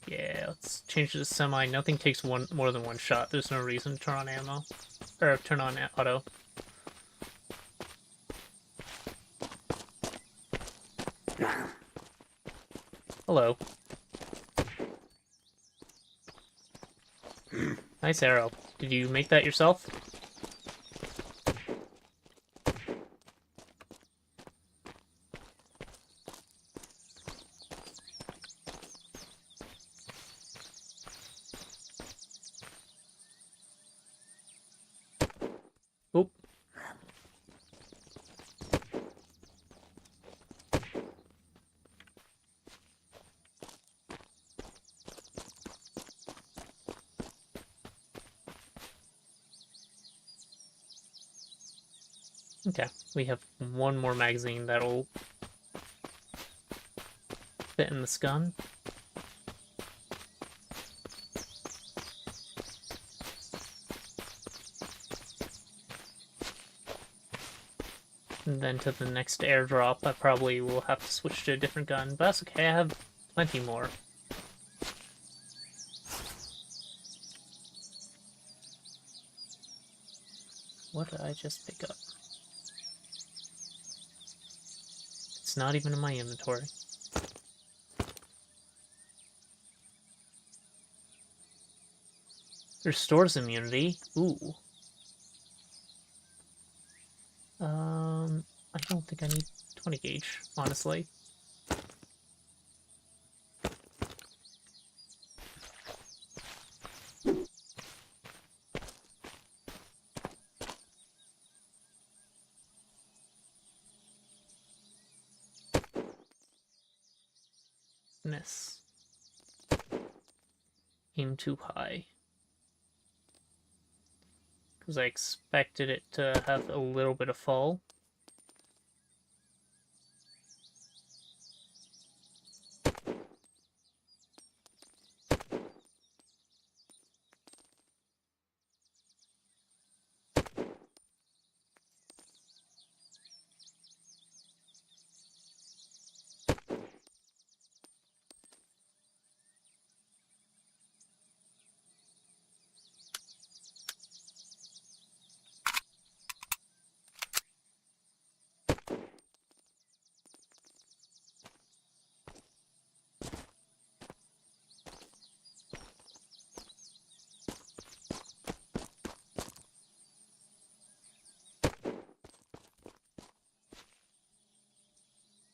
Yeah, let's change it to semi. Nothing takes more than one shot. There's no reason to turn on ammo. Or turn on auto. Hello. Nice arrow. Did you make that yourself? Oop. Okay, we have one more magazine that'll fit in this gun. And then to the next airdrop, I probably will have to switch to a different gun, but that's okay, I have plenty more. What did I just pick up? It's not even in my inventory. Restores immunity. Ooh. I don't think I need 20 gauge, honestly. Miss. Aim too high. Because I expected it to have a little bit of fall.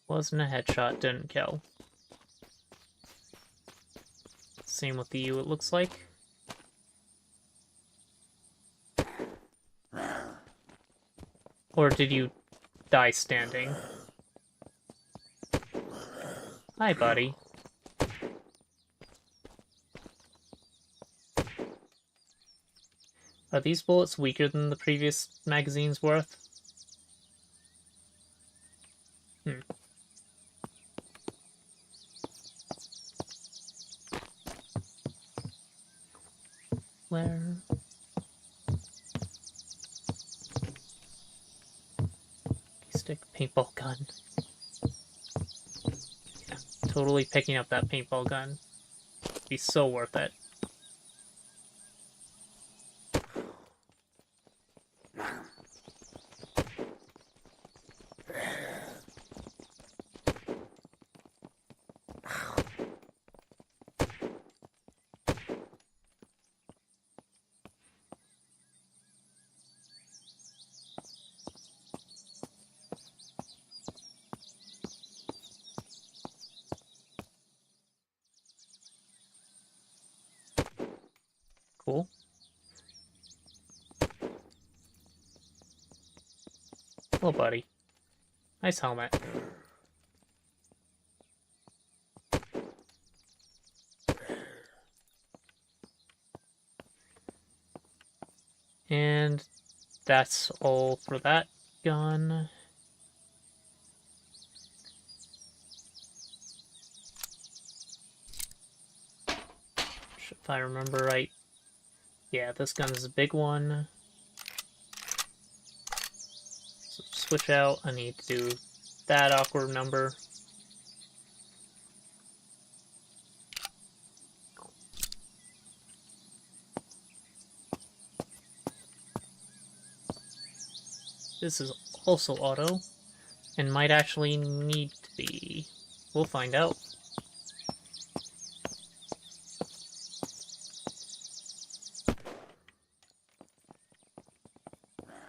Wasn't a headshot, didn't kill. Same with the U, it looks like. Or did you die standing? Hi, buddy. Are these bullets weaker than the previous magazine's worth? Where? Stick paintball gun. Yeah, totally picking up that paintball gun. Be so worth it. Cool. Hello, buddy. Nice helmet. And that's all for that gun. If I remember right. Yeah, this gun is a big one. So switch out. I need to do that awkward number. This is also auto, and might actually need to be. We'll find out.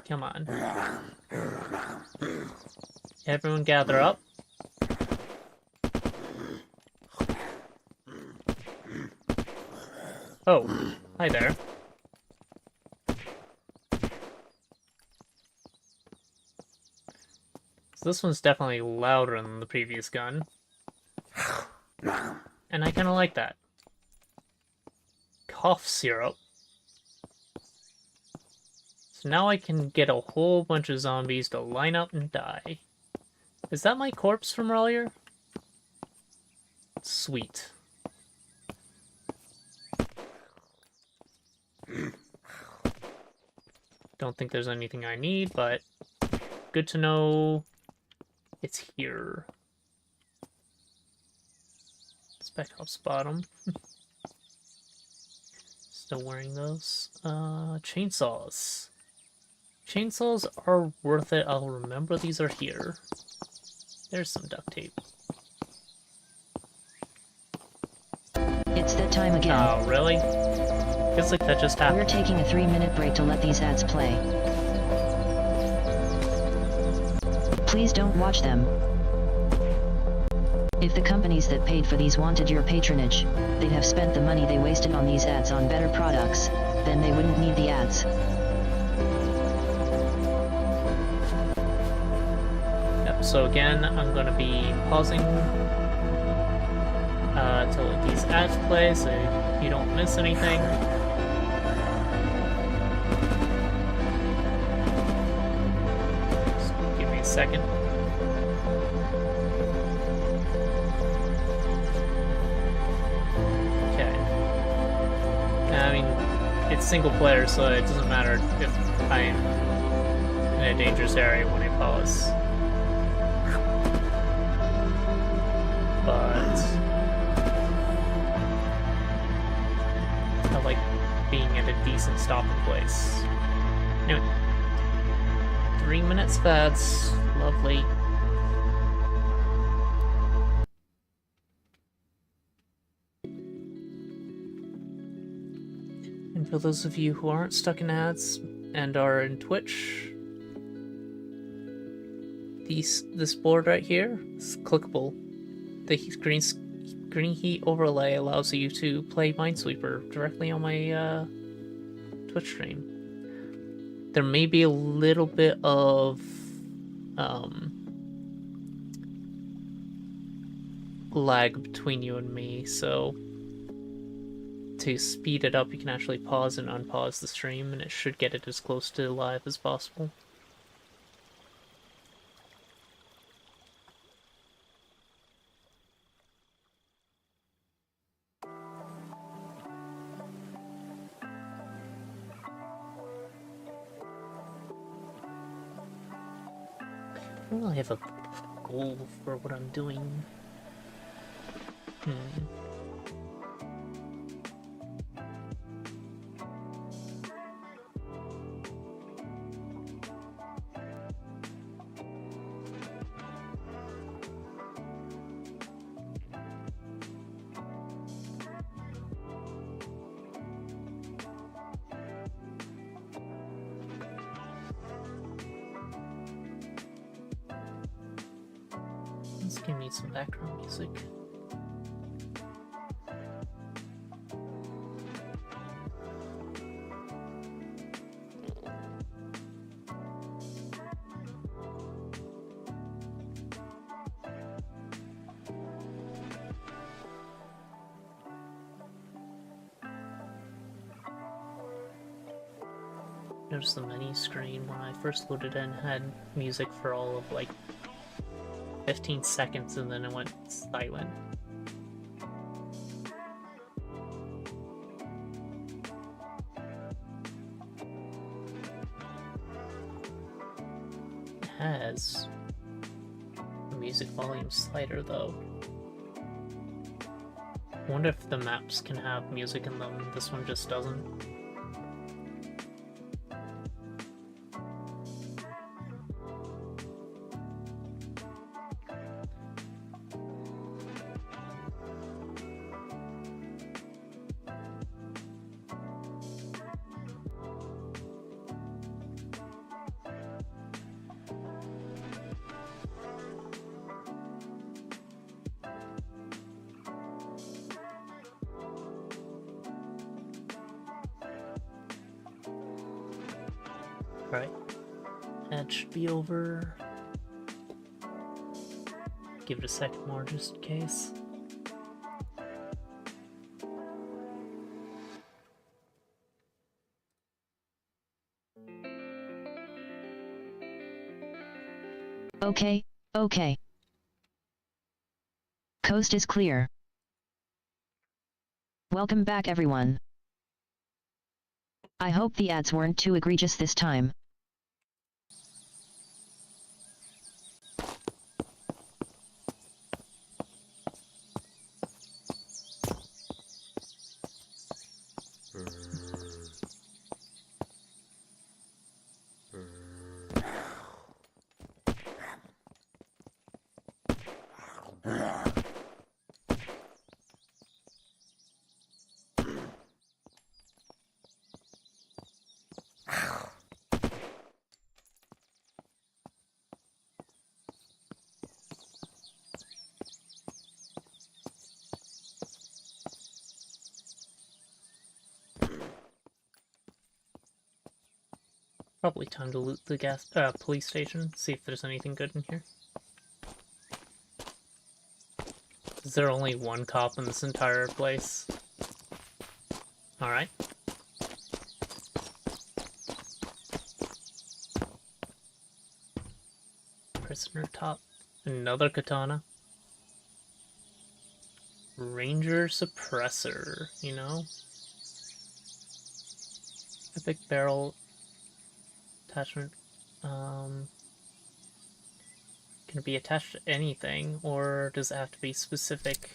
Come on. Everyone gather up. Oh, hi there. So this one's definitely louder than the previous gun. And I kind of like that. Cough syrup. So now I can get a whole bunch of zombies to line up and die. Is that my corpse from earlier? Sweet. Don't think there's anything I need, but good to know it's here. Spec Ops bottom. Still wearing those. Chainsaws. Chainsaws are worth it. I'll remember these are here. There's some duct tape. It's that time again. Oh, really? Feels like that just happened. We're taking a 3-minute break to let these ads play. Please don't watch them. If the companies that paid for these wanted your patronage, they'd have spent the money they wasted on these ads on better products, then they wouldn't need the ads. Yep, so again, I'm going to be pausing to let these ads play so you don't miss anything. Just give me a second. Okay. I mean, it's single player, so it doesn't matter if I'm in a dangerous area when I pause. But I like being at a decent stopping place. Anyway, 3 minutes of ads. Lovely. And for those of you who aren't stuck in ads and are in Twitch, this board right here is clickable. The green heat overlay allows you to play Minesweeper directly on my Twitch stream. There may be a little bit of lag between you and me, so to speed it up you can actually pause and unpause the stream, and it should get it as close to live as possible. I don't really have a goal for what I'm doing. Let's give me some background music. Notice the menu screen when I first loaded in had music for all of like 15 seconds and then it went silent. It has a music volume slider though. I wonder if the maps can have music in them, this one just doesn't. Right. That should be over. Give it a second more just in case. Okay, okay. Coast is clear. Welcome back everyone. I hope the ads weren't too egregious this time. Probably time to loot the police station, see if there's anything good in here. Is there only one cop in this entire place? Alright. Prisoner top. Another katana. Ranger suppressor, you know? Epic barrel attachment. Can it be attached to anything, or does it have to be specific?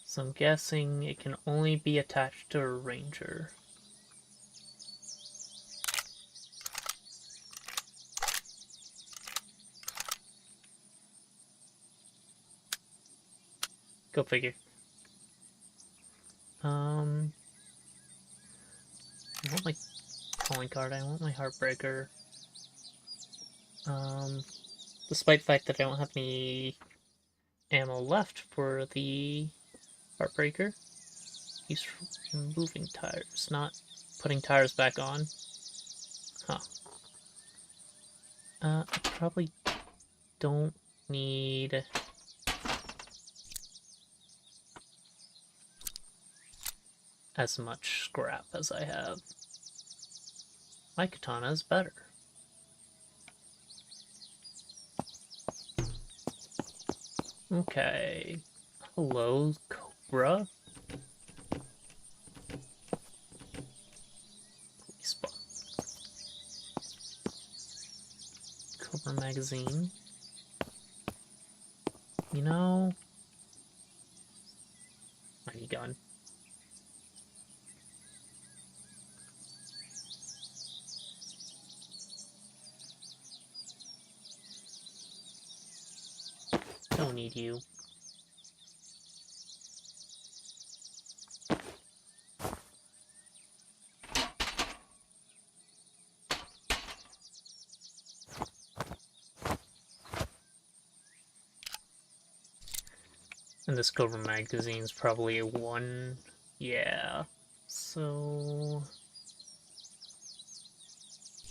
So I'm guessing it can only be attached to a ranger. Go figure. I want my calling card, I want my heartbreaker. Despite the fact that I don't have any ammo left for the heartbreaker. Use removing tires, not putting tires back on. Huh. I probably don't need as much scrap as I have. My katana is better. Okay. Hello, Cobra. Police box. Cobra magazine. You know, mighty gun. Don't need you. And this Cobra magazine's probably a 1. Yeah. So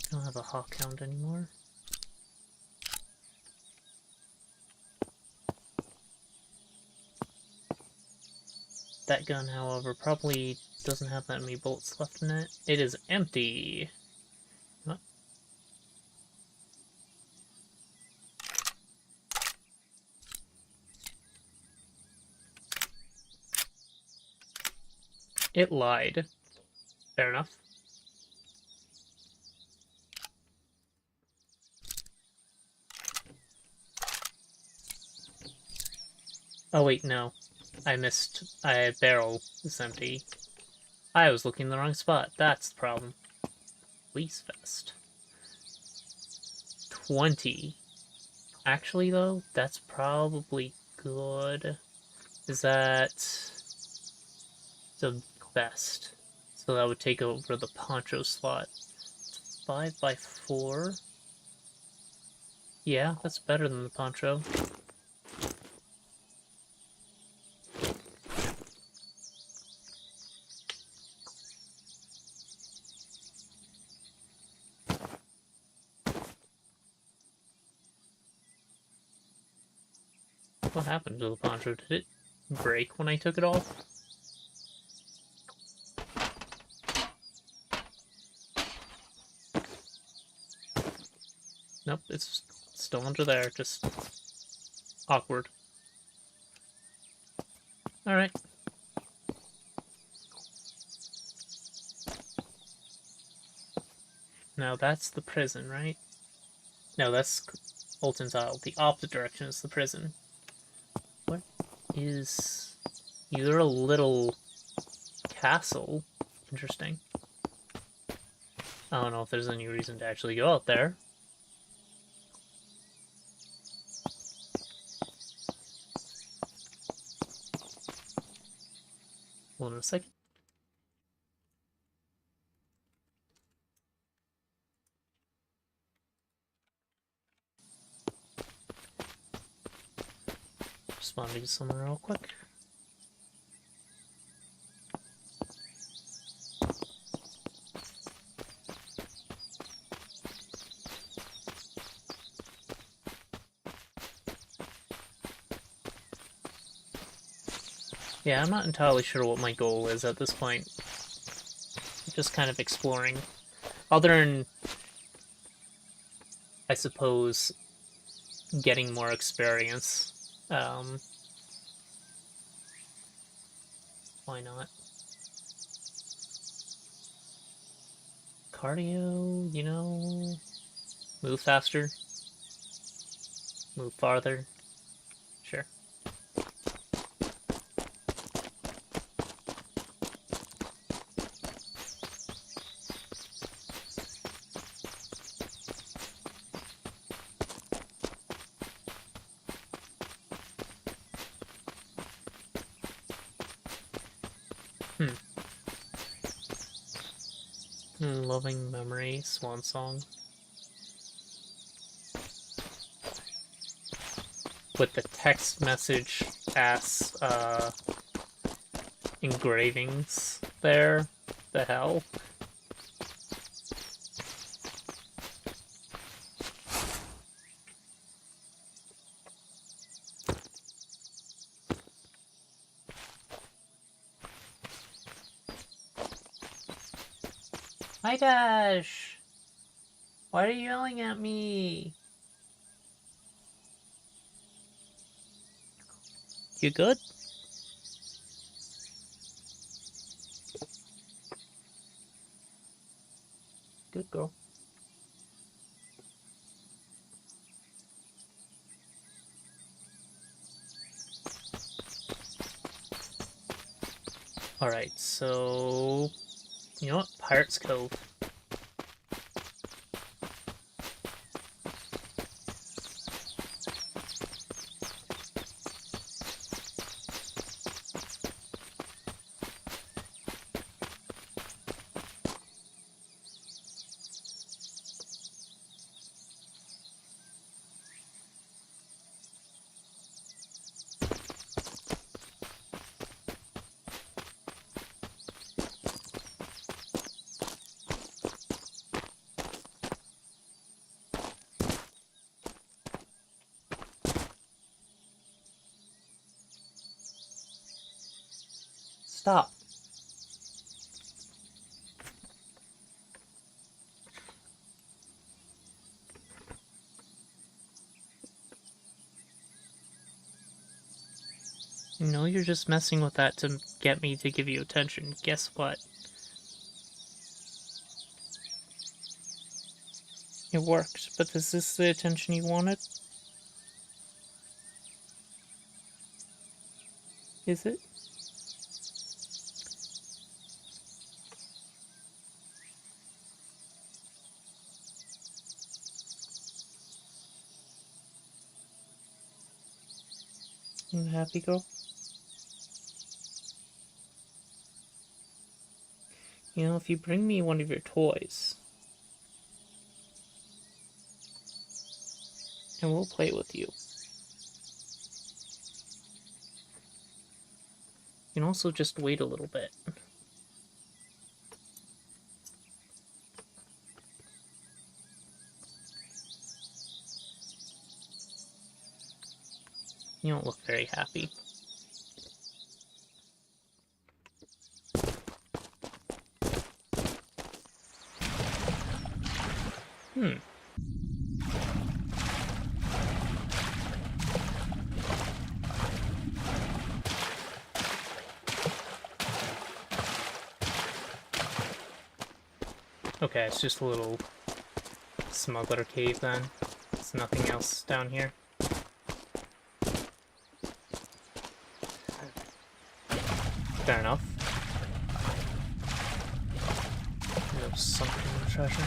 I don't have a hawk hound anymore. That gun, however, probably doesn't have that many bullets left in it. It is empty. What? It lied. Fair enough. Oh wait, no. I missed. Barrel is empty. I was looking in the wrong spot. That's the problem. Police vest. 20. Actually, though, that's probably good. Is that the best? So that would take over the poncho slot. 5x4. Yeah, that's better than the poncho. What happened to the poncho? Did it break when I took it off? Nope, it's still under there, just awkward. Alright. Now that's the prison, right? No, that's Olton's Isle. The opposite direction is the prison. What is... You're a little castle. Interesting. I don't know if there's any reason to actually go out there. Hold on a second. Just wanted to get somewhere real quick. Yeah, I'm not entirely sure what my goal is at this point. Just kind of exploring. Other than, I suppose, getting more experience. Why not? Cardio, you know, move faster, move farther. Sure. Loving Memory, Swan Song. With the text message ass engravings there. The hell? Hi Dash! Why are you yelling at me? You good? Good girl. Alright, so... You know what? Pirate's Cove. Stop. No, you're just messing with that to get me to give you attention. Guess what? It worked, but is this the attention you wanted? Is it? You happy, girl? You know, if you bring me one of your toys, and we'll play with you. You can also just wait a little bit. You don't look very happy. Okay, it's just a little smuggler cave then. There's nothing else down here. Fair enough. sunken treasure.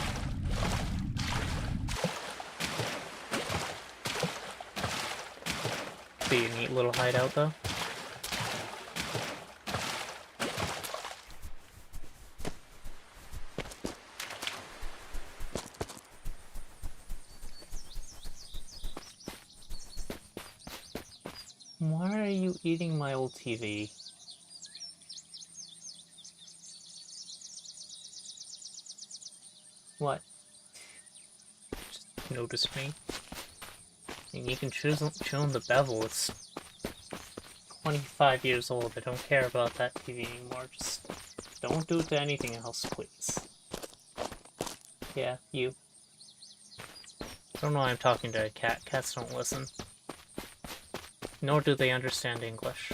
Be a neat little hideout, though. Why are you eating my old TV? What? Just notice me. And you can chew on the bevel. It's 25 years old. I don't care about that TV anymore. Just don't do it to anything else, please. Yeah, you. I don't know why I'm talking to a cat. Cats don't listen. Nor do they understand English.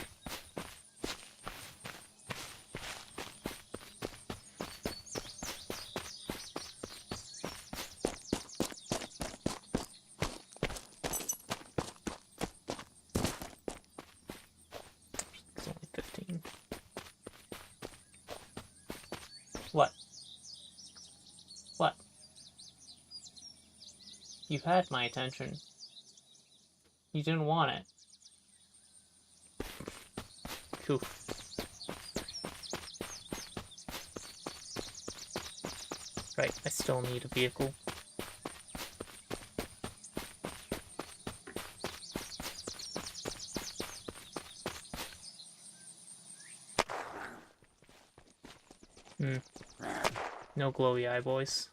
It's only 15. What? What? You had my attention. You didn't want it. Cool. Right, I still need a vehicle. No glowy eye, boys.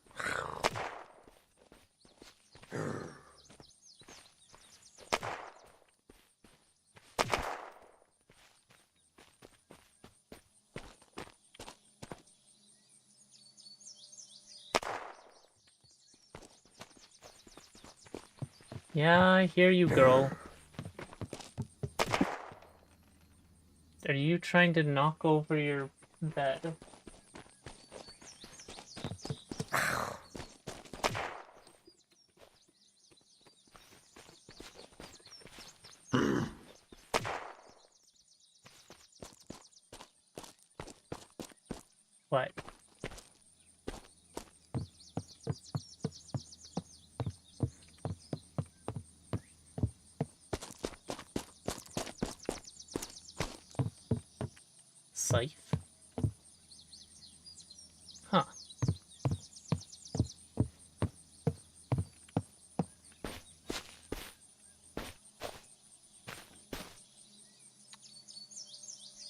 Yeah, I hear you, girl. Are you trying to knock over your bed? What? Scythe? Huh.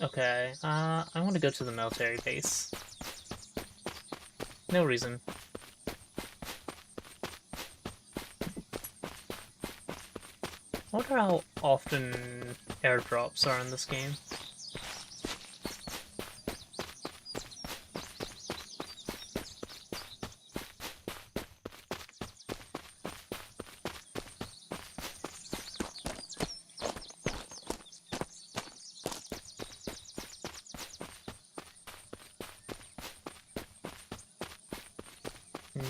Okay, I want to go to the military base. No reason. I wonder how often airdrops are in this game.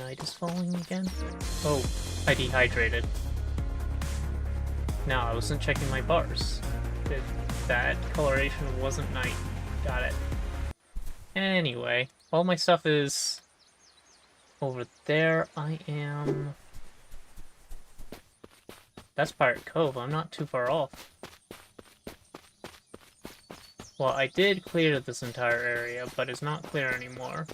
Night is falling again? Oh, I dehydrated. No, I wasn't checking my bars. That coloration wasn't night. Got it. Anyway, all my stuff is over there. I am... That's Pirate Cove. I'm not too far off. Well, I did clear this entire area, but it's not clear anymore.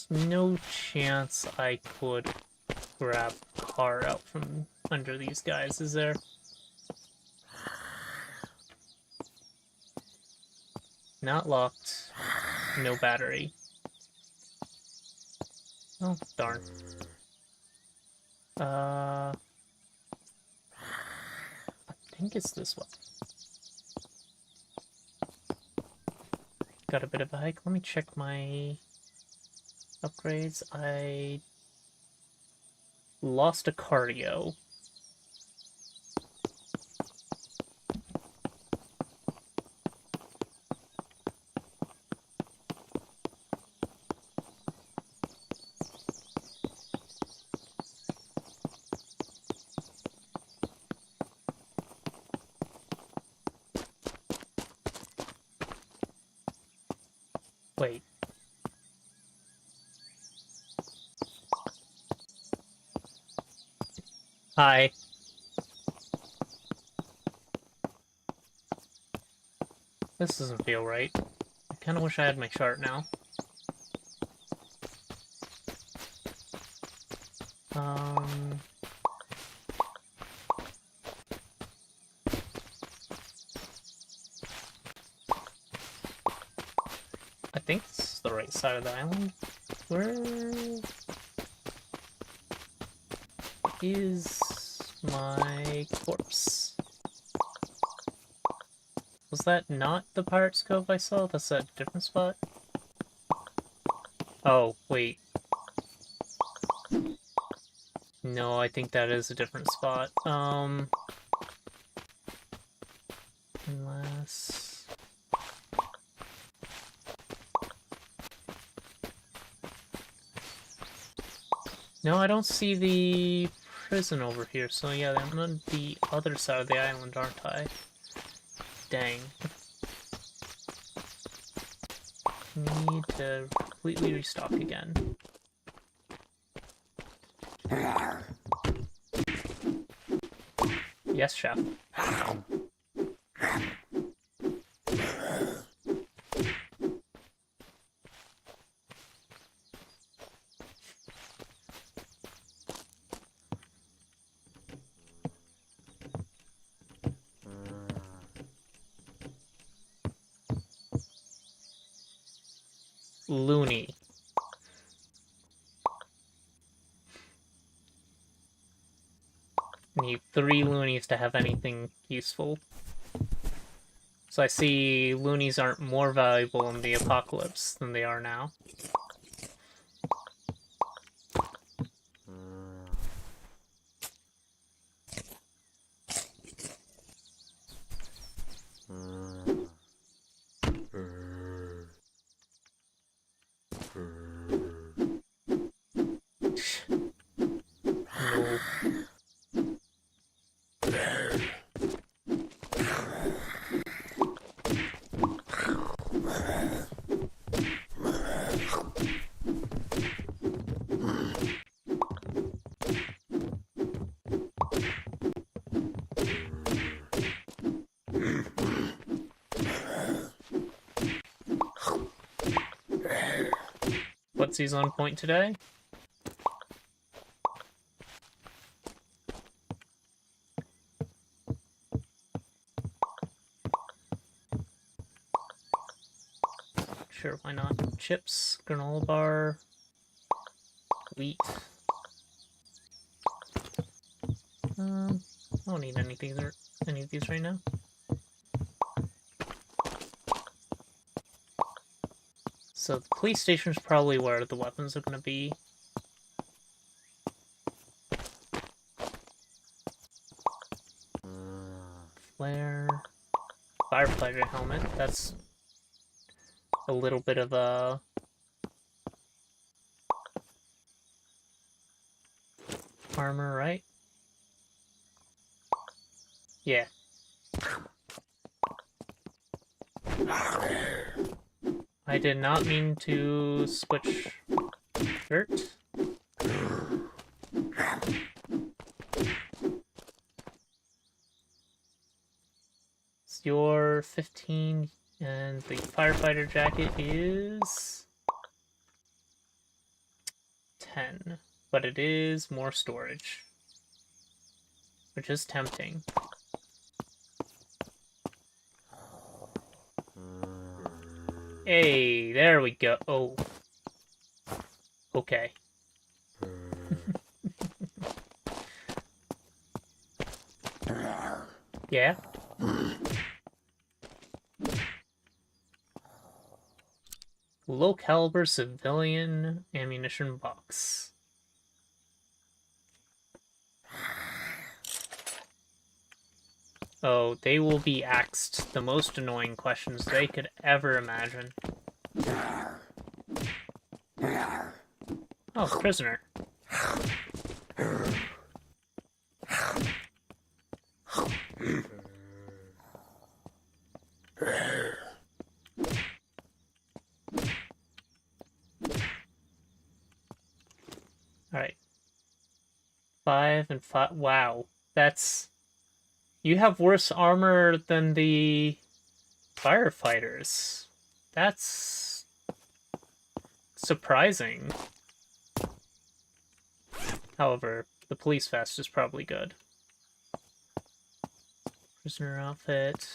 There's no chance I could grab a car out from under these guys, is there? Not locked. No battery. Oh, darn. I think it's this one. Got a bit of a hike. Let me check my upgrades. I lost a cardio. Wait. Hi. This doesn't feel right. I kinda wish I had my chart now. I think this is the right side of the island. Where is my corpse? Was that not the Pirate's Cove I saw? That's a different spot? Oh, wait. No, I think that is a different spot. Unless... No, I don't see the prison over here, so yeah, I'm on the other side of the island, aren't I? Dang. Need to completely restock again. Yes, chef. Loony. Need 3 loonies to have anything useful. So I see loonies aren't more valuable in the apocalypse than they are now. No. What's he's on point today? Sure, why not? Chips, granola bar, wheat. I don't need any of these right now. So the police station is probably where the weapons are going to be. Flare. Firefighter helmet. That's a little bit of a... armor, right? Yeah. I did not mean to switch shirt. It's your 15, and the firefighter jacket is 10, but it is more storage, which is tempting. Hey, there we go. Oh. Okay. Yeah? Low caliber civilian ammunition box. Oh, they will be asked the most annoying questions they could ever imagine. Oh, prisoner. 5 and 5. Wow, that's... You have worse armor than the firefighters. That's surprising. However, the police vest is probably good. Prisoner outfit.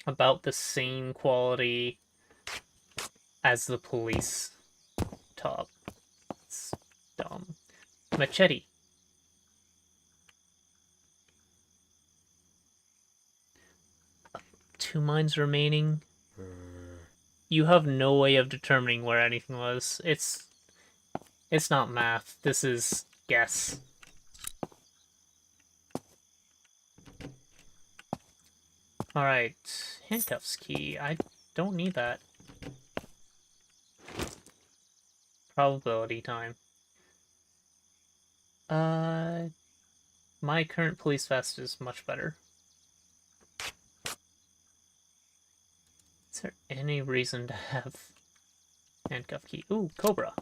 About the same quality as the police top. It's dumb. Machete. Two mines remaining. You have no way of determining where anything was. It's not math. This is guess. Alright, handcuffs key. I don't need that. Probability time. My current police vest is much better. Is there any reason to have handcuff key? Ooh, Cobra.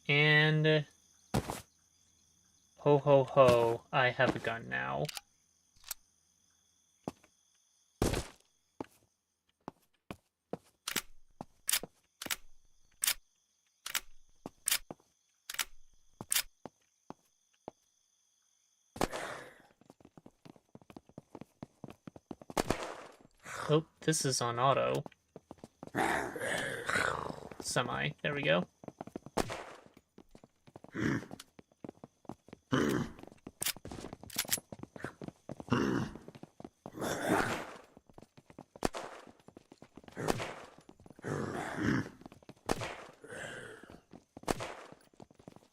And... ho ho ho, I have a gun now. Oh, this is on auto. Semi. There we go.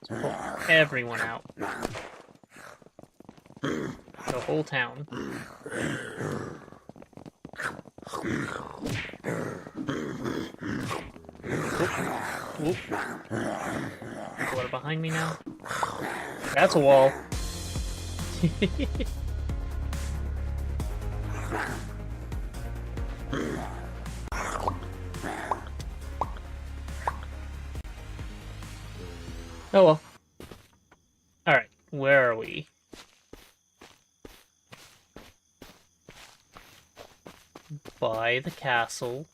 Let's pull everyone out. The whole town. Oop. What, behind me now? That's a wall. Oh well. Alright, where are we? By the castle.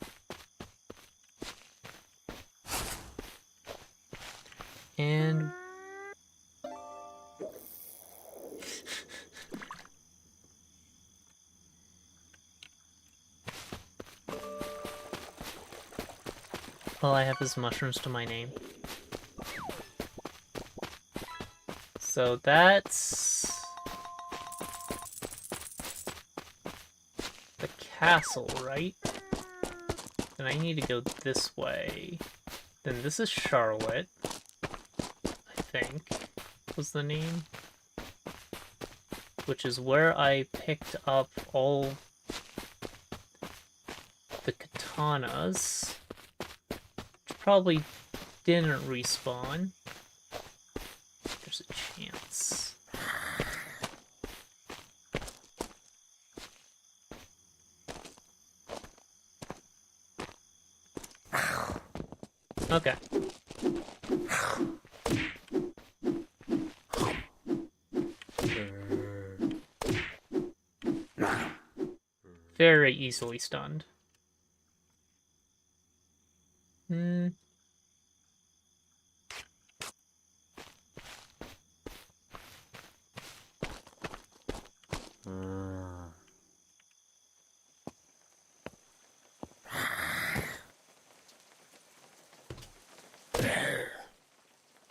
And... all I have is mushrooms to my name. So that's... the castle, right? Then I need to go this way. Then this is Charlotte, I think, was the name. Which is where I picked up all the katanas. Which probably didn't respawn. There's a chance. Okay. Very easily stunned.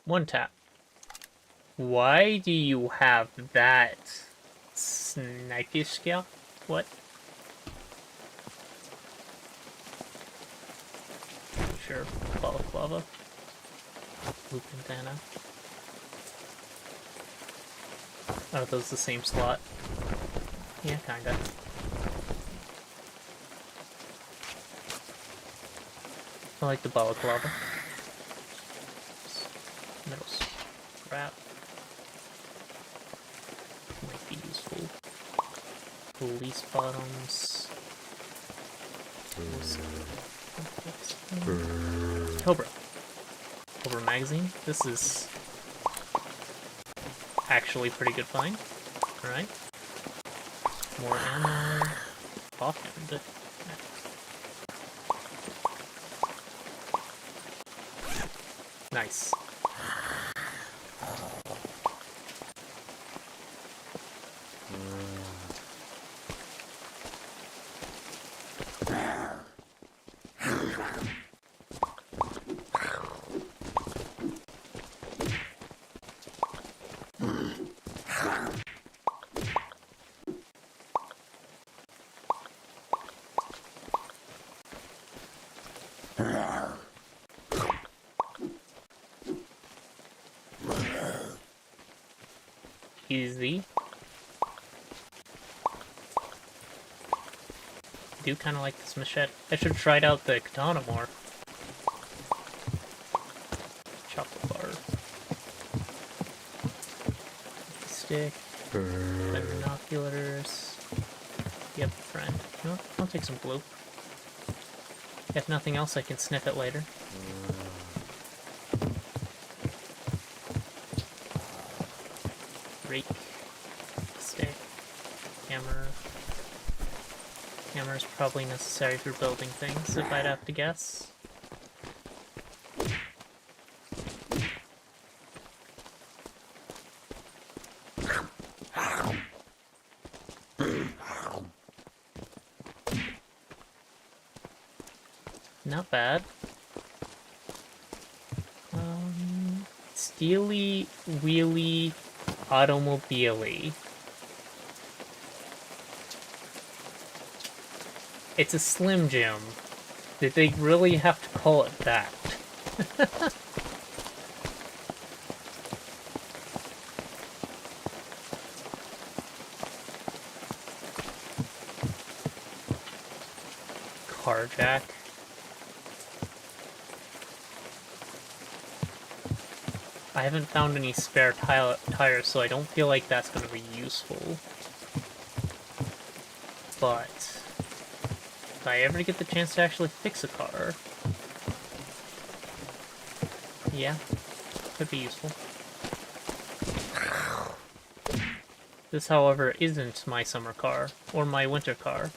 One tap. Why do you have that sniper skill? What? Sure, balaclava. Blue bandana. Are those the same slot? Yeah, kinda. I like the balaclava. Metal scrap. Might be useful. Police bottoms. Cobra. Silver magazine. This is actually pretty good find. Alright. More ammo. Offhand. Nice. Easy. I do kind of like this machete. I should have tried out the katana more. Chocolate bar. Stick. Binoculars. Yep, friend. You know what? I'll take some blue. If nothing else, I can sniff it later. Rake. Stick. Hammer. Hammer is probably necessary for building things, if I'd have to guess. Not bad. Steely wheelie automobile. It's a Slim Jim. Did they really have to call it that? Carjack. I haven't found any spare tires, so I don't feel like that's going to be useful. But if I ever get the chance to actually fix a car, yeah, could be useful. This, however, isn't my summer car, or my winter car.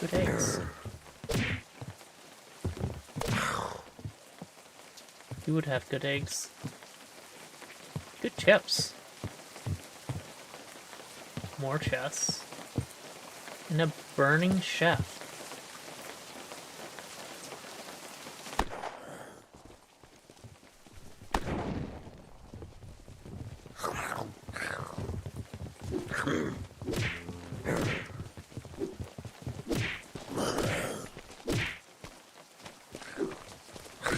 Good eggs. You would have good eggs. Good chips. More chests. And a burning chef.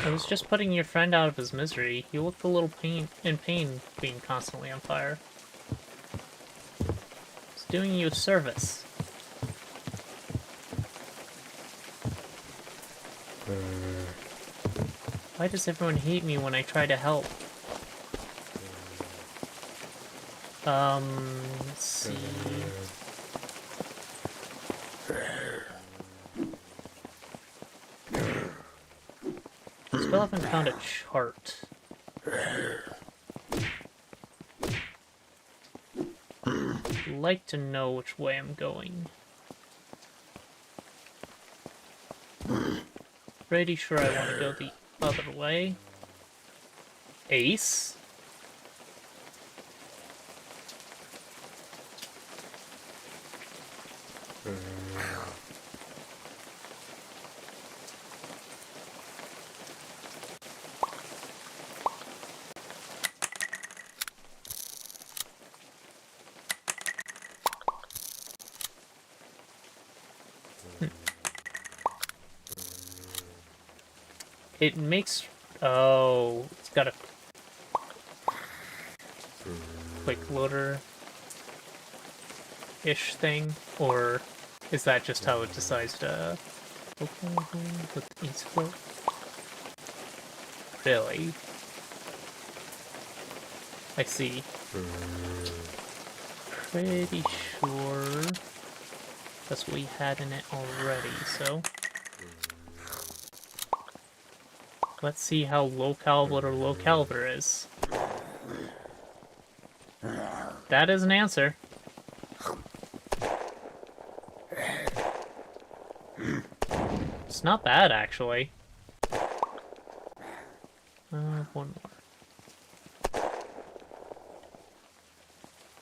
I was just putting your friend out of his misery. He looked a little in pain being constantly on fire. It's doing you a service. Why does everyone hate me when I try to help? Let's see. Still haven't found a chart. I'd like to know which way I'm going. Pretty sure I want to go the other way. Ace? It makes... Oh, it's got a... quick loader-ish thing, or is that just how it decides to open with the split? Really? I see. Pretty sure that's what we had in it already, so let's see how low caliber is. That is an answer. It's not bad, actually. One more.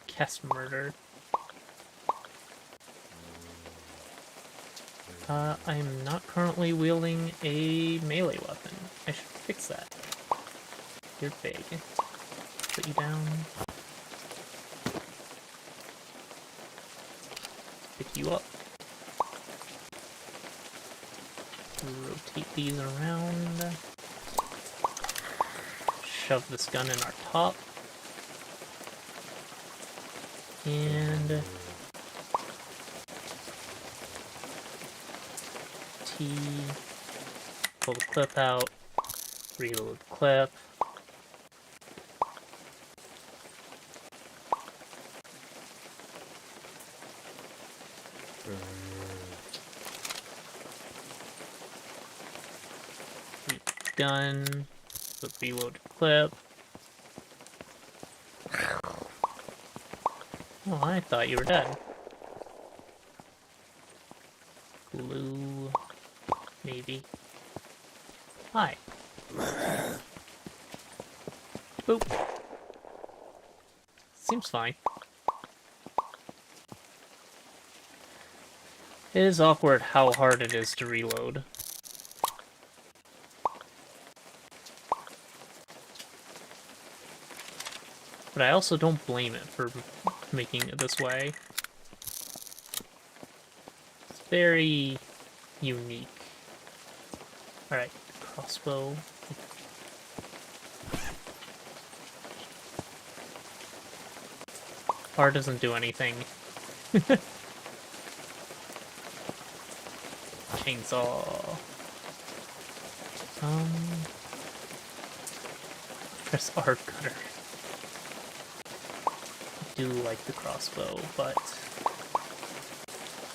Cast murder. I'm not currently wielding a melee weapon. I should fix that. You're big. Put you down. Pick you up. Rotate these around. Shove this gun in our top. And T, pull the clip out, reload the clip. Gun, so reload the clip. Oh, I thought you were dead. Glue, maybe. Hi. Boop. Seems fine. It is awkward how hard it is to reload. But I also don't blame it for making it this way. It's very unique. Alright, crossbow. R doesn't do anything. Chainsaw. Press R cutter. I do like the crossbow, but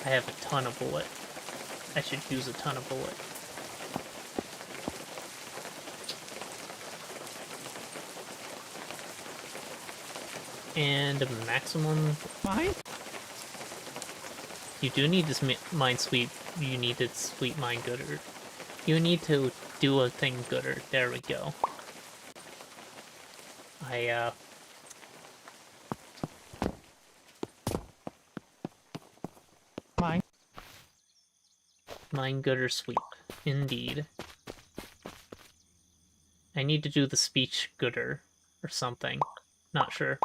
I have a ton of bullet. I should use a ton of bullet. And a maximum. Fine. You do need this mind sweep. You need to sweep mind gooder. You need to do a thing gooder. There we go. Fine. Mind gooder sweep. Indeed. I need to do the speech gooder or something. Not sure.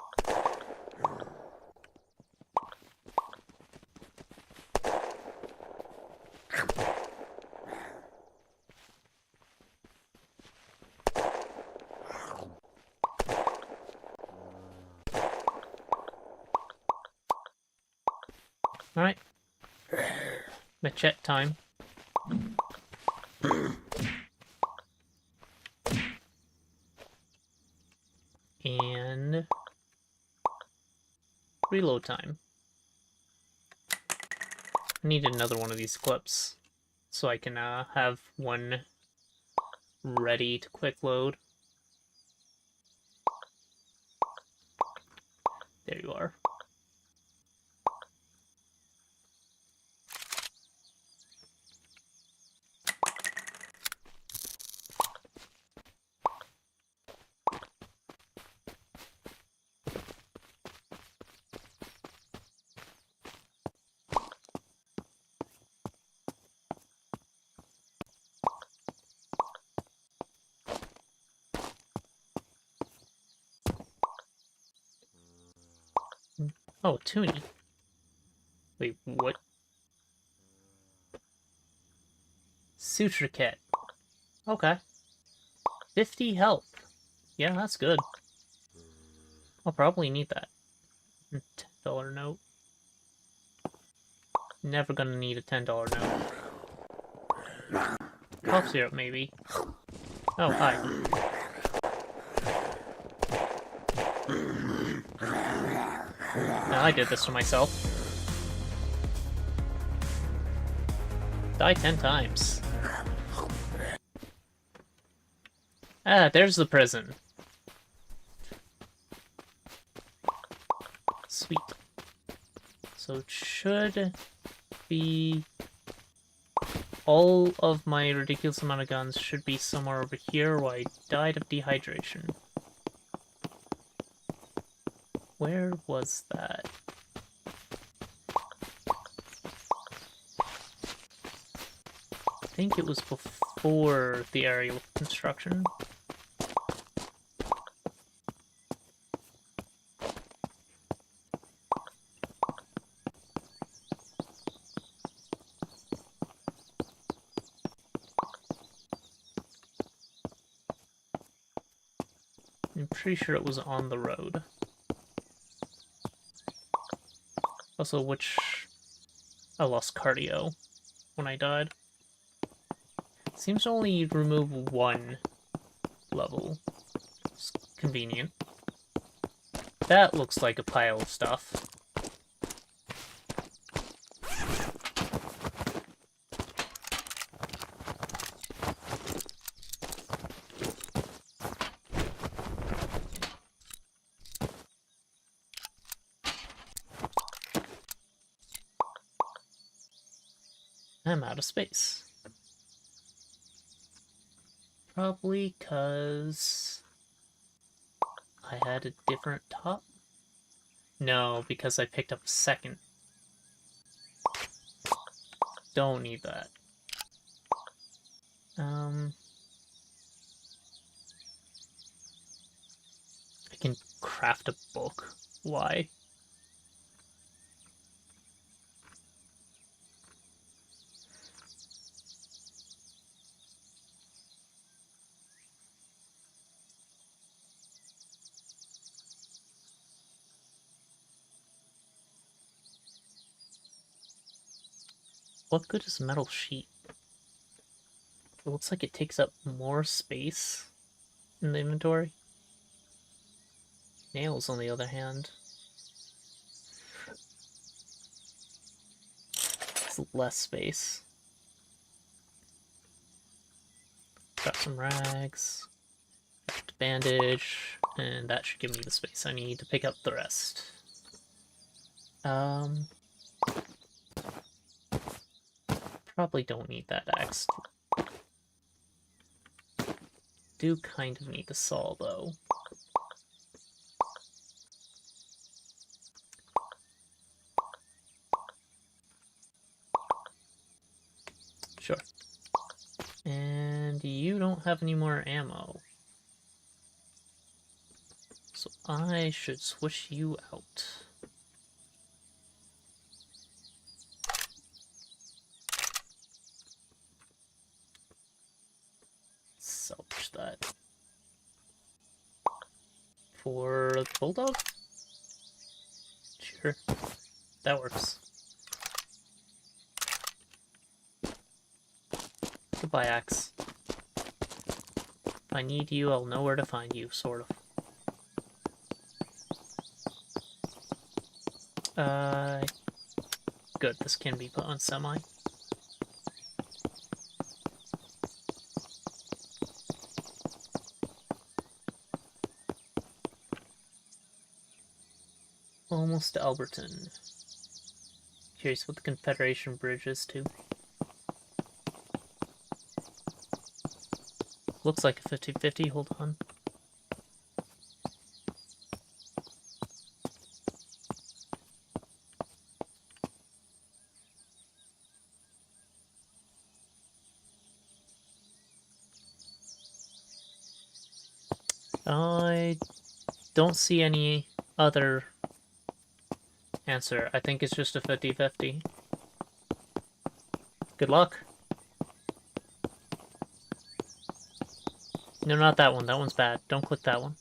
Alright. Machete time. And reload time. I need another one of these clips so I can have one ready to quick load. There you are. Oh, Toonie. Wait, what? Suture kit. Okay. 50 health. Yeah, that's good. I'll probably need that. $10 note. Never gonna need a $10 note. Cough syrup, maybe. Oh, hi. Now I did this to myself. Die 10 times. Ah, there's the prison. Sweet. So it should be... all of my ridiculous amount of guns should be somewhere over here where I died of dehydration. Where was that? I think it was before the aerial construction. I'm pretty sure it was on the road. Also, I lost cardio when I died. Seems to only remove one level. It's convenient. That looks like a pile of stuff. I'm out of space. Probably because I had a different top? No, because I picked up a second. Don't need that. I can craft a book. Why? What good is metal sheet? It looks like it takes up more space in the inventory. Nails, on the other hand, it's less space. Got some rags, got a bandage, and that should give me the space I need to pick up the rest. Probably don't need that axe. Do kind of need the saw, though. Sure. And you don't have any more ammo. So I should switch you out. Salvage that. For the bulldog? Sure. That works. Goodbye, axe. If I need you, I'll know where to find you, sort of. Good, this can be put on semi. Almost to Alberton. Curious what the Confederation Bridge is, too. Looks like a 50-50, hold on. I don't see any other answer. I think it's just a 50-50. Good luck. No, not that one. That one's bad. Don't click that one.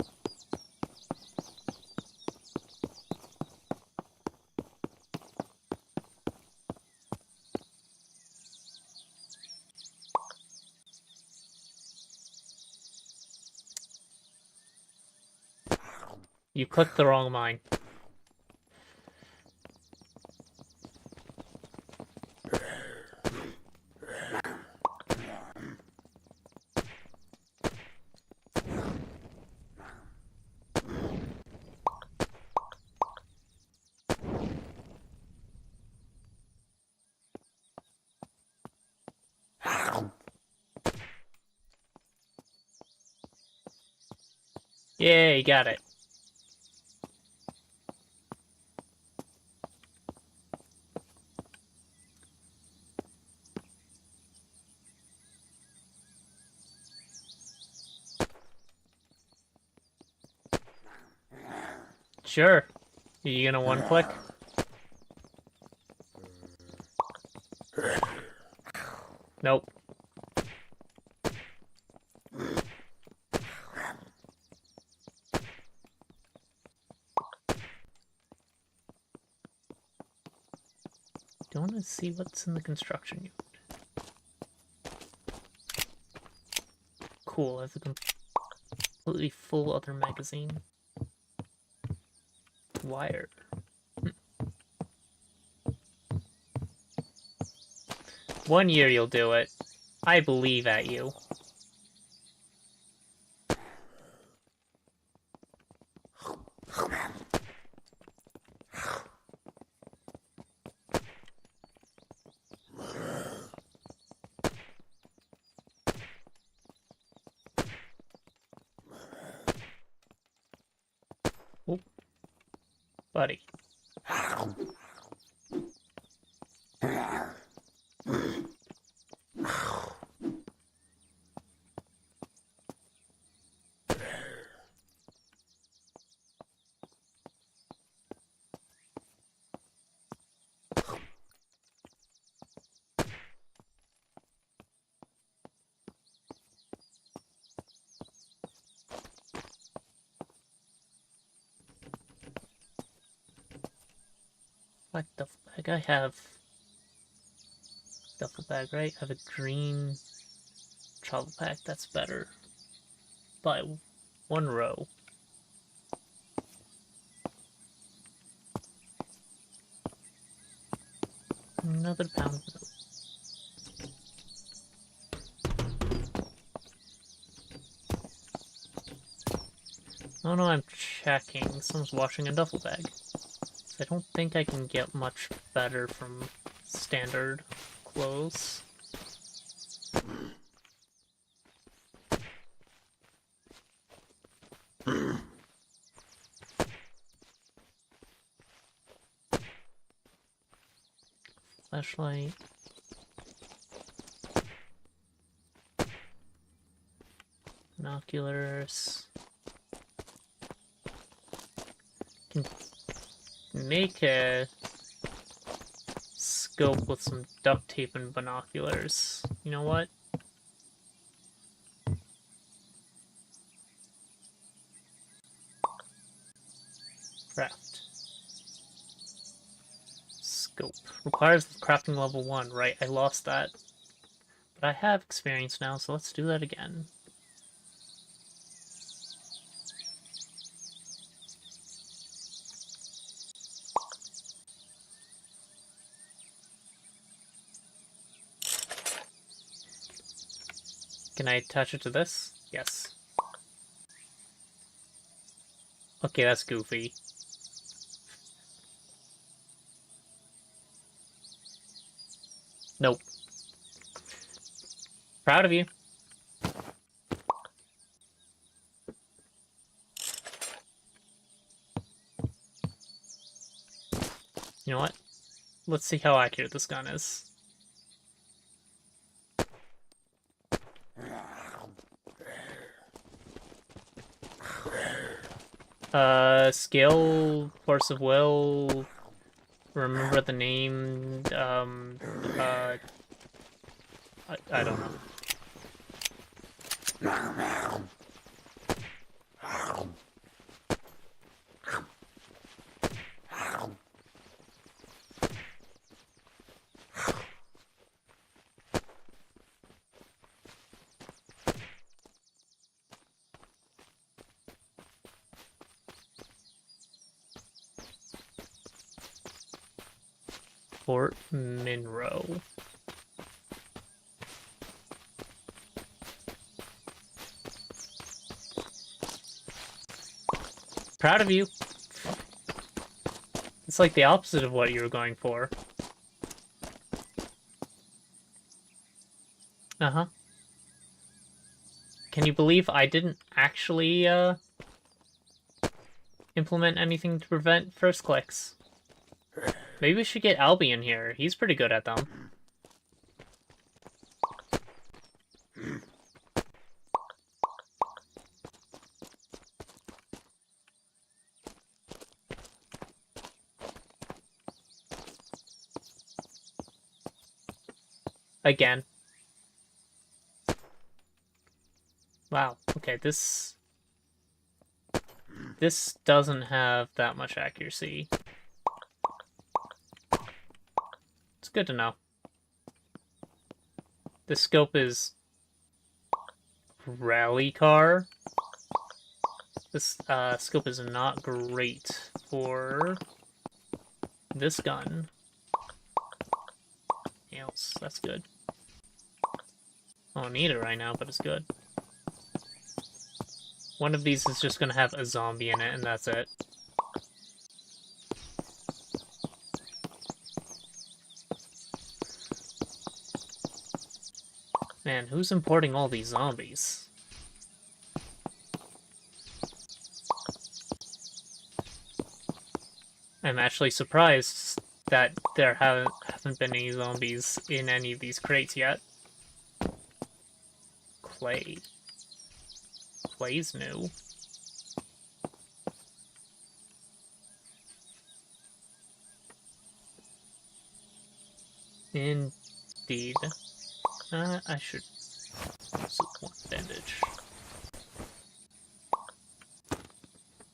You clicked the wrong mine. Yay, got it. Sure. Are you gonna one click? Nope. Do you want to see what's in the construction unit? Cool, I have a completely full other magazine. Wire. 1 year you'll do it. I believe at you. Oop. Buddy. What duffel bag? I have duffel bag, right? I have a green travel pack. That's better by 1 row. Another pound of milk. Oh no, I'm checking. Someone's washing a duffel bag. I don't think I can get much better from standard clothes. Flashlight. Binoculars. Can make a scope with some duct tape and binoculars. You know what? Craft. Scope. Requires crafting level 1, right? I lost that. But I have experience now, so let's do that again. Can I attach it to this? Yes. Okay, that's goofy. Nope. Proud of you. You know what? Let's see how accurate this gun is. Skill, force of will, remember the name, I don't know. Fort Monroe. Proud of you. It's like the opposite of what you were going for. Uh-huh. Can you believe I didn't actually, implement anything to prevent first clicks? Maybe we should get Albie in here. He's pretty good at them. Again. Wow, okay, this doesn't have that much accuracy. It's good to know. The scope is rally car. This scope is not great for this gun. Nails, that's good. I don't need it right now, but it's good. One of these is just gonna have a zombie in it, and that's it. Man, who's importing all these zombies? I'm actually surprised that there haven't been any zombies in any of these crates yet. Clay. Clay's new. Indeed. I should use one bandage.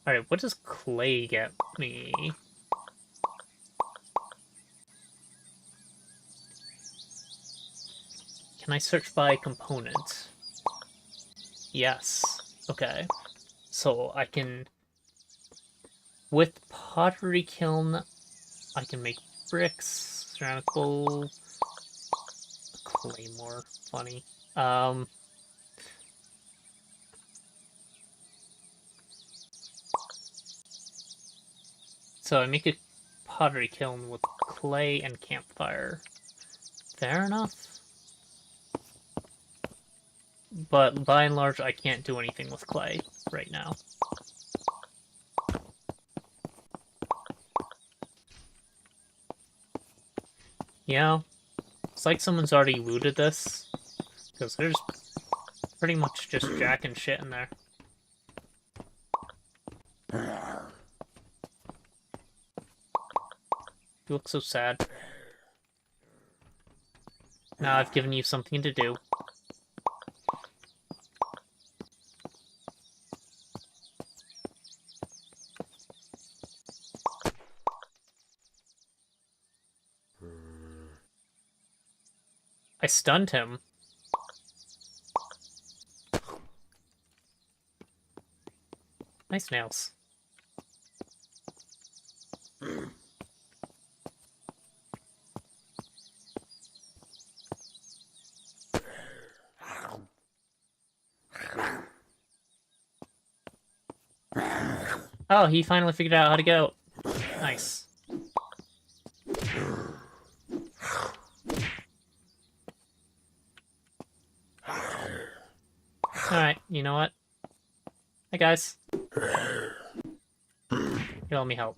Alright, what does clay get me? Can I search by component? Yes. Okay. So I can... With pottery kiln, I can make bricks, ceramic bowl, claymore. Funny. So I make a pottery kiln with clay and campfire. Fair enough. But by and large, I can't do anything with clay right now. Yeah, it's like someone's already looted this, because there's pretty much just jack and shit in there. You look so sad. Now I've given you something to do. I stunned him. Nice nails. Oh, he finally figured out how to go. Nice. Alright, you know what? Hey guys. Here, let me help.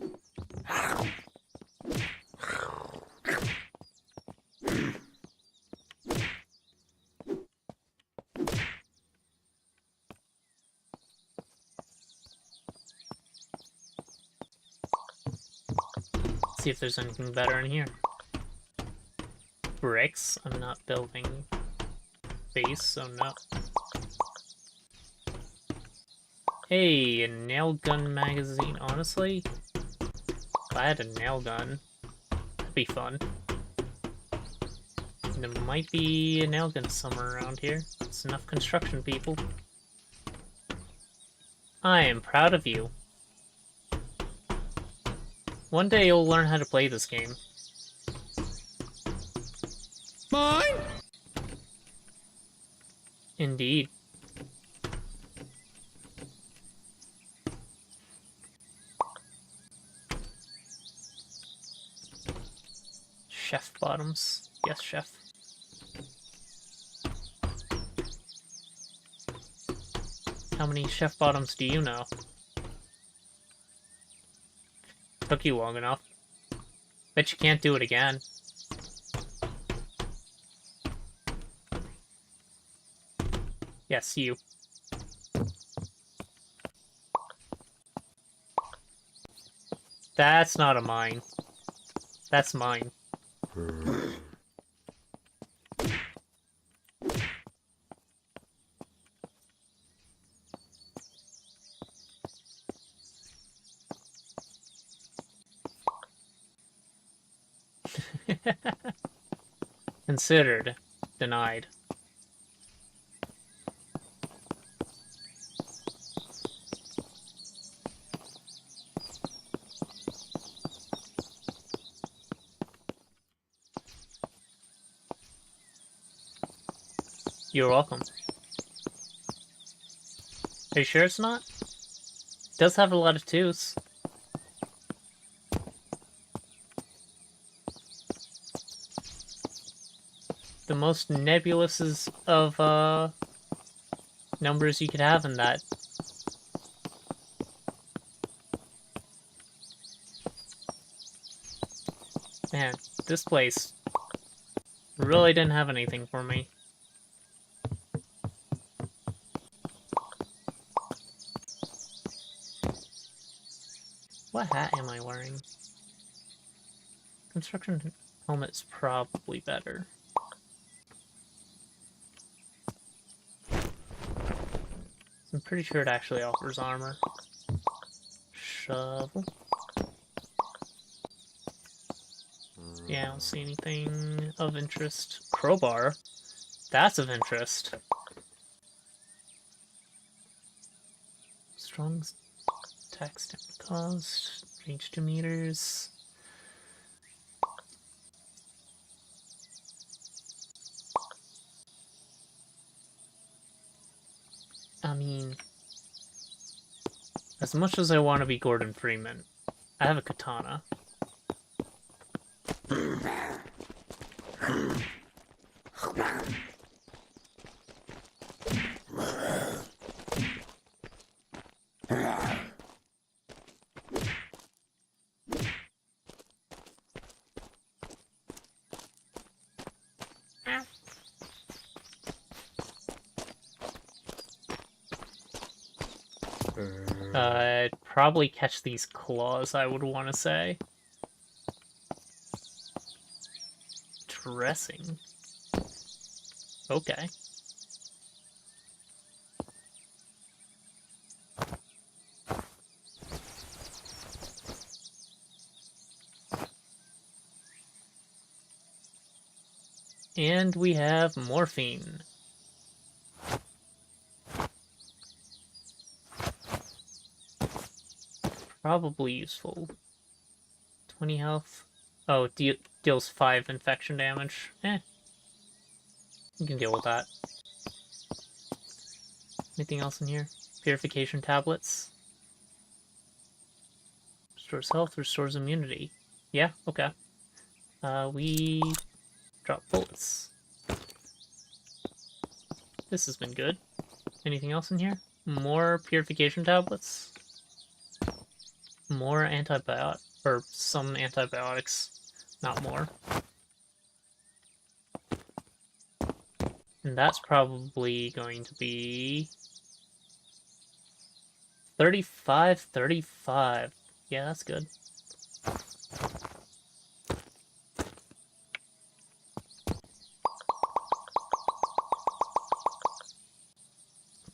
See if there's anything better in here. Bricks? I'm not building base, so no. Hey, a nail gun magazine. Honestly, if I had a nail gun, that'd be fun. There might be a nail gun somewhere around here. It's enough construction, people. I am proud of you. One day you'll learn how to play this game. Mine? Indeed. Chef bottoms. Yes, chef. How many chef bottoms do you know? Took you long enough. Bet you can't do it again. Yes, you. That's not a mine. That's mine. Considered. Denied. You're welcome. Are you sure it's not? It does have a lot of twos. The most nebulous of numbers you could have in that. Man, this place really didn't have anything for me. What hat am I wearing? Construction helmet's probably better. I'm pretty sure it actually offers armor. Shovel. Yeah, I don't see anything of interest. Crowbar. That's of interest. Strong attack stamina cost. Range 2 meters. I mean, as much as I want to be Gordon Freeman, I have a katana. I'd probably catch these claws, I would want to say. Dressing. Okay. And we have morphine. Probably useful. 20 health. Oh, deals 5 infection damage. Eh. You can deal with that. Anything else in here? Purification tablets. Restores health, restores immunity. Yeah, okay. We drop bullets. This has been good. Anything else in here? More purification tablets. More or some antibiotics, not more. And that's probably going to be 35. Yeah, that's good.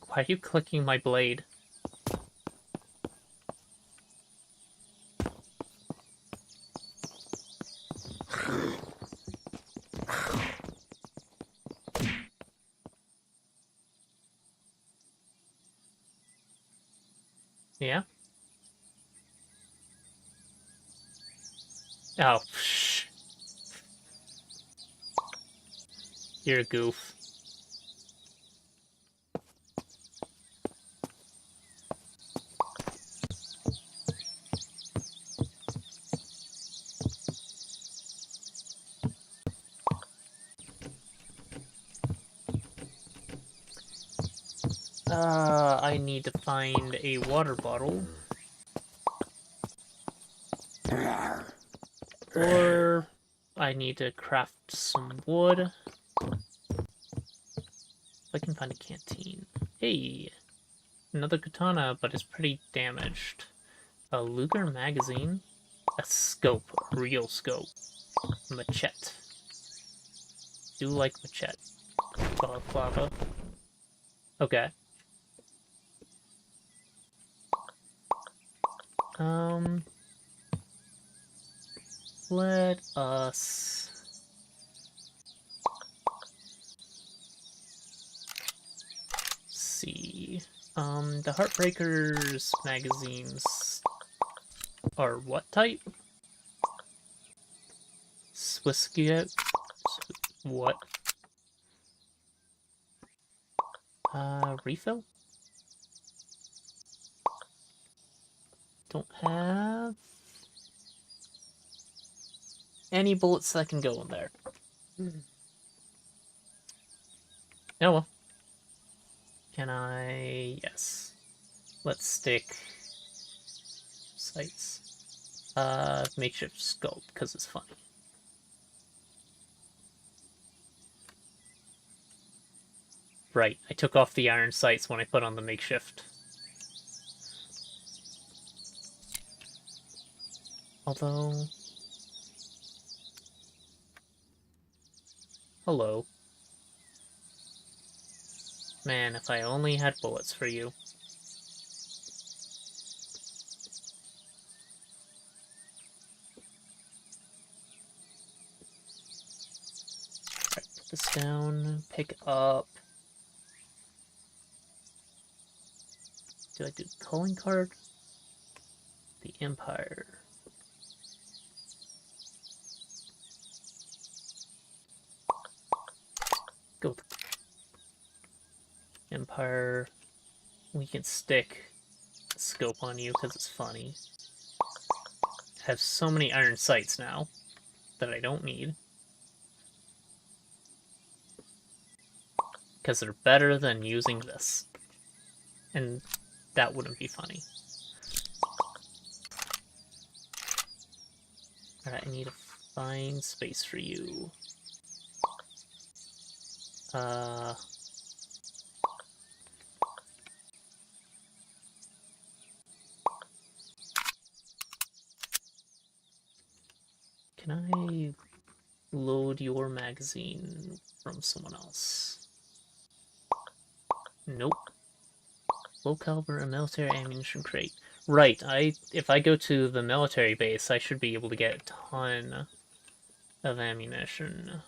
Why are you clicking my blade? Yeah? Oh, psh. You're a goof. I need to find a water bottle. Or I need to craft some wood. If I can find a canteen. Hey! Another katana, but it's pretty damaged. A Luger magazine. A scope. A real scope. A machete. Do like machete. Balaclava. Okay. Let us see. The Heartbreakers magazines are what type? Swiskia? What? Refill? Don't have any bullets that can go in there. Oh well. Can I? Yes. Let's stick sights. Makeshift scope, because it's funny. Right, I took off the iron sights when I put on the makeshift. Although... Hello. Man, if I only had bullets for you. Alright, put this down, pick up. Do I do calling card? The Empire. Go with Empire. We can stick a scope on you because it's funny. I have so many iron sights now that I don't need. Because they're better than using this. And that wouldn't be funny. Alright, I need to find space for you. Can I load your magazine from someone else? Nope. Low caliber and military ammunition crate. Right, if I go to the military base, I should be able to get a ton of ammunition.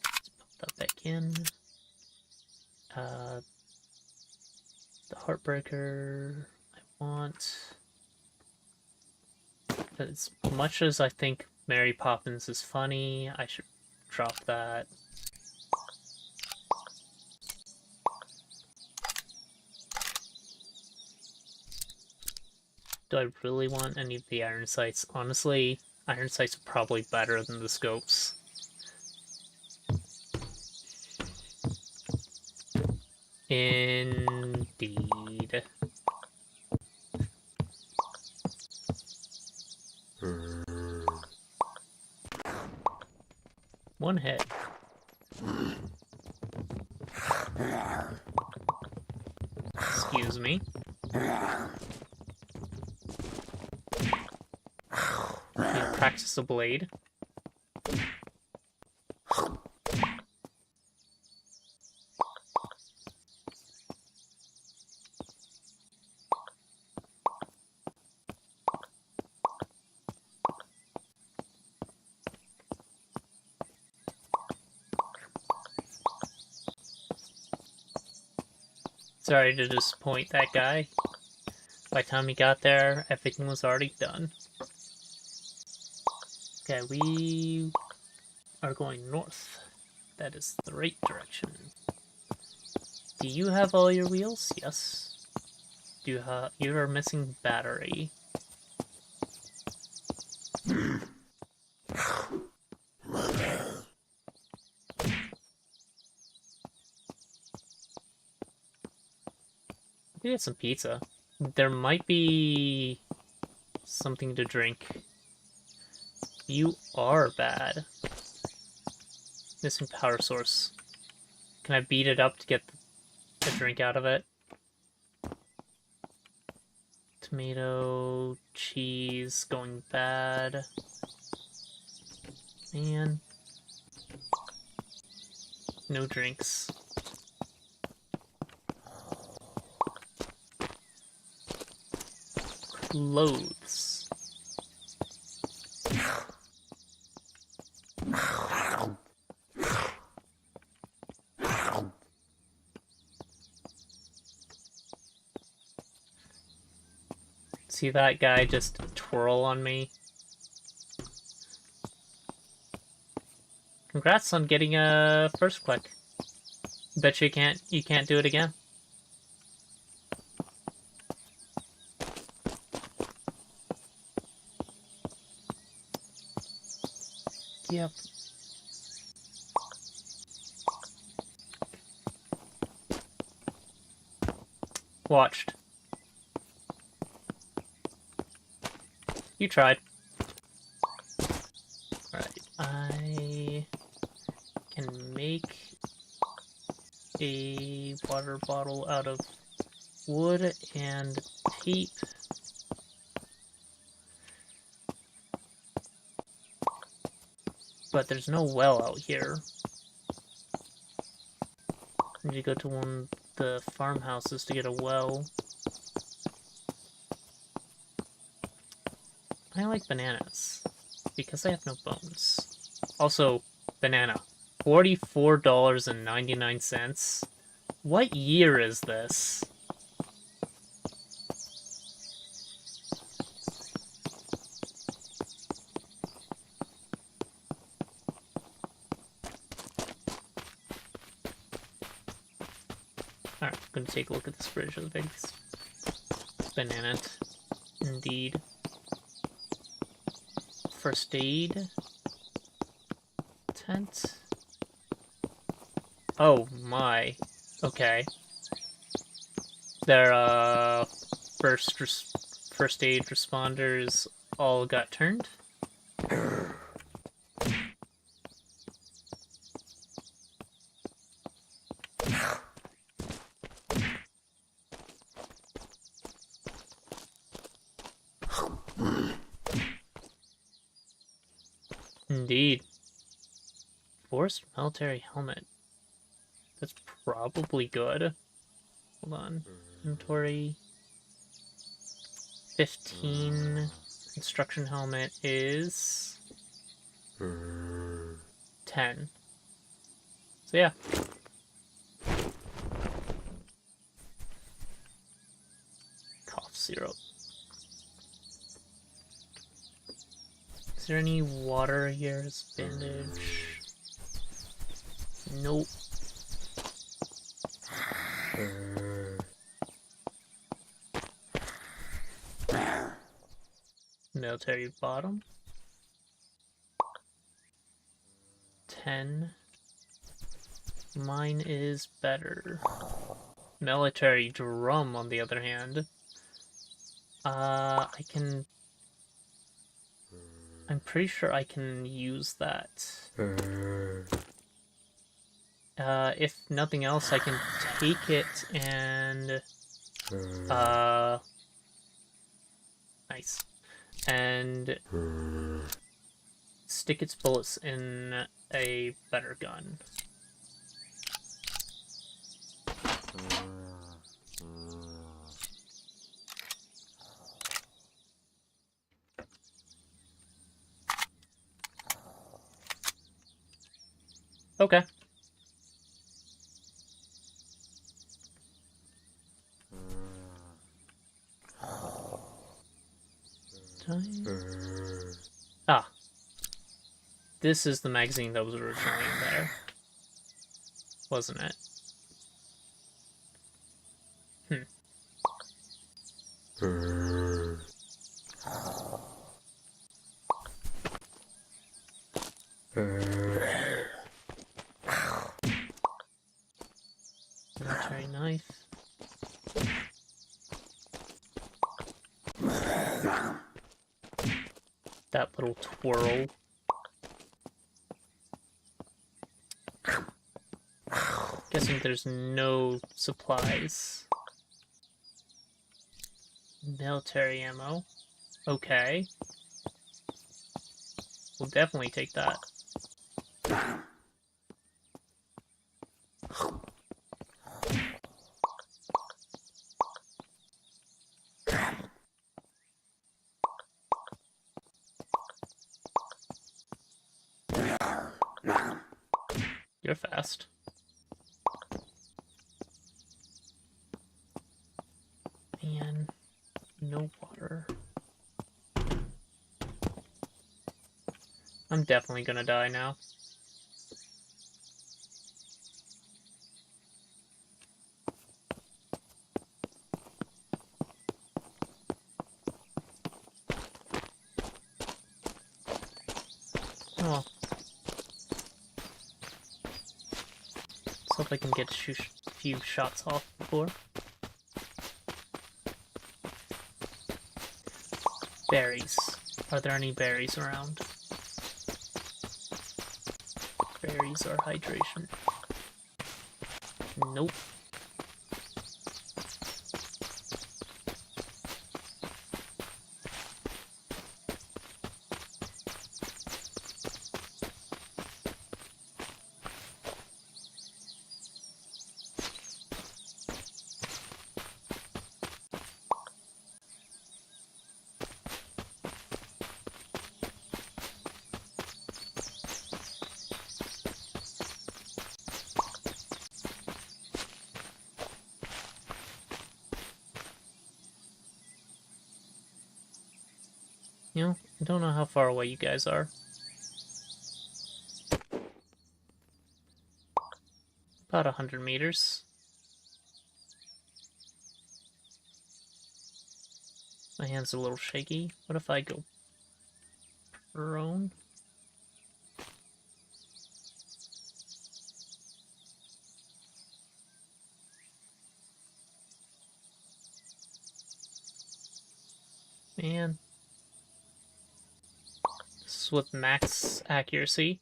Let's put that back in. The Heartbreaker I want. As much as I think Mary Poppins is funny, I should drop that. Do I really want any of the iron sights? Honestly, iron sights are probably better than the scopes. Indeed. One hit. Excuse me. Practice the blade. Sorry to disappoint that guy. By the time he got there, everything was already done. Okay, we are going north. That is the right direction. Do you have all your wheels? Yes. You are missing battery. We get some pizza. There might be something to drink. You are bad. Missing power source. Can I beat it up to get the drink out of it? Tomato, cheese, going bad. Man. No drinks. Clothes. See that guy just twirl on me? Congrats on getting a first click. Bet you can't do it again. Yep. Watched. You tried. Alright, I can make a water bottle out of wood and tape. But there's no well out here. I need to go to one of the farmhouses to get a well. I like bananas, because I have no bones. Also, banana. $44.99. What year is this? Alright, I'm gonna take a look at this fridge of the big banana. Indeed. First aid tent. Oh my. Okay. Their first aid responders all got turned. Indeed. Forced military helmet. That's probably good. Hold on. Inventory. 15. Construction helmet is 10. So yeah. Cough syrup. Is there any water here as bandage? Nope. Military bottom. 10. Mine is better. Military drum, on the other hand. I'm pretty sure I can use that. If nothing else, I can take it and... nice. And... stick its bullets in a better gun. Okay. Ah. This is the magazine that was originally in there. wasn't it? Military knife. That little twirl. Guessing there's no supplies. Military ammo. Okay. We'll definitely take that. You're fast. And no water. I'm definitely gonna die now. Oh. Let's hope I can get a few shots off before. Berries. Are there any berries around? Berries are hydration. Nope. You know, I don't know how far away you guys are. About 100 meters. My hand's a little shaky. What if I go prone? Man. This is with max accuracy.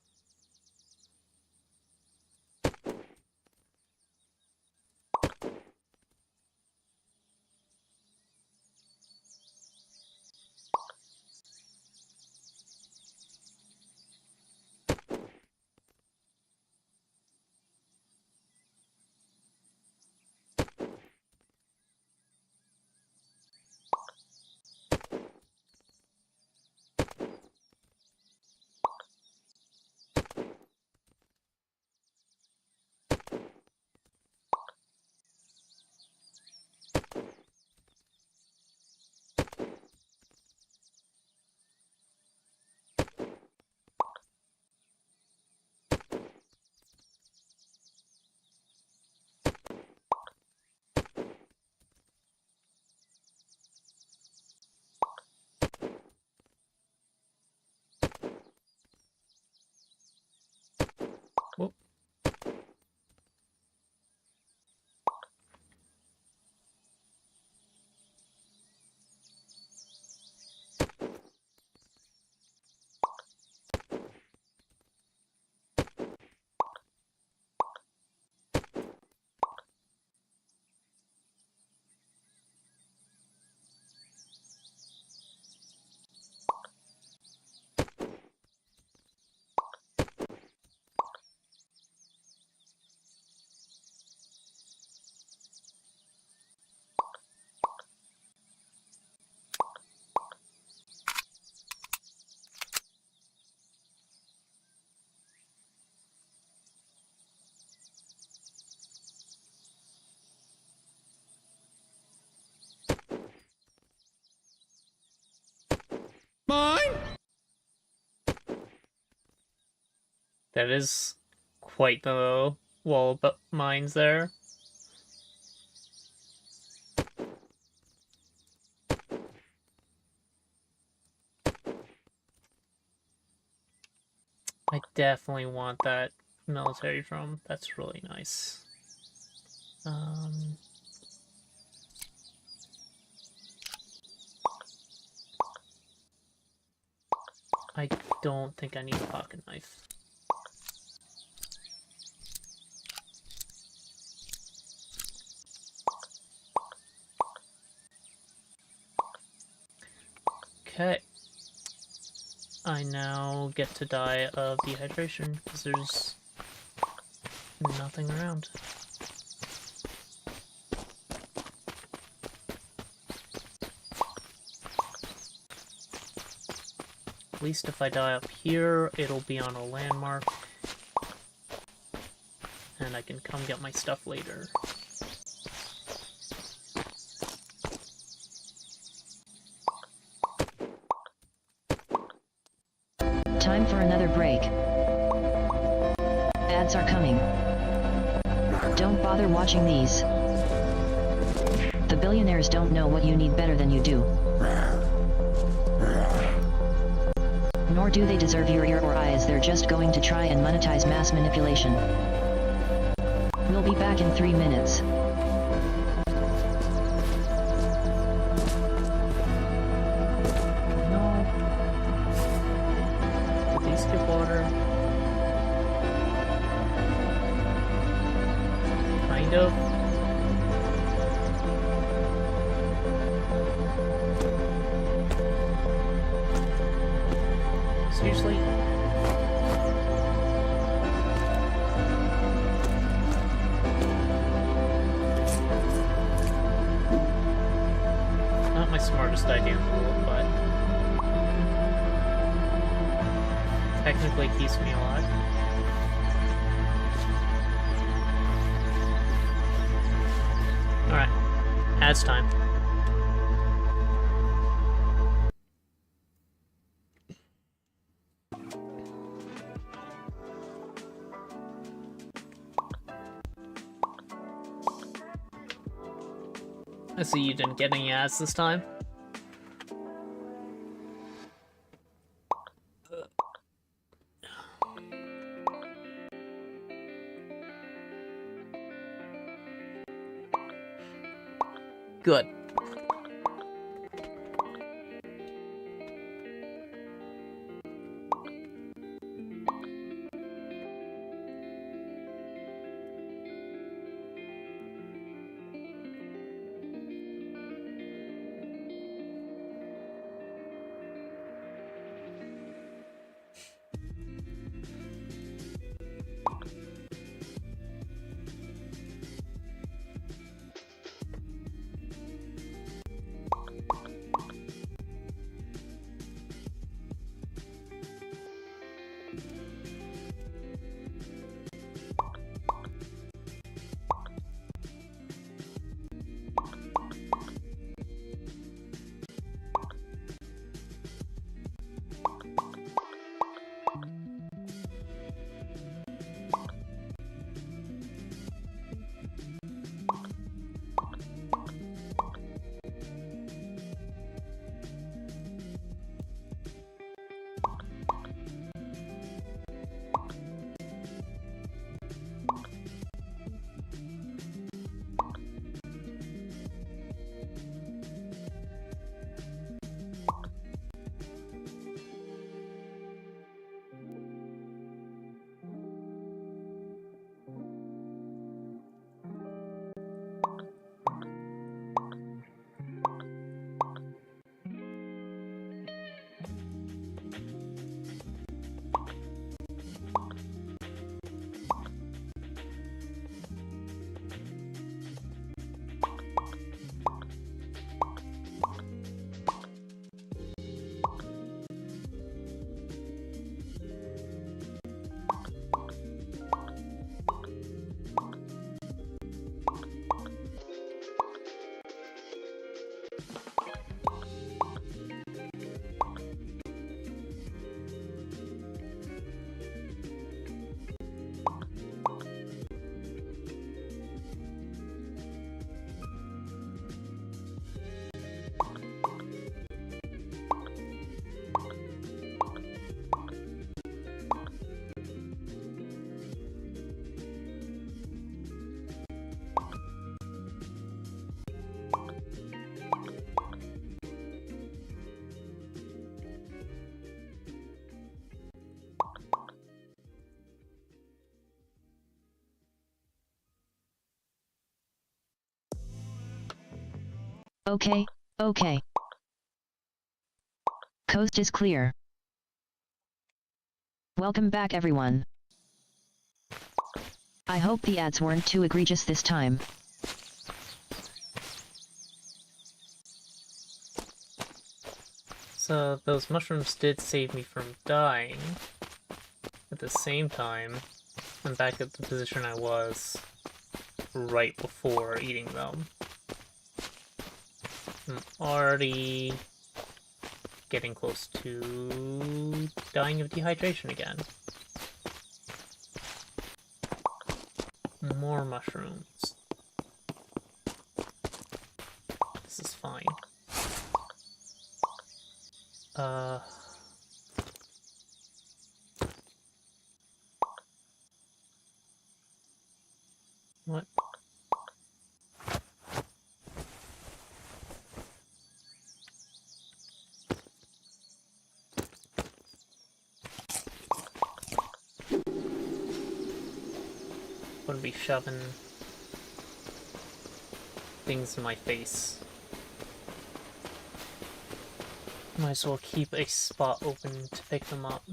Whoop. Mine? That is quite the wall but mines there. I definitely want that military drum. That's really nice. I don't think I need a pocket knife. Okay. I now get to die of dehydration because there's nothing around. At least if I die up here, it'll be on a landmark. And I can come get my stuff later. Time for another break. Ads are coming. Don't bother watching these. The billionaires don't know what you need better than you do. Nor do they deserve your ear or eyes, they're just going to try and monetize mass manipulation. We'll be back in 3 minutes. No. Did they skip water? Kind of. Seriously? Not my smartest idea in the world, but technically keeps me alive. Alright, ads time. I see you didn't get any ads this time. Good. Okay, okay. Coast is clear. Welcome back everyone. I hope the ads weren't too egregious this time. So those mushrooms did save me from dying. At the same time, I'm back at the position I was right before eating them. I'm already getting close to dying of dehydration again. More mushrooms. This is fine. What? Wouldn't be shoving things in my face. Might as well keep a spot open to pick them up.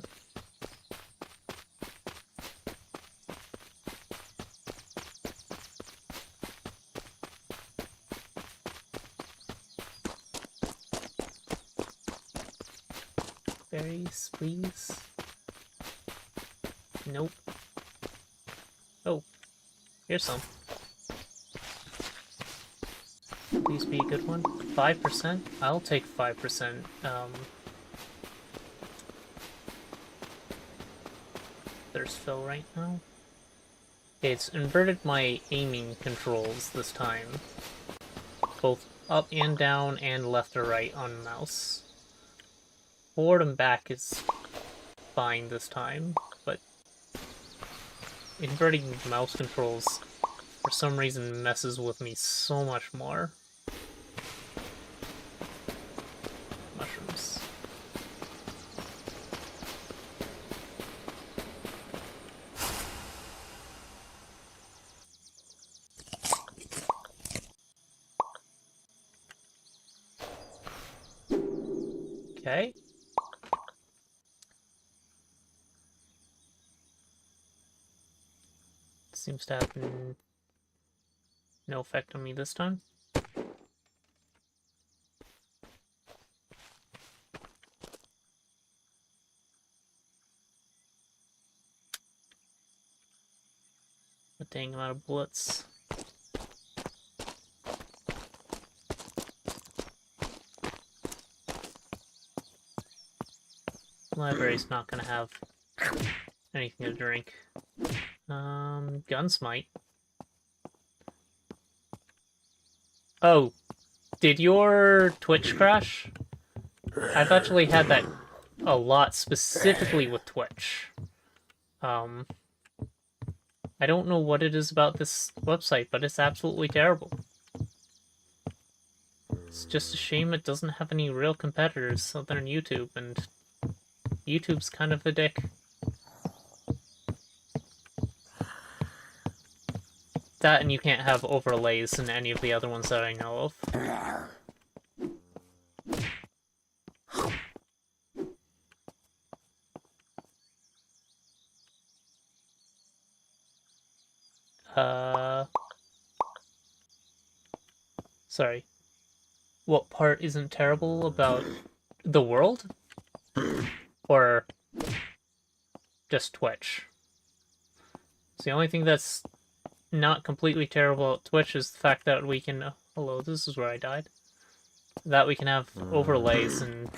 Berries, please. Nope. Oh, here's some. Please be a good one. 5%? I'll take 5%. Thirst fill right now. It's inverted my aiming controls this time. Both up and down and left or right on mouse. Forward and back is fine this time, but inverting mouse controls for some reason messes with me so much more. Mushrooms. Okay. Seems to have no effect on me this time. A dang amount of bullets. Library's not gonna have anything to drink. Gunsmite. Oh, did your Twitch crash? I've actually had that a lot, specifically with Twitch. I don't know what it is about this website, but it's absolutely terrible. It's just a shame it doesn't have any real competitors other than YouTube, and YouTube's kind of a dick. That and you can't have overlays in any of the other ones that I know of. Sorry. What part isn't terrible about the world? Or just Twitch? It's the only thing that's not completely terrible at Twitch is the fact that we can... hello, this is where I died. That we can have overlays and...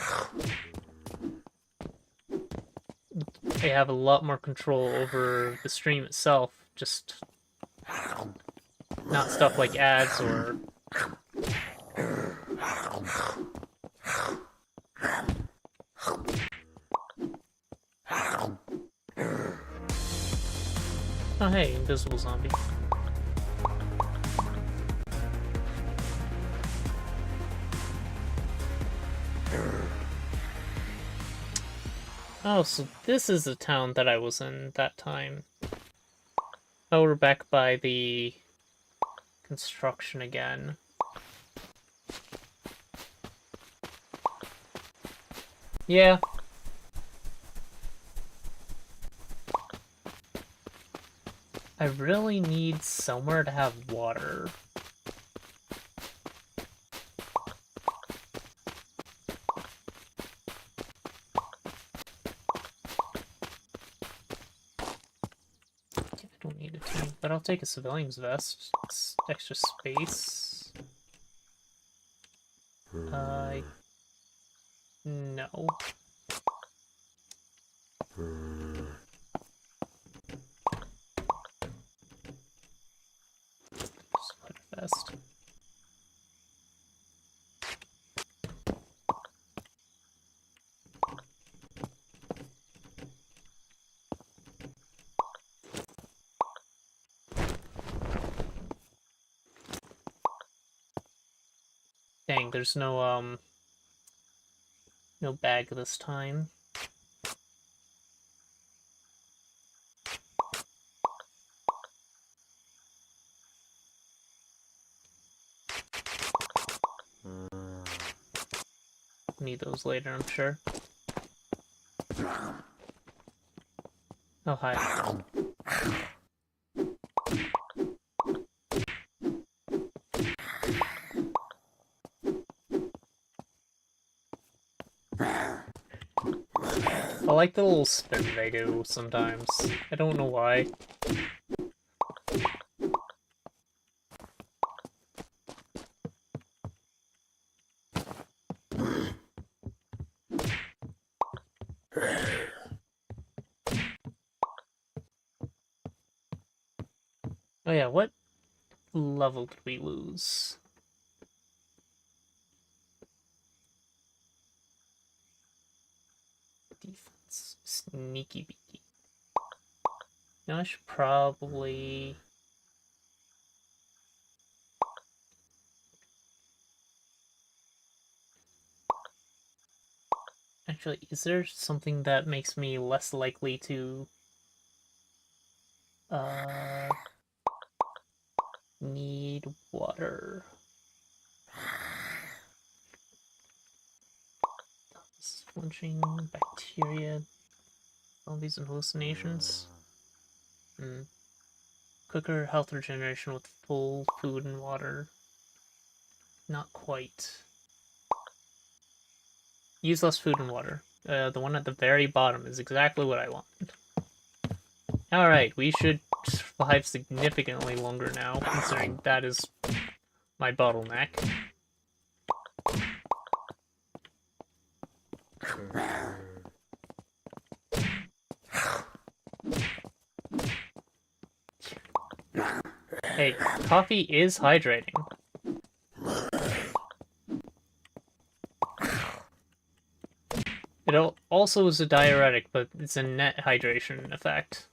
they have a lot more control over the stream itself. Just... not stuff like ads or... Oh hey, invisible zombie. Oh, so this is the town that I was in that time. Oh, we're back by the construction again. Yeah. I really need somewhere to have water. I don't need a team, but I'll take a civilian's vest. It's extra space. No. Sweater vest. Dang, there's no bag this time. Need those later, I'm sure. Oh, hi. I like the little spin they do sometimes. I don't know why. Oh yeah, what level did we lose? Defense. Sneaky beaky. Now I should probably... Actually, is there something that makes me less likely to... need water? Flinching, bacteria, zombies and hallucinations. Quicker health regeneration with full food and water. Not quite. Use less food and water. The one at the very bottom is exactly what I want. Alright, we should survive significantly longer now, considering that is my bottleneck. Hey, coffee is hydrating. It also is a diuretic, but it's a net hydration effect.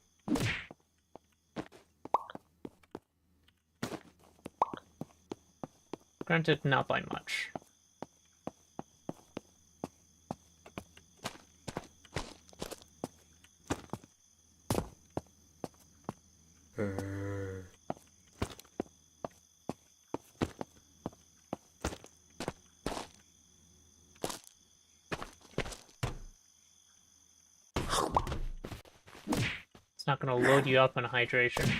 Granted, not by much. It's not going to load you up on hydration.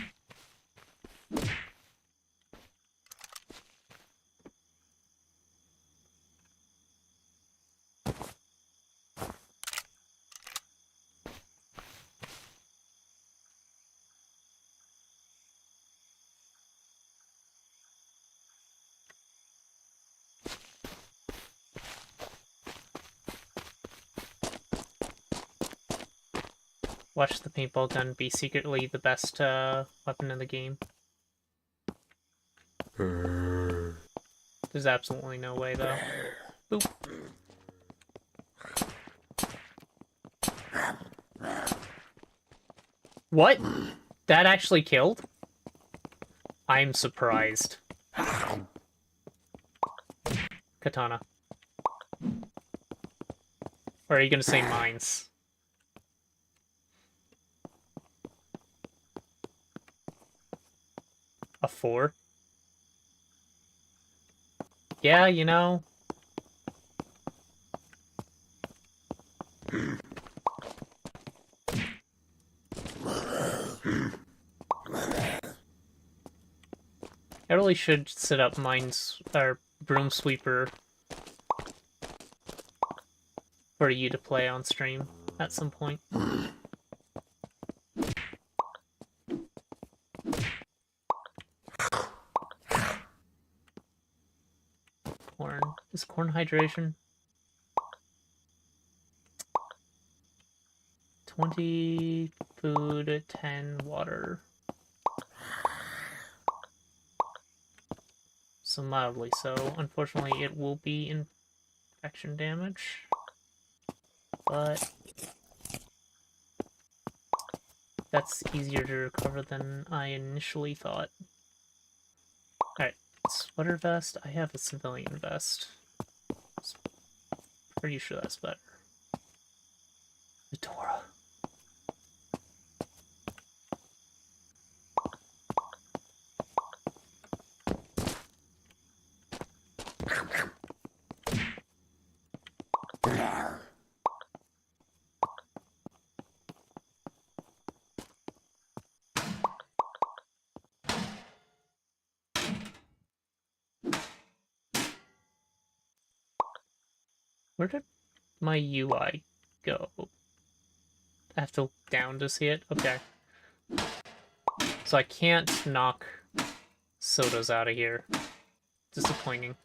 Watch the paintball gun be secretly the best weapon in the game. There's absolutely no way, though. Boop. What? That actually killed? I'm surprised. Katana. Or are you gonna say mines? A 4? Yeah, you know. I really should set up mines or broom sweeper for you to play on stream at some point. Corn. Is corn hydration? 20 food, 10 water. So mildly so. Unfortunately, it will be infection damage. But that's easier to recover than I initially thought. Alright, sweater vest. I have a civilian vest. Pretty sure that's better. Fedora. Where did my UI go? I have to look down to see it? Okay. So I can't knock sodas out of here. Disappointing.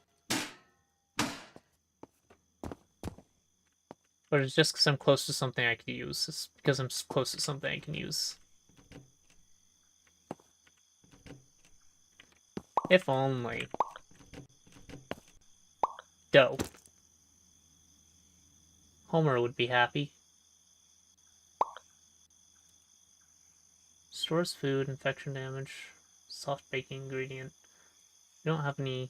But it's just because I'm close to something I can use. It's because I'm close to something I can use. If only. Dope. Homer would be happy. Stores food, infection damage, soft baking ingredient. We don't have any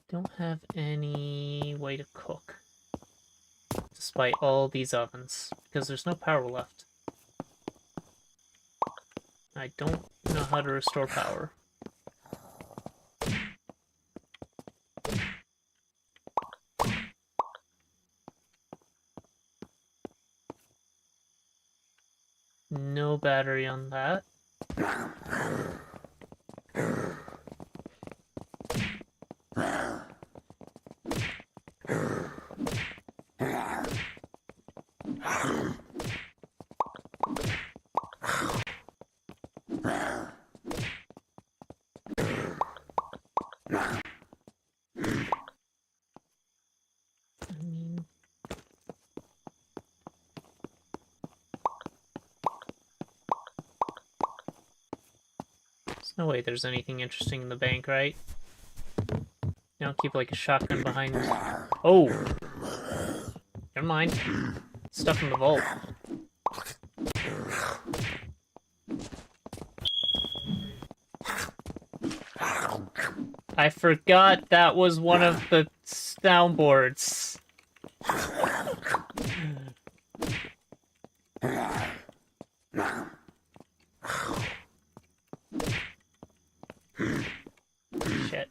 don't have any way to cook. Despite all these ovens, because there's no power left. I don't know how to restore power. No battery on that. No way there's anything interesting in the bank, right? You don't keep like a shotgun behind. Oh! Never mind. Stuff in the vault. I forgot that was one of the soundboards. Shit.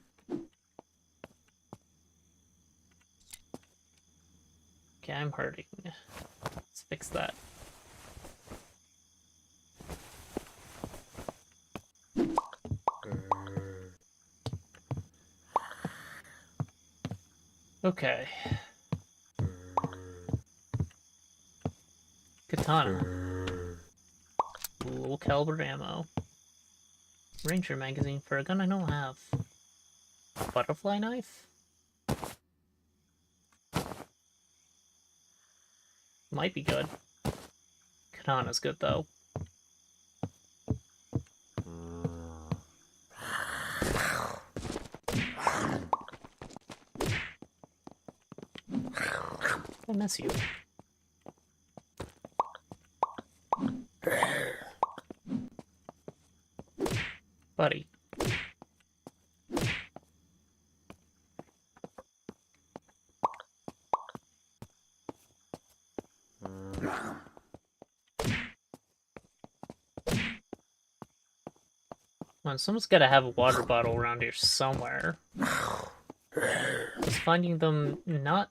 Okay, I'm hurting. Let's fix that. Okay. Katana. Low caliber ammo. Ranger magazine for a gun I don't have. Butterfly knife? Might be good. Katana's good though. I miss you. Buddy. Well, someone's gotta have a water bottle around here somewhere. I was finding them not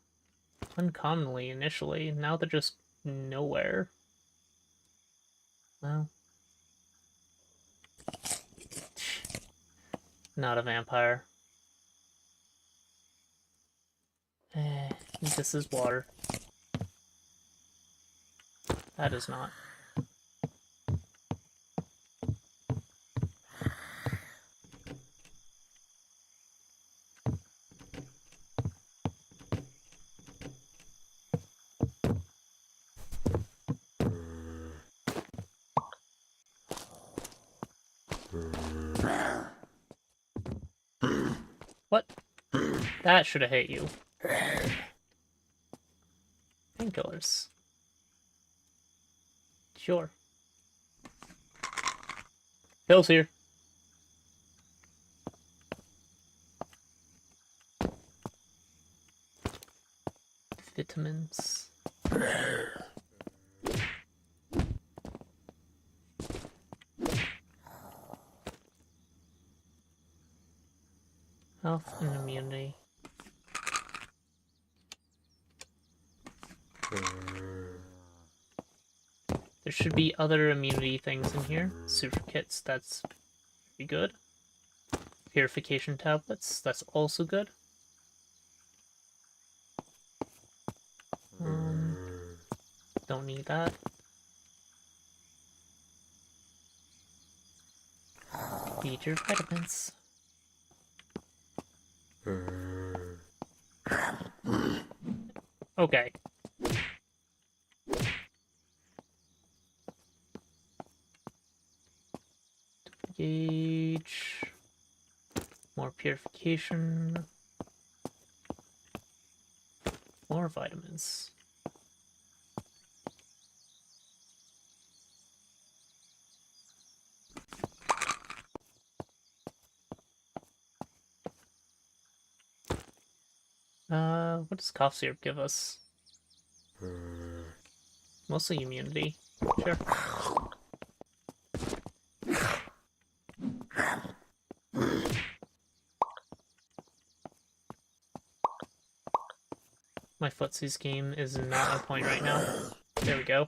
uncommonly initially. Now they're just nowhere. Well, not a vampire. This is water. That is not. What? That should have hit you. Painkillers. Sure. Pills here. Vitamins. Health and immunity. There should be other immunity things in here. Super kits, that's pretty good. Purification tablets, that's also good. Don't need that. Need your vitamins. Okay. Gauge. More purification. More vitamins. What does cough syrup give us? Mostly immunity. Sure. My footsies game is not on point right now. There we go.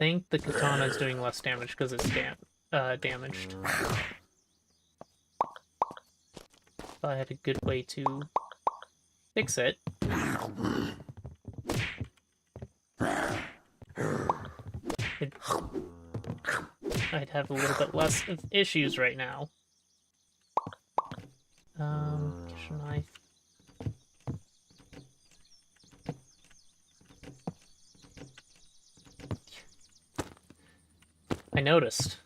I think the katana is doing less damage because it's damaged. If I had a good way to fix it. I'd have a little bit less of issues right now. Kitchen knife. I noticed.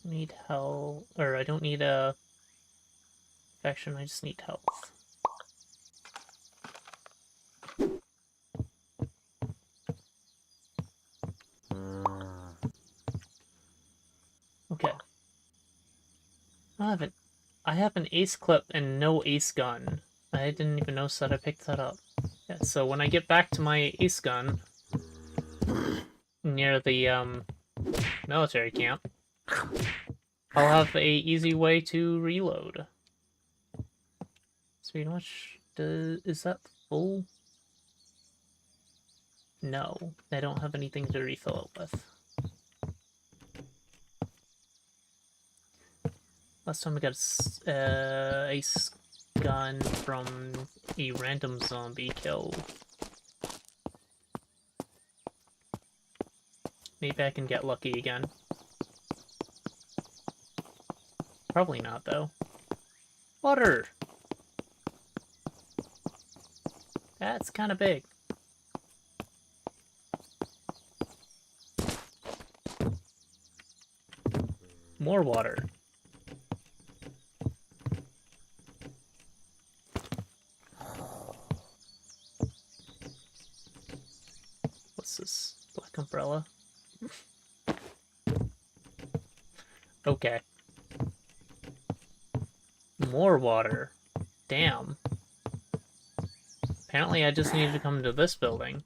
Need health, or I don't need a infection, I just need health. Okay. I have an ace clip and no ace gun. I didn't even notice that I picked that up. Yeah, so when I get back to my ace gun near the military camp, I'll have a easy way to reload. Speed how much is that full? No, I don't have anything to refill it with. Last time I got a ace gun from a random zombie kill. Maybe I can get lucky again. Probably not, though. Water! That's kind of big. More water. What's this? Black umbrella? Okay. more water. Damn. Apparently I just needed to come to this building.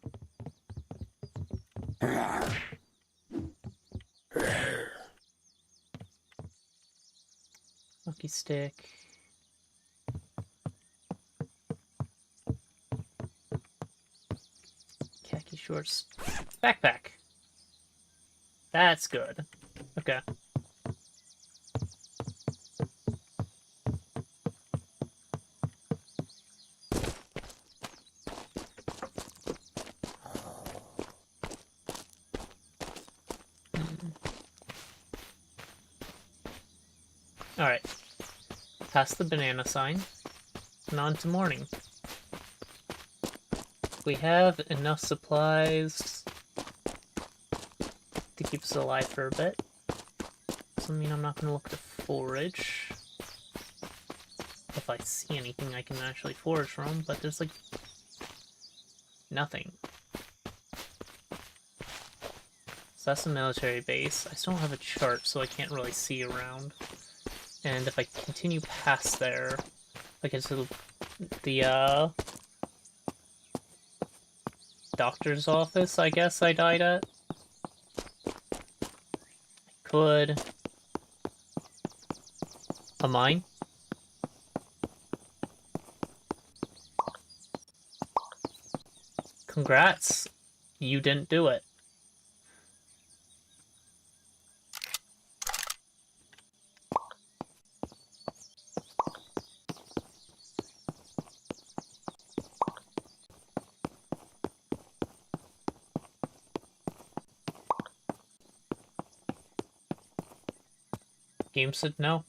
Hockey stick. Khaki shorts. Backpack. That's good. Okay. Alright. Past the banana sign. And on to morning. We have enough supplies to keep us alive for a bit. Doesn't mean I'm not going to look to forage. If I see anything I can actually forage from, but there's like nothing. So that's the military base. I still don't have a chart, so I can't really see around. And if I continue past there, I get to the doctor's office, I guess I died at. I could. A mine? Congrats! You didn't do it. Game said no.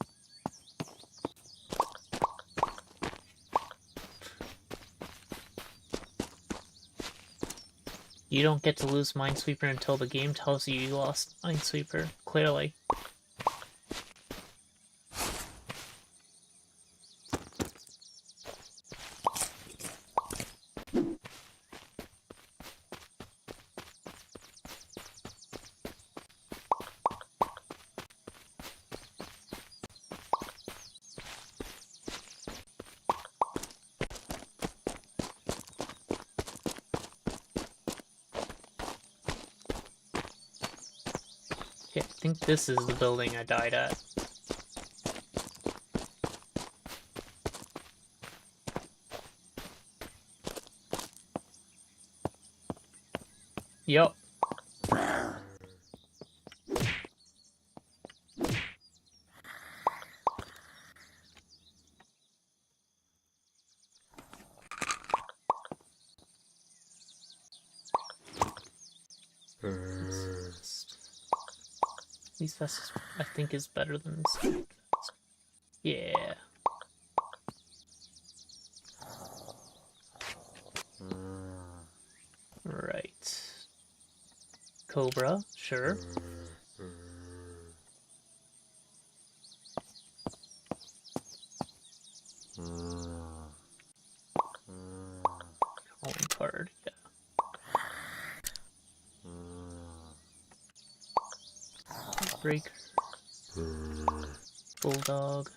You don't get to lose Minesweeper until the game tells you you lost Minesweeper, clearly. Yeah, I think this is the building I died at. Yup. These vests, I think, is better than this. Yeah. Right. Cobra, sure. Calling card, yeah. Breaker. Bulldog.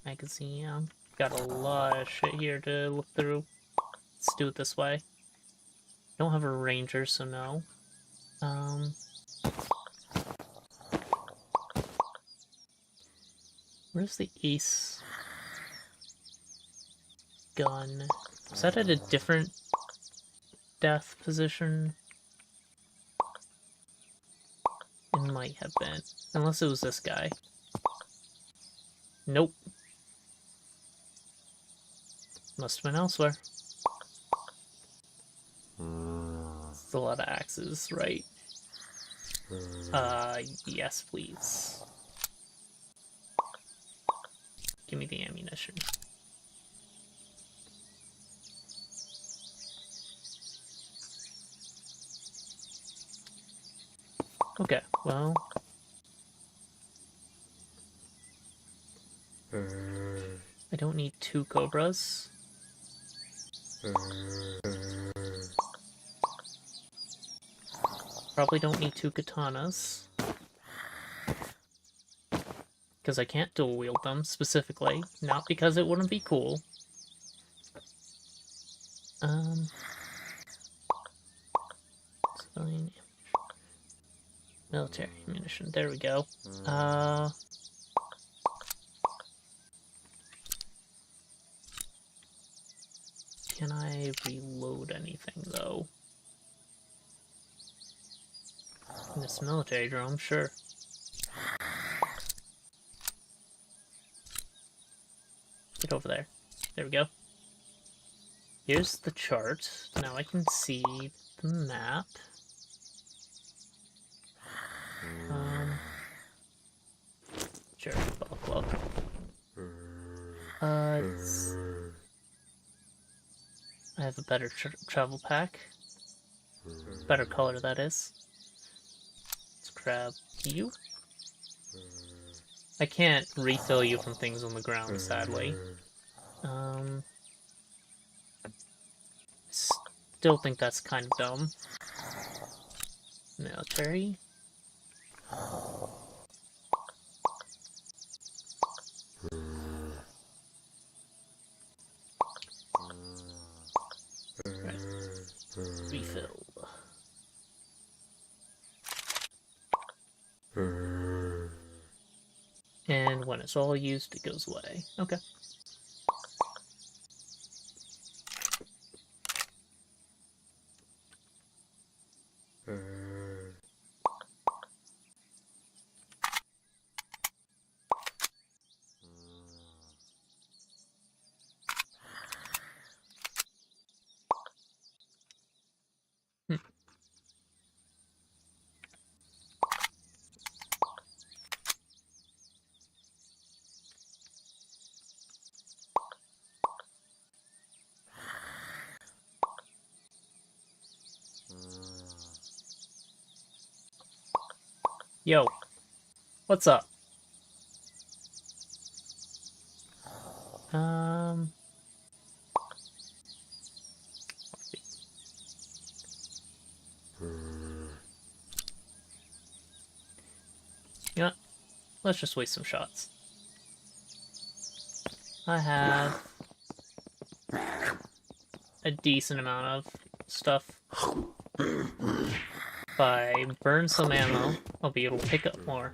Magazine, yeah. Got a lot of shit here to look through. Let's do it this way. Don't have a ranger, so no. Where's the ace gun? Was that at a different death position? It might have been. Unless it was this guy. Nope. Must have been elsewhere. It's a lot of axes, right? Yes, please. Give me the ammunition. Okay, well... I don't need 2 cobras. Probably don't need 2 katanas. because I can't dual wield them specifically, not because it wouldn't be cool. Civilian military ammunition. There we go. Can I reload anything though? In this military drone, sure. Get over there. There we go. Here's the chart. Now I can see the map. Sure, buckle up. I have a better travel pack. Better color, that is. Let's grab you. I can't refill you from things on the ground, sadly. Still think that's kind of dumb. Military. Right. Refill. And when it's all used, it goes away. Okay. Yo, what's up? You know what? Let's just waste some shots. I have a decent amount of stuff. If I burn some ammo, I'll be able to pick up more.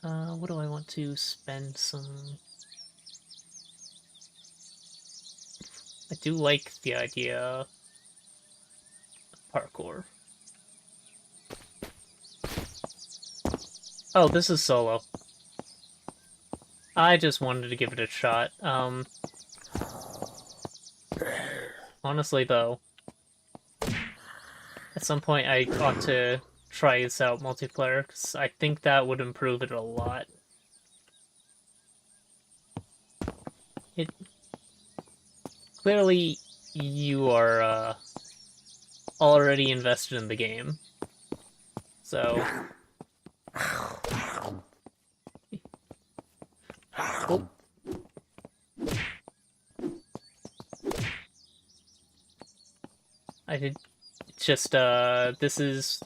What do I want to spend some... I do like the idea of parkour. Oh, this is solo. I just wanted to give it a shot. Honestly, though, at some point I ought to try this out multiplayer, because I think that would improve it a lot. Clearly, you are already invested in the game, so... Oh. It's just, this is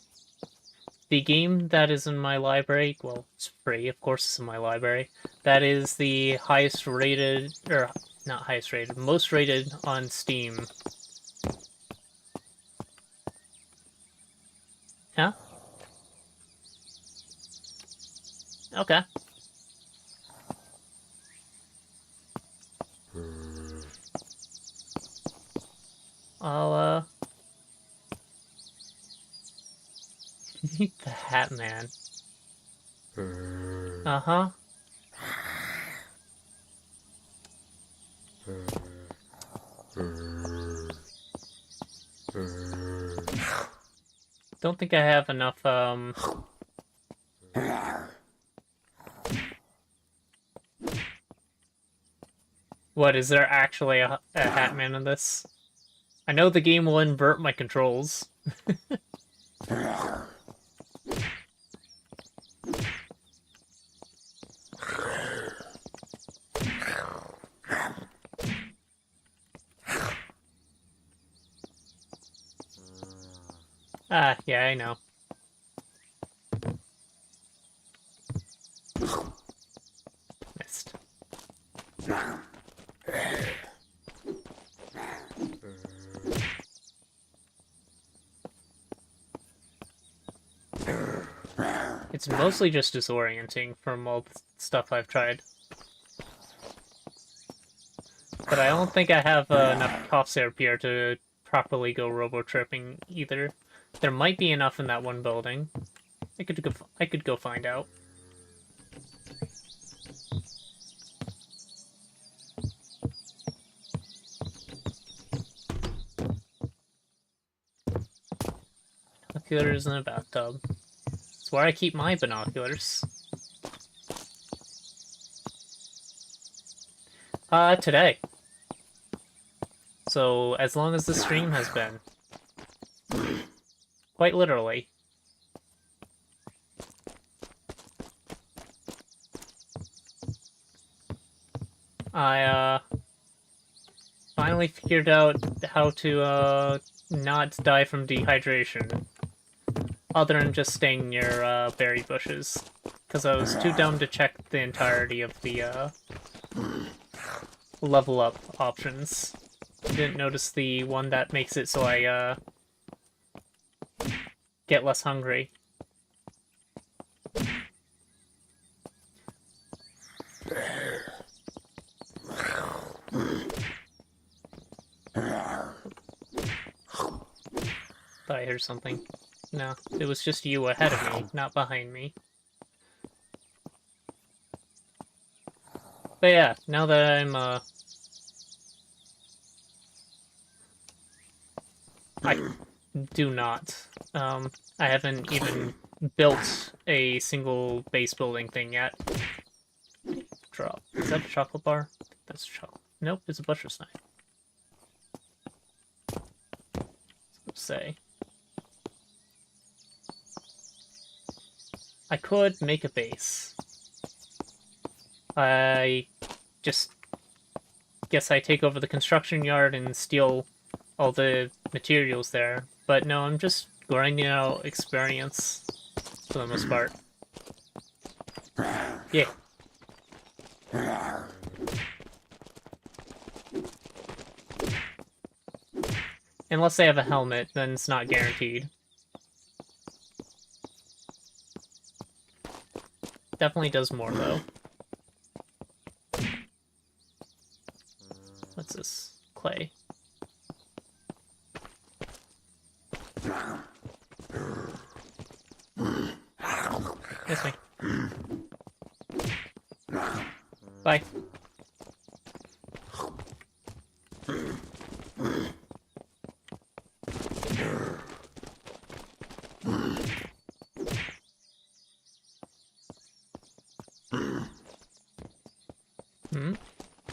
the game that is in my library. Well, it's free, of course it's in my library. That is the highest rated, or not highest rated, most rated on Steam. Huh? Okay. I'll, meet the Hat Man. Uh-huh. Don't think I have enough, What, is there actually a Hat Man in this? I know the game will invert my controls. Ah, yeah, I know. Missed. It's mostly just disorienting from all the stuff I've tried. But I don't think I have enough cough syrup here to properly go robo-tripping either. There might be enough in that one building. I could go find out. Binoculars in a bathtub. It's where I keep my binoculars. Today. So, as long as the stream has been. Quite literally. I, finally figured out how to, not die from dehydration. Other than just staying near, berry bushes. Because I was too dumb to check the entirety of the, level up options. Didn't notice the one that makes it so I, get less hungry. Thought I heard something. No, it was just you ahead of me, not behind me. But yeah, now that I'm, I do not. I haven't even built a single base building thing yet. Drop. Is that a chocolate bar? I think that's chocolate. Nope, it's a butcher's knife. Let's say. I could make a base. I just guess I take over the construction yard and steal all the materials there. But no, I'm just grinding out experience for the most part. Yeah. Unless they have a helmet, then it's not guaranteed. Definitely does more, though. What's this? Clay. Yes, me. Bye.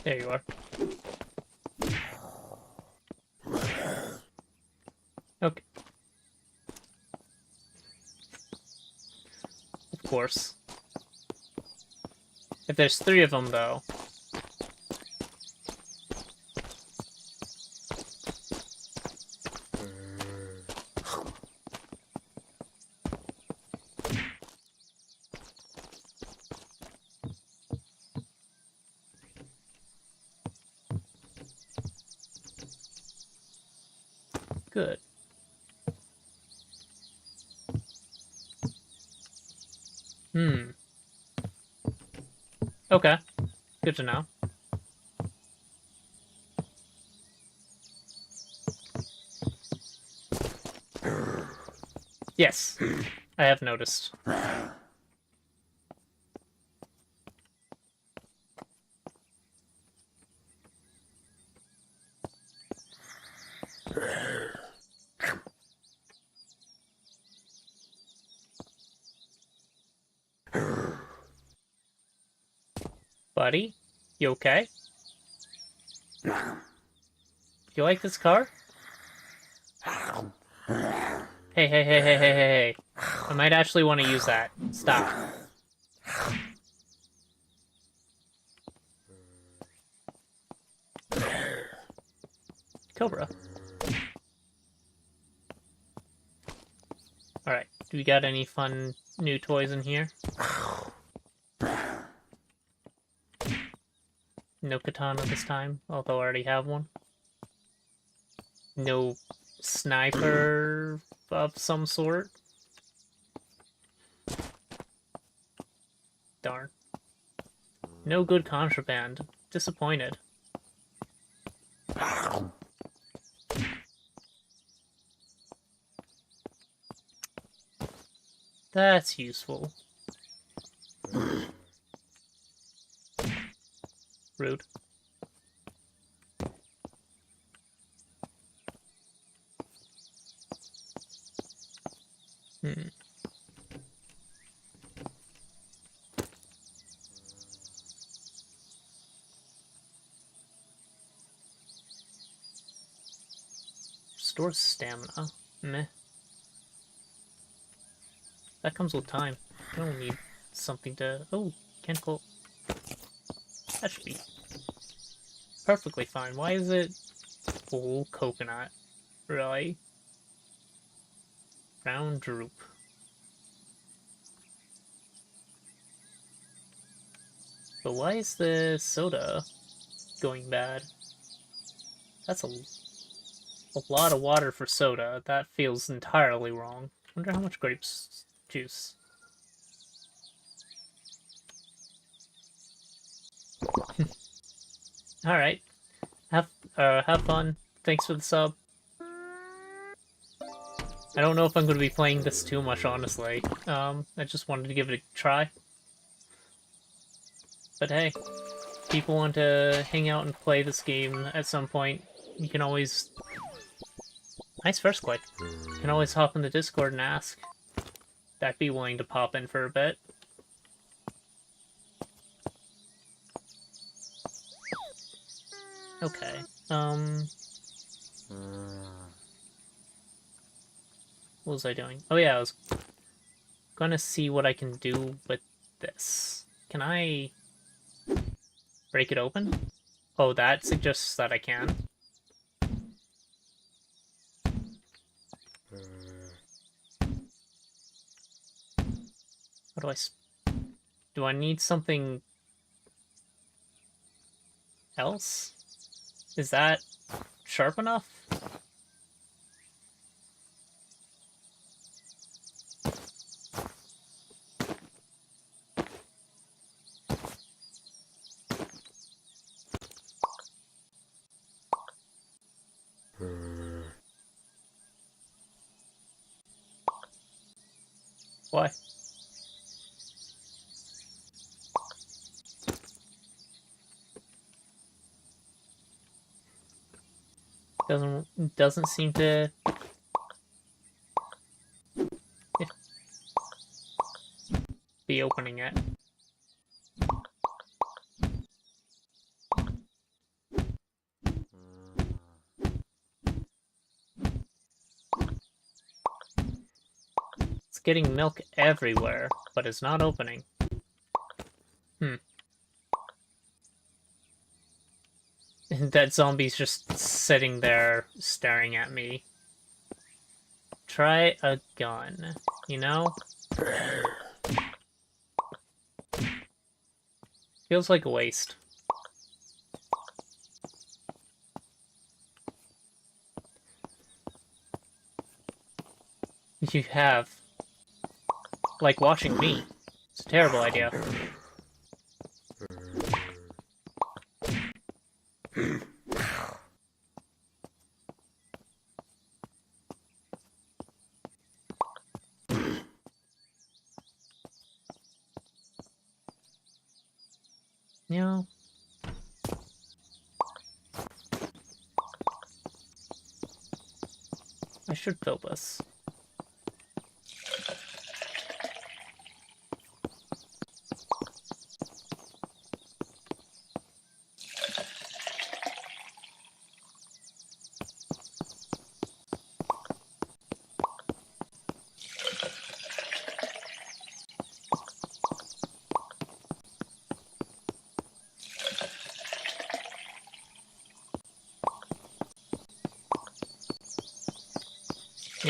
There you are. Okay. Of course. If there's 3 of them, though. Good. Okay. Good to know. Yes, I have noticed. Buddy, you okay? You like this car? Hey, hey, hey, hey, hey, hey, hey. I might actually want to use that. Stop. Cobra. Do we got any fun new toys in here? No katana this time, although I already have one. No sniper of some sort. Darn. No good contraband. Disappointed. That's useful. Rude. Restores stamina. Meh. That comes with time. I don't need something to... Oh, chemical. That should be perfectly fine. Why is it full coconut? Really? Brown droop. But why is the soda going bad? That's a lot of water for soda. That feels entirely wrong. Wonder how much grape juice. All right, have fun. Thanks for the sub. I don't know if I'm going to be playing this too much, honestly. I just wanted to give it a try. But hey, if people want to hang out and play this game at some point, you can always... Nice first click. You can always hop in the Discord and ask. I'd be willing to pop in for a bit. Okay, what was I doing? Oh yeah, I was gonna see what I can do with this. Can I break it open? Oh, that suggests that I can. How do I... Do I need something else? Is that sharp enough? Why? Doesn't seem to... be opening it. It's getting milk everywhere, but it's not opening. That zombie's just sitting there staring at me. Try a gun, you know? Feels like a waste. You have. Like washing meat. It's a terrible idea. Yeah. I should fill this.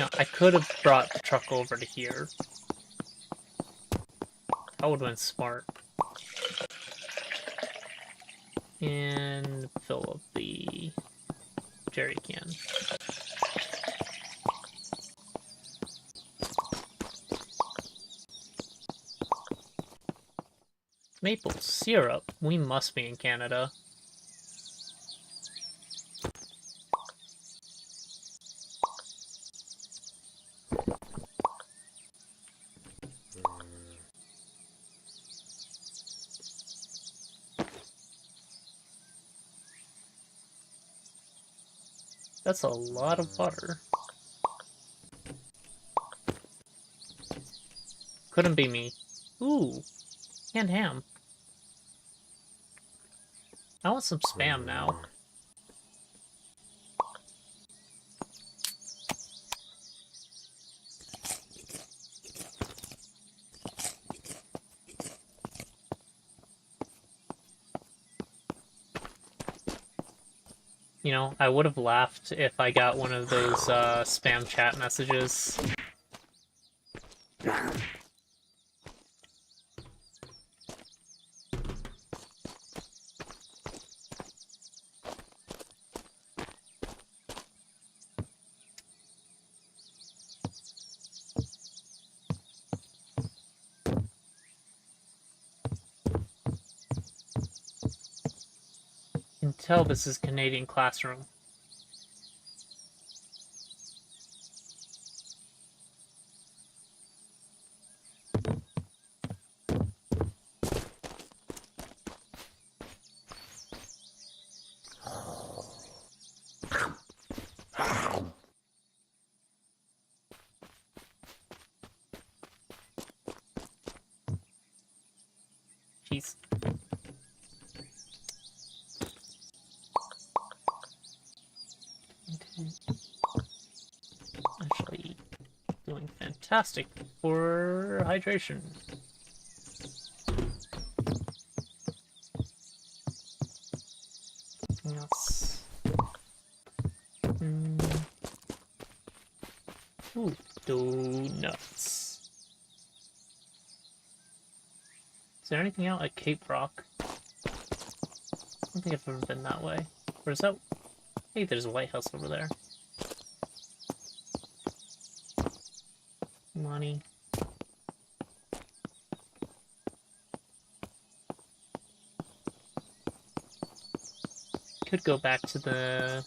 know, I could have brought the truck over to here. That would have been smart. And fill up the jerry can. Maple syrup? We must be in Canada. That's a lot of butter. Couldn't be me. Ooh, canned ham. I want some Spam now. You know, I would have laughed if I got one of those spam chat messages. You can tell this is Canadian classroom. Jeez. Actually, doing fantastic for hydration. Yes. Ooh, donuts. Is there anything out at Cape Rock? I don't think I've ever been that way. Where's that? Hey, there's a White House over there. Money. Could go back to the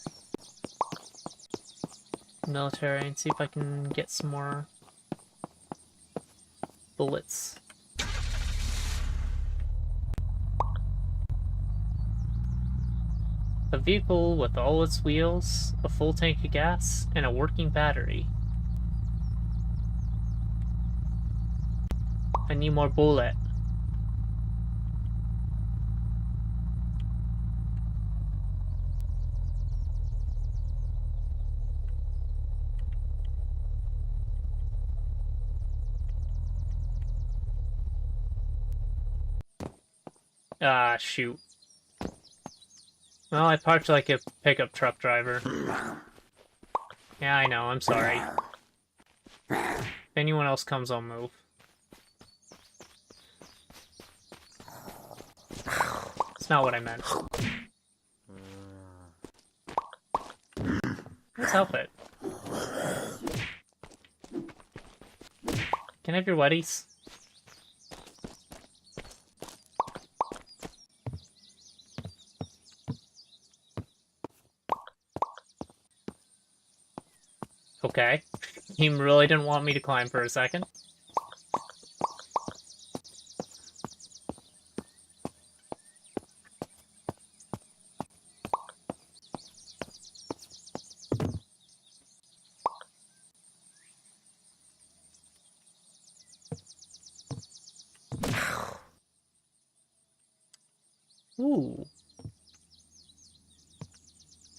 military and see if I can get some more bullets. A vehicle with all its wheels, a full tank of gas, and a working battery. I need more bullet. Ah, shoot. Well, I parked like a pickup truck driver. Yeah, I know, I'm sorry. If anyone else comes, I'll move. That's not what I meant. Let's help it. Can I have your Wetties? Okay. He really didn't want me to climb for a second. Ooh.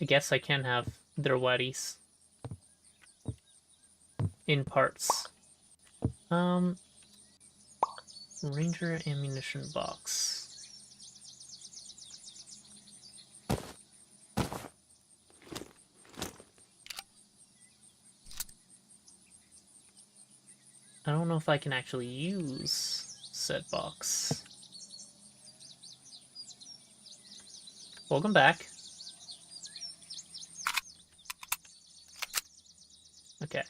I guess I can have their Wetties. In parts. Ranger ammunition box. I don't know if I can actually use said box. Welcome back. Okay.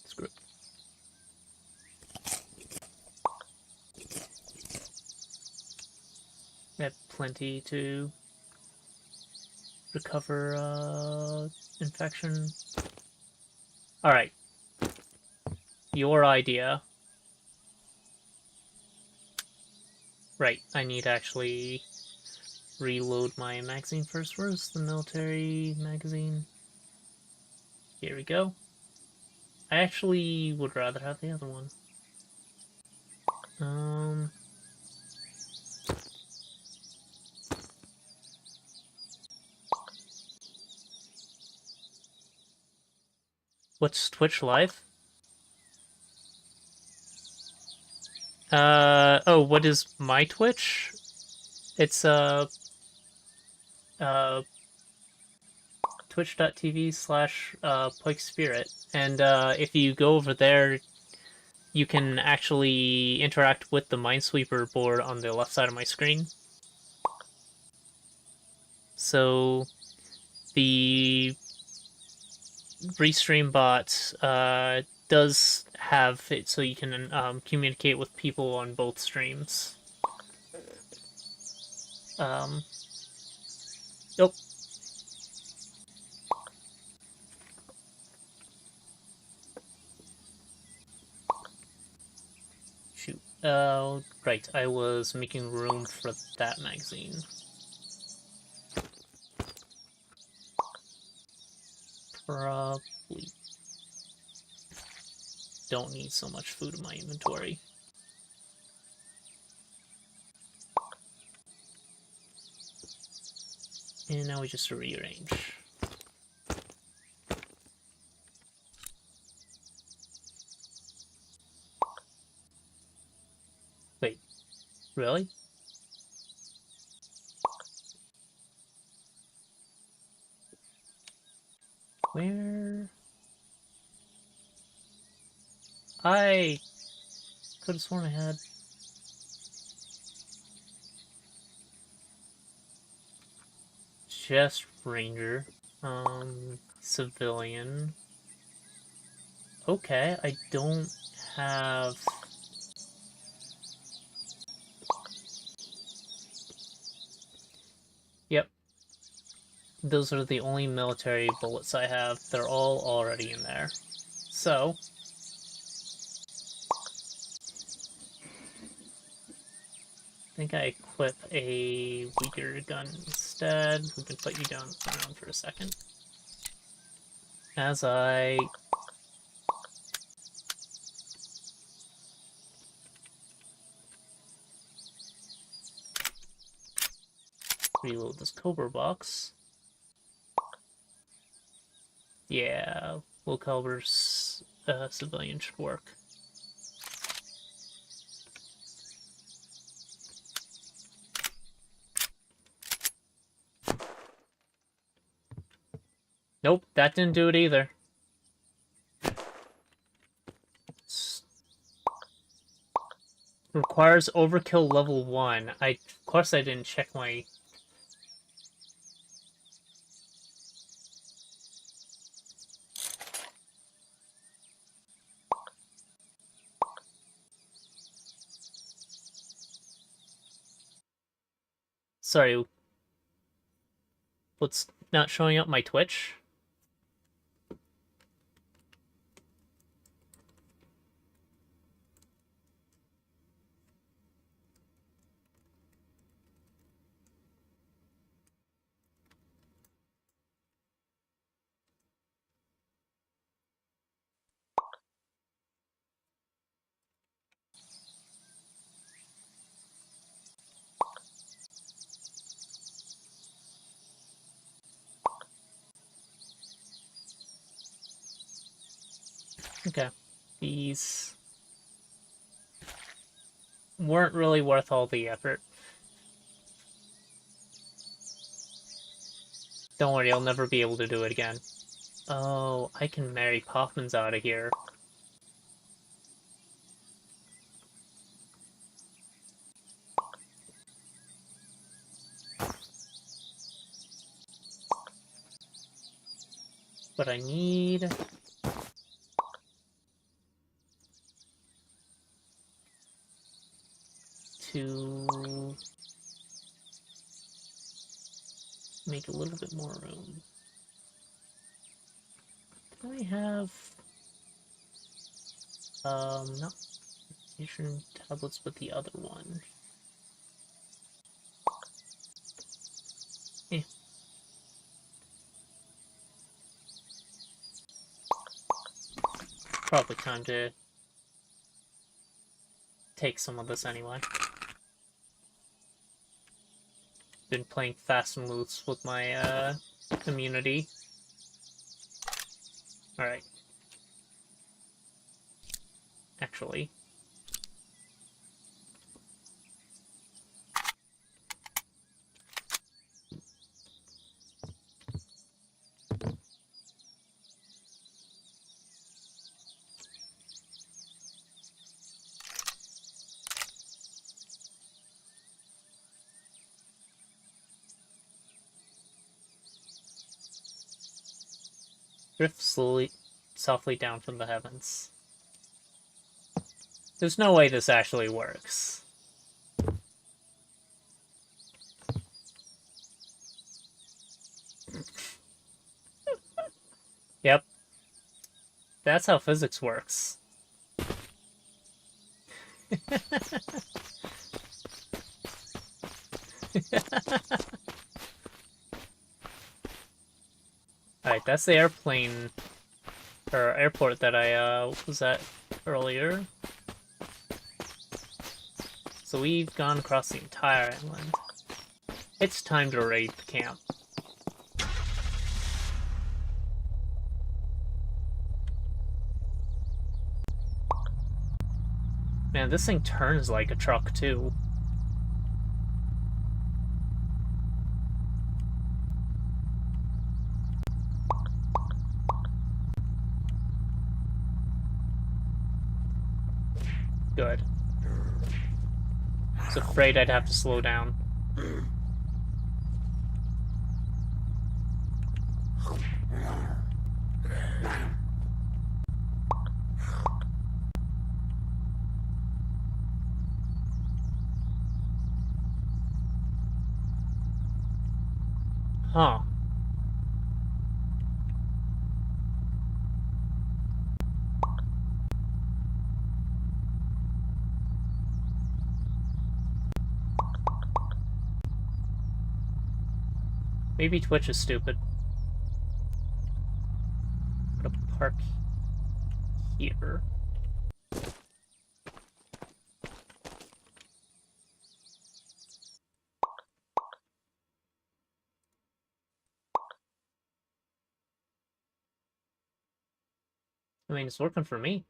Screw it. I have plenty to recover infection. Alright. Your idea. Right, I need to actually reload my magazine first. Where's the military magazine? Here we go. I actually would rather have the other one. What's Twitch Live? Oh, what is my Twitch? It's, twitch.tv/PikeSpirit. And, if you go over there, you can actually interact with the Minesweeper board on the left side of my screen. So, the Restream bot, does have it so you can communicate with people on both streams. Oh. Shoot. Right, I was making room for that magazine. Probably don't need so much food in my inventory. And now we just rearrange. Wait, really? Where? I could have sworn I had. Just Ranger. Civilian. Okay, I don't have. Yep. Those are the only military bullets I have. They're all already in there. So. I think I equip a weaker gun instead. We can put you down around for a second. As I reload this Cobra box. Yeah, low caliber civilian should work. Nope, that didn't do it either. Requires overkill level 1. Of course I didn't check my... Sorry. What's not showing up my Twitch? Okay. These weren't really worth all the effort. Don't worry, I'll never be able to do it again. Oh, I can marry Poppins out of here. But I need... to... make a little bit more room. Do I have... not Asian tablets, but the other one. Eh. Probably time to take some of this anyway. Been playing fast and loose with my community. Alright. Actually. Drift slowly, softly down from the heavens. There's no way this actually works. Yep. That's how physics works. Alright, that's the airplane, or airport that I was at earlier. So we've gone across the entire island. It's time to raid the camp. Man, this thing turns like a truck too. Good. I was afraid I'd have to slow down. Huh. Maybe Twitch is stupid. Put a park here. I mean, it's working for me.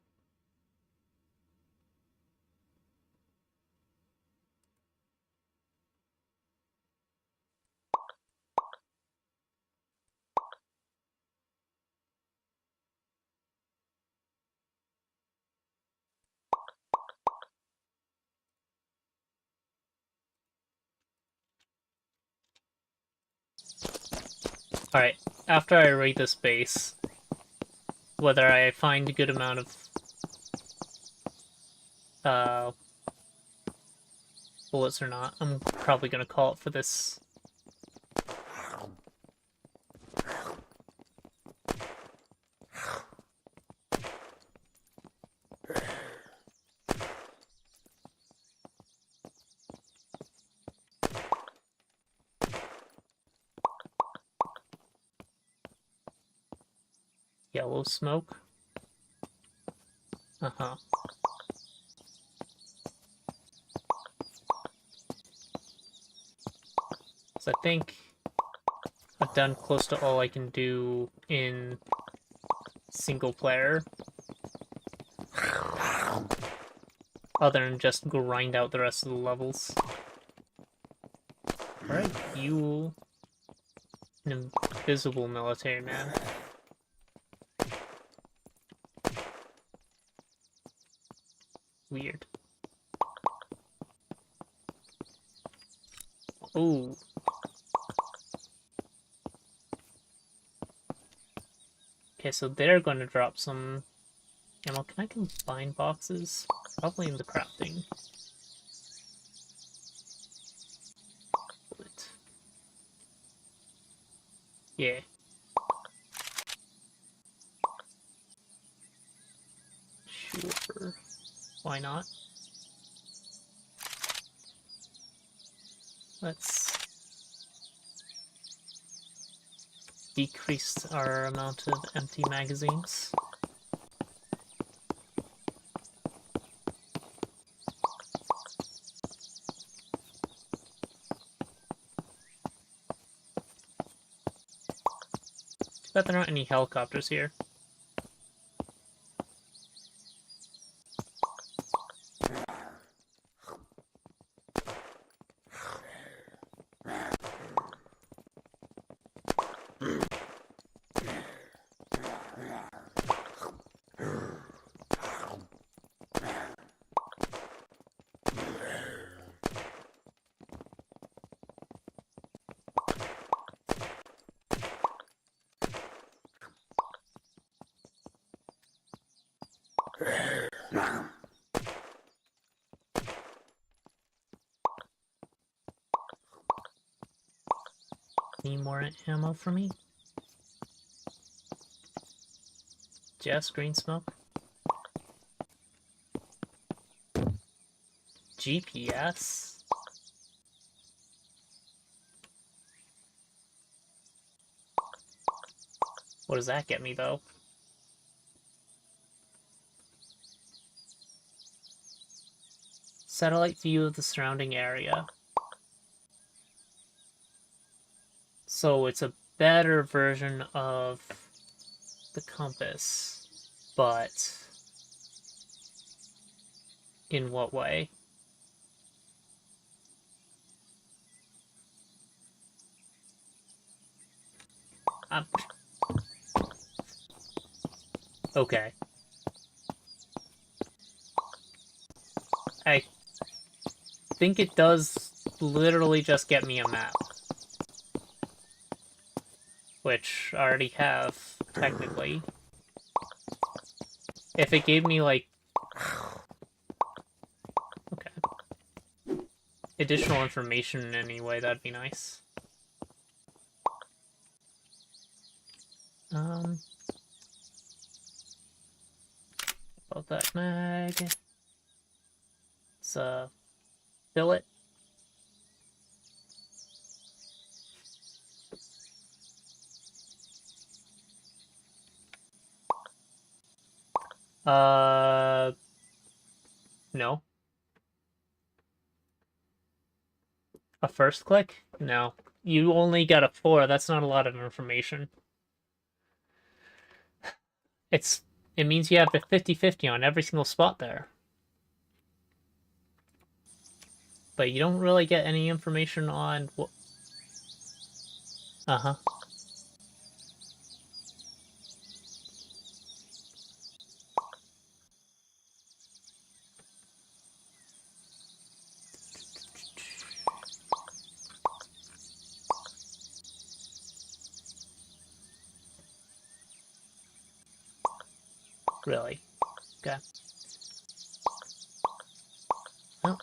Alright, after I raid this base, whether I find a good amount of bullets or not, I'm probably gonna call it for this. Yellow smoke. Uh-huh. So I think I've done close to all I can do in single player. Other than just grind out the rest of the levels. Alright, you... Visible military man. Weird. Ooh. Okay, so they're going to drop some ammo. Can I combine boxes? Probably in the crafting. But... yeah. Sure. Why not? Let's decrease our amount of empty magazines. Too bad there aren't any helicopters here. Need more ammo for me? Just green smoke? GPS? What does that get me, though? Satellite view of the surrounding area. So it's a better version of the compass, but in what way? Okay. I think it does literally just get me a map. Which I already have, technically. If it gave me, like... okay. Additional information in any way, that'd be nice. About that mag. Let's, fill it. No. A first click? No. You only got a 4, that's not a lot of information. It means you have a 50-50 on every single spot there. But you don't really get any information on what... uh-huh. Really? Okay. Oh.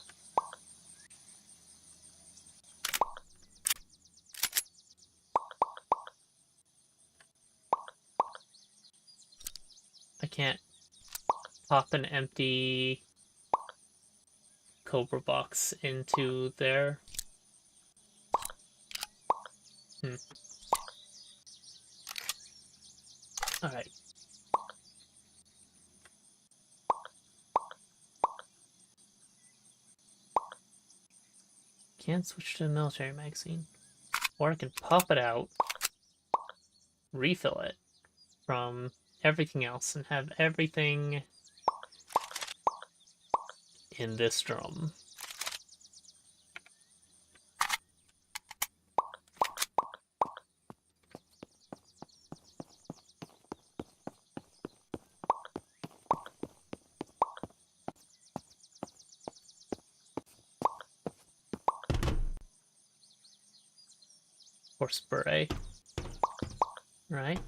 I can't pop an empty Cobra box into there. Alright. Can't switch to a military magazine. Or I can pop it out, refill it from everything else, and have everything in this drum. or spray. Right?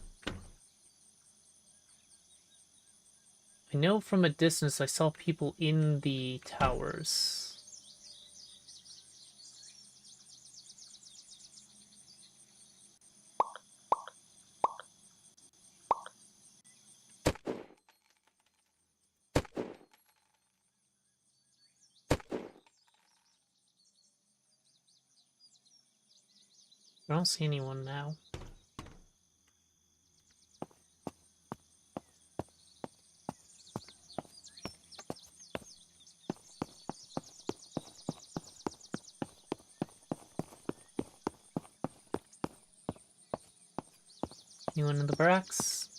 I know from a distance I saw people in the towers. I don't see anyone now. Anyone in the barracks?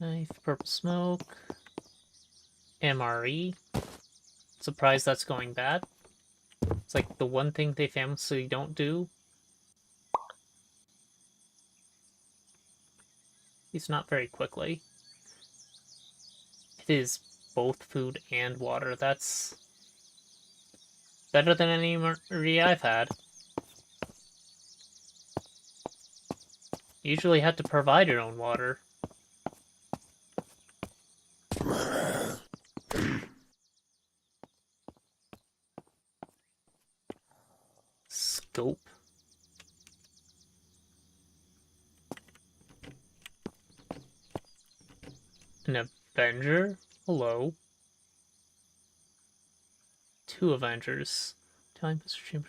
Knife, purple smoke. MRE. Surprised that's going bad. It's like the one thing they famously don't do. At least not very quickly. It is both food and water. That's better than any MRE I've had. You usually have to provide your own water. Scope. An Avenger? Hello. 2 Avengers. Time Mr. Chamber.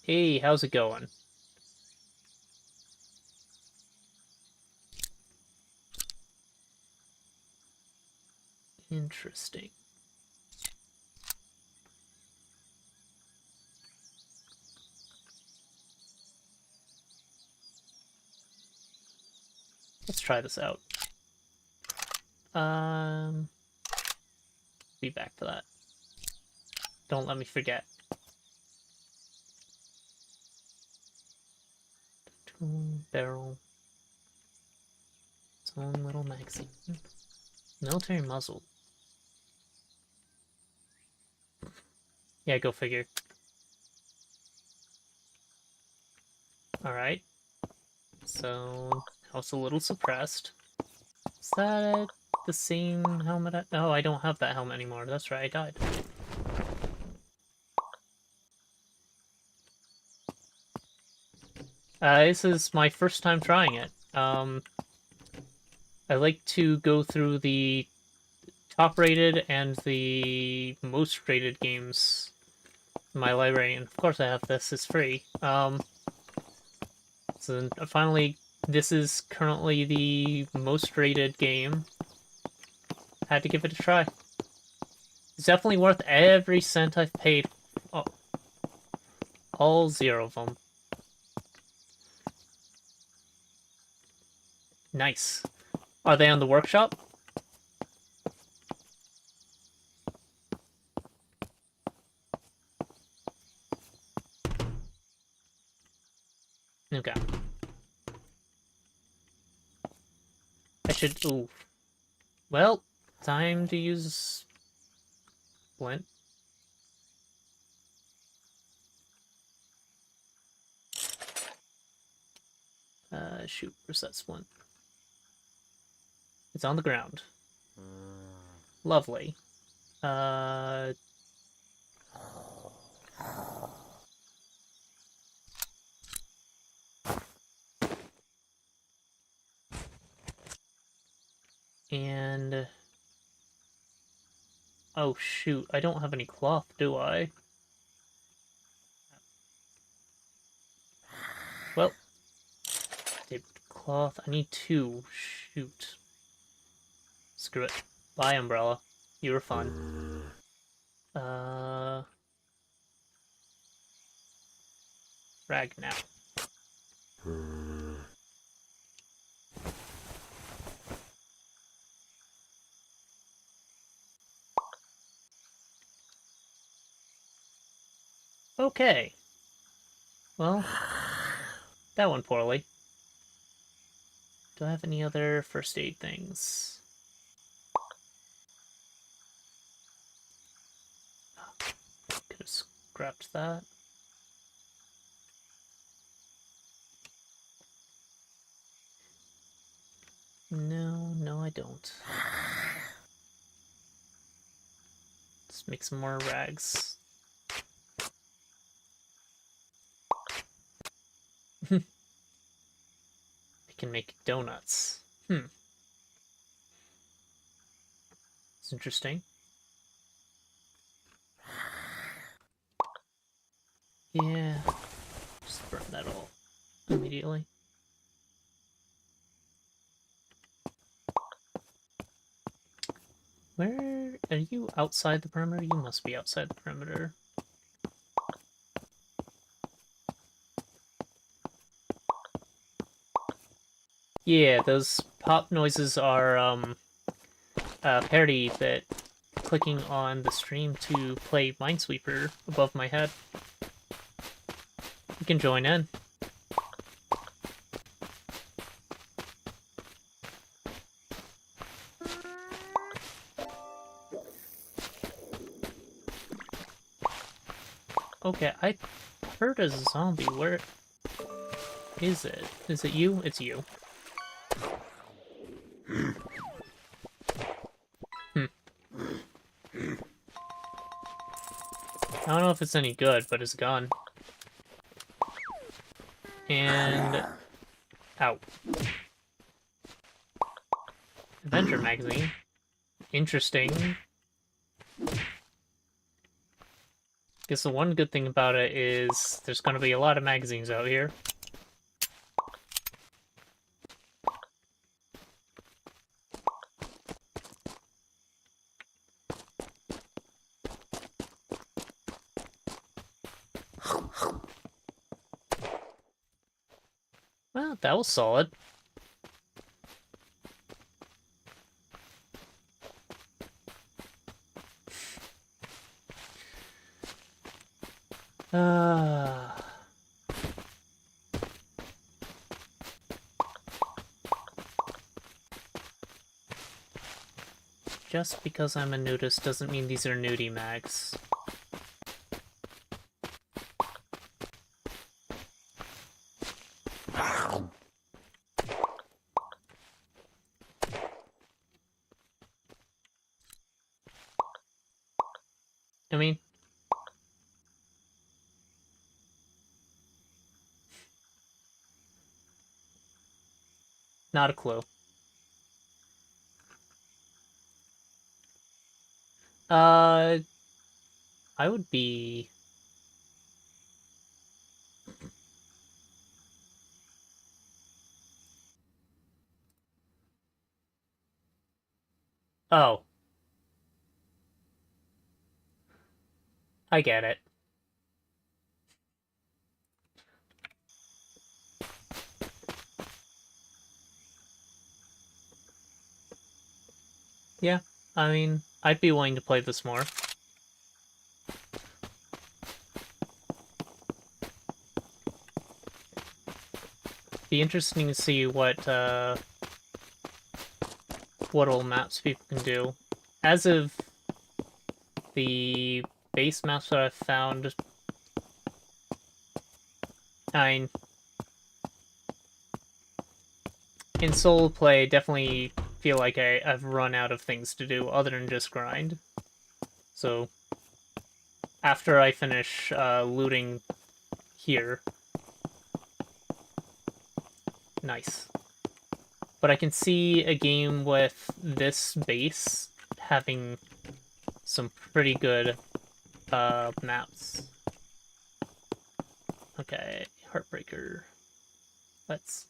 Hey, how's it going? Interesting. Let's try this out. Be back to that. Don't let me forget. Tool, barrel. Its own little magazine. Military muzzle. Yeah, go figure. Alright. So, I was a little suppressed. Is that the same helmet? Oh, I don't have that helmet anymore. That's right, I died. This is my first time trying it. I like to go through the top-rated and the most-rated games in my library, and of course I have this. It's free. So finally, this is currently the most-rated game. Had to give it a try. It's definitely worth every cent I've paid. Oh, all 0 of them. Nice. Are they on the workshop? Okay. I should... Ooh. Well, time to use... Splint. Shoot, where's that splint? It's on the ground. Lovely. And... Oh shoot, I don't have any cloth, do I? Well... Cloth, I need 2. Shoot. Screw it. Bye, umbrella. You were fun. Frag now. Okay. Well, that went poorly. Do I have any other first aid things? Could have scrapped that. No, I don't. Let's make some more rags. I can make donuts. It's interesting. Yeah. Just burn that all immediately. Where are you? Outside the perimeter? You must be outside the perimeter. Yeah, those pop noises are a parody that clicking on the stream to play Minesweeper above my head. You can join in. Okay, I heard a zombie. Where is it? Is it you? It's you. I don't know if it's any good, but it's gone. And... out. Adventure magazine. Interesting. Guess the one good thing about it is there's gonna be a lot of magazines out here. Well, that was solid. Just because I'm a nudist doesn't mean these are nudie mags. I mean... not a clue. I would be... oh. I get it. Yeah, I mean, I'd be willing to play this more. Be interesting to see what all maps people can do. As of the base maps that I've found, I mean, in solo play, definitely feel like I've run out of things to do other than just grind. So, after I finish looting here... nice. But I can see a game with this base having some pretty good maps. Okay, Heartbreaker. Let's...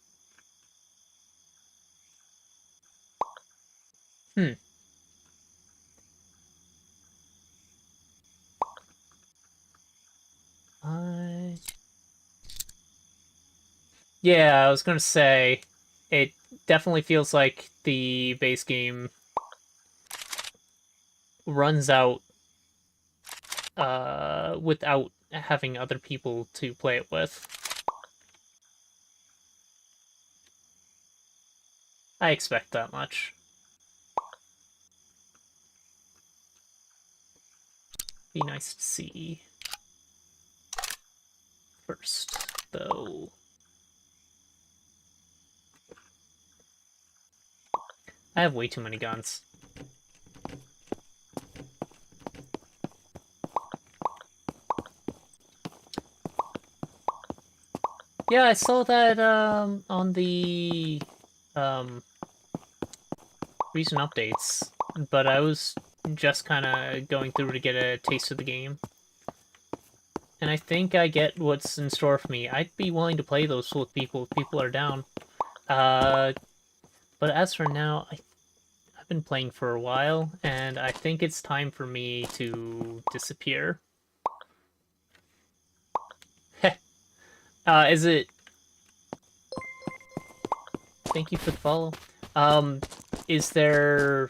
yeah, I was gonna say, it definitely feels like the base game runs out without having other people to play it with. I expect that much. Be nice to see. First, though. I have way too many guns. Yeah, I saw that on the recent updates, but I was just kind of going through to get a taste of the game. And I think I get what's in store for me. I'd be willing to play those with people if people are down. But as for now, I've been playing for a while, and I think it's time for me to disappear. Is it... Thank you for the follow. Is there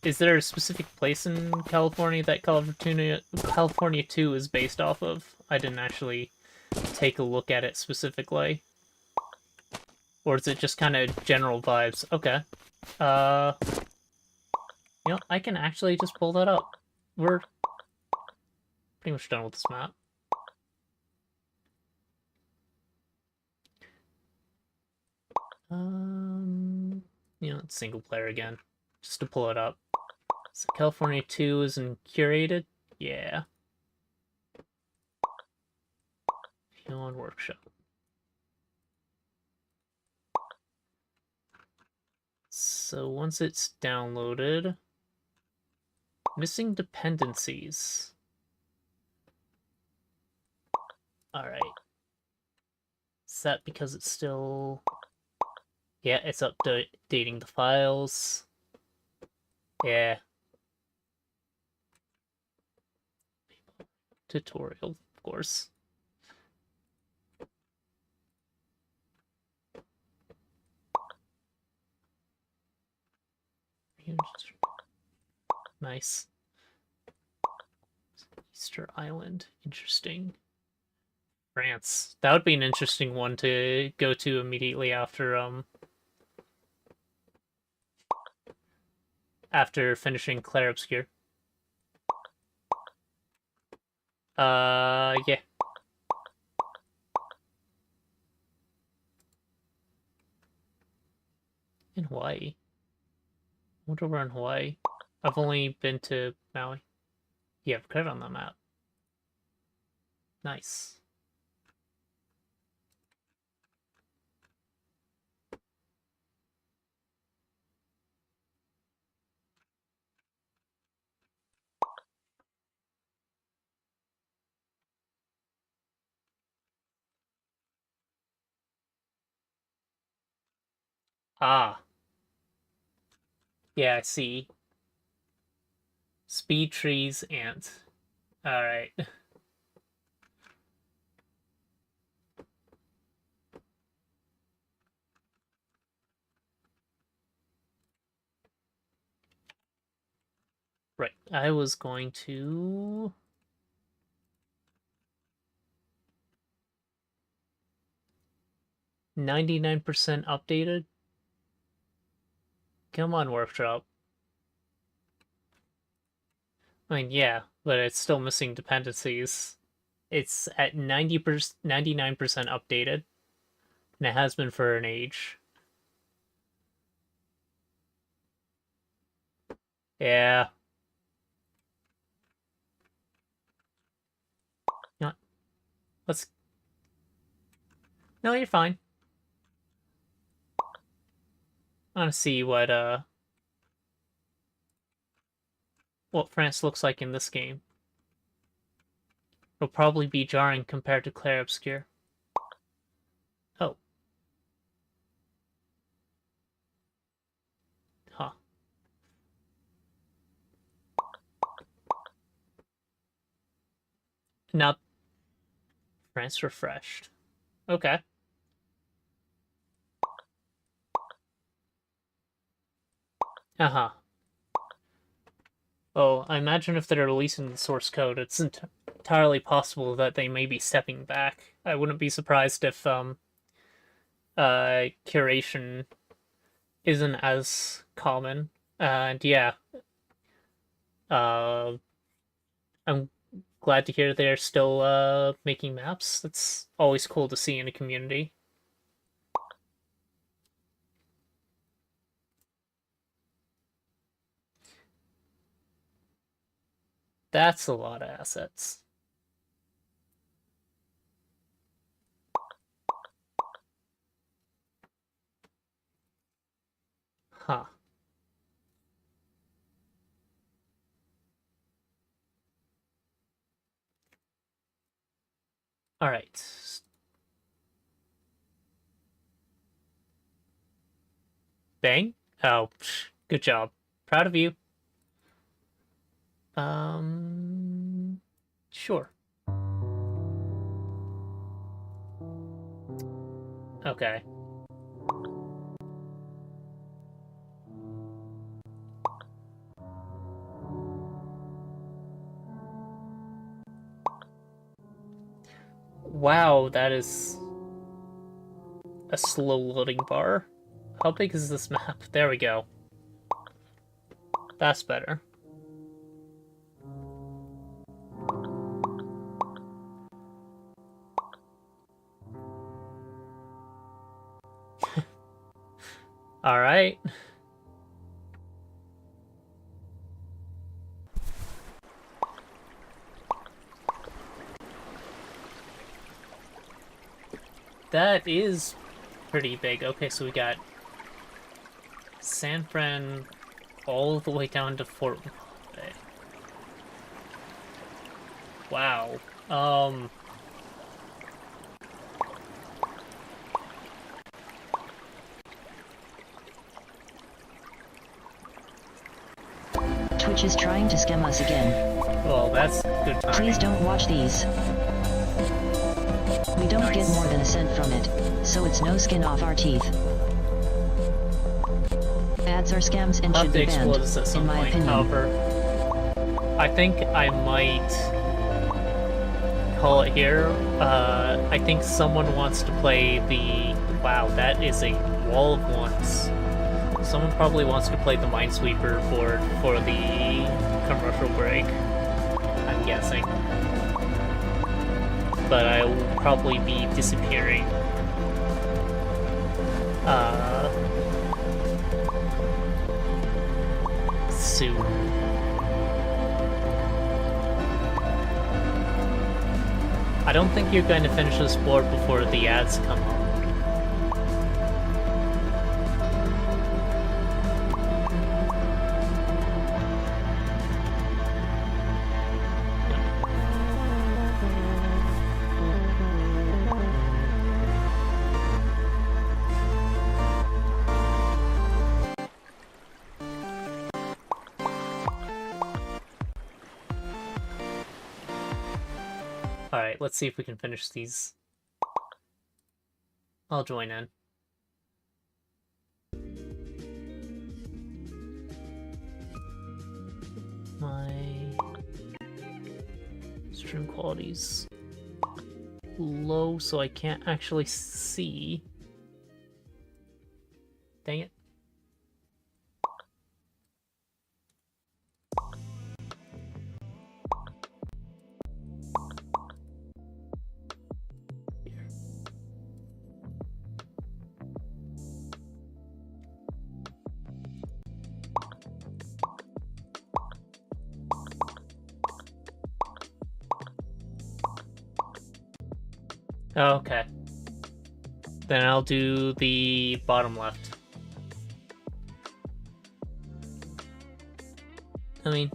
a specific place in California that California 2 is based off of? I didn't actually take a look at it specifically. Or is it just kind of general vibes? Okay. You know, I can actually just pull that up. We're pretty much done with this map. You know, it's single player again, just to pull it up. So California 2 isn't curated? Yeah. On Workshop. So once it's downloaded, missing dependencies. Alright. Is that because it's still... Yeah, it's updating the files. Yeah. Tutorial, of course. Nice. Easter Island, interesting. France. That would be an interesting one to go to immediately after finishing Clair Obscur. Yeah. In Hawaii. I wonder where in Hawaii. I've only been to Maui. Yeah, I've got it on the map. Nice. Ah. Yeah, I see. Speed trees, ant. Alright. Right. I was going to... 99% updated? Come on, Workshop. I mean, yeah, but it's still missing dependencies. It's at 99% updated, and it has been for an age. Yeah. You know, let's... No, you're fine. I want to see what France looks like in this game. It'll probably be jarring compared to Clair Obscur. Oh. Huh. Now, France refreshed. Okay. Uh-huh. Well, I imagine if they're releasing the source code, it's entirely possible that they may be stepping back. I wouldn't be surprised if curation isn't as common. And yeah, I'm glad to hear they're still making maps. That's always cool to see in a community. That's a lot of assets. Huh. Alright. Bang? Oh, good job. Proud of you. Sure. Okay. Wow, that is a slow loading bar. How big is this map? There we go. That's better. Alright. That is pretty big. Okay, so we got San Fran all the way down to Fort Bay. Wow. Twitch is trying to scam us again. Well, that's good timing. Please don't watch these. We don't get more than a cent from it, so it's no skin off our teeth. Ads are scams and I'll should have to be explore banned, this at some in my point. opinion. However, I think I might call it here. I think someone wants to play the... Wow, that is a wall of ones. Someone probably wants to play the Minesweeper board for the commercial break, I'm guessing. But I will probably be disappearing. Soon. I don't think you're going to finish this board before the ads come up. Alright, let's see if we can finish these. I'll join in. My stream quality's low, so I can't actually see. Dang it. Okay. Then I'll do the bottom left. I mean,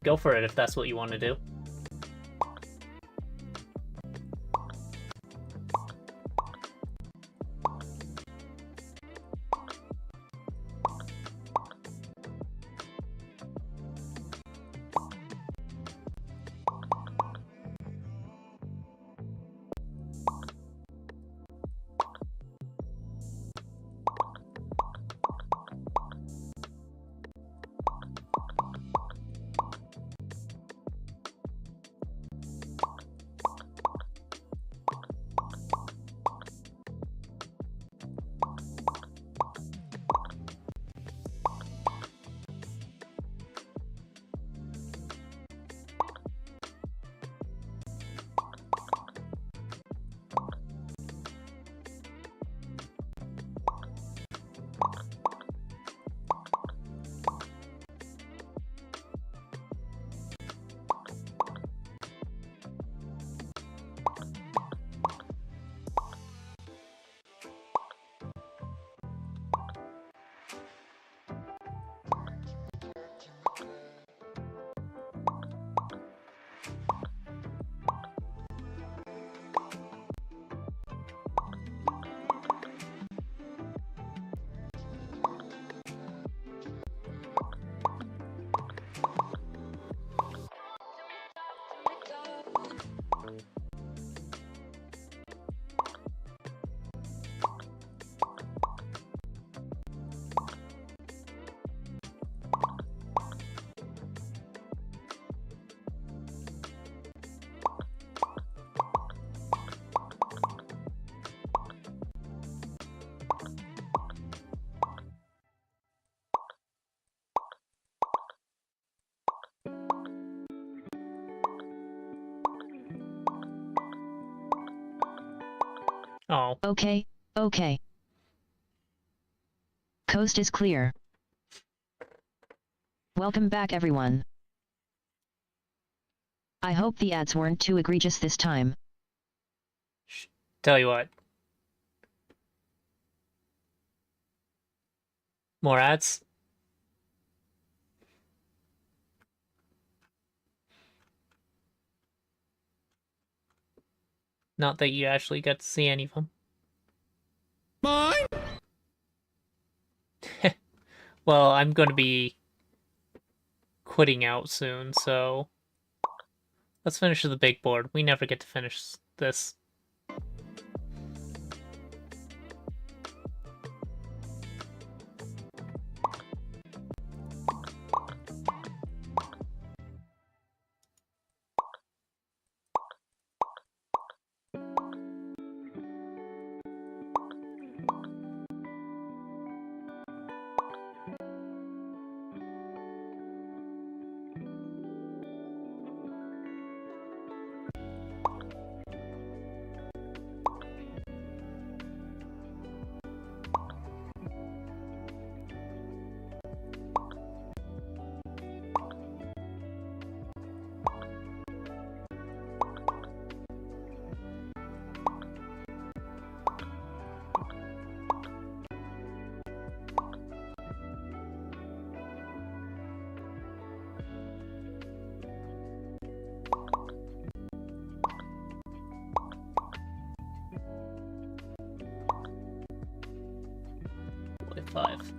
go for it if that's what you want to do. Oh, Okay, okay. Coast is clear. Welcome back everyone. I hope the ads weren't too egregious this time. tell you what. More ads? Not that you actually get to see any of them. Mine? Well, I'm going to be quitting out soon, so let's finish the big board. We never get to finish this. Like 5.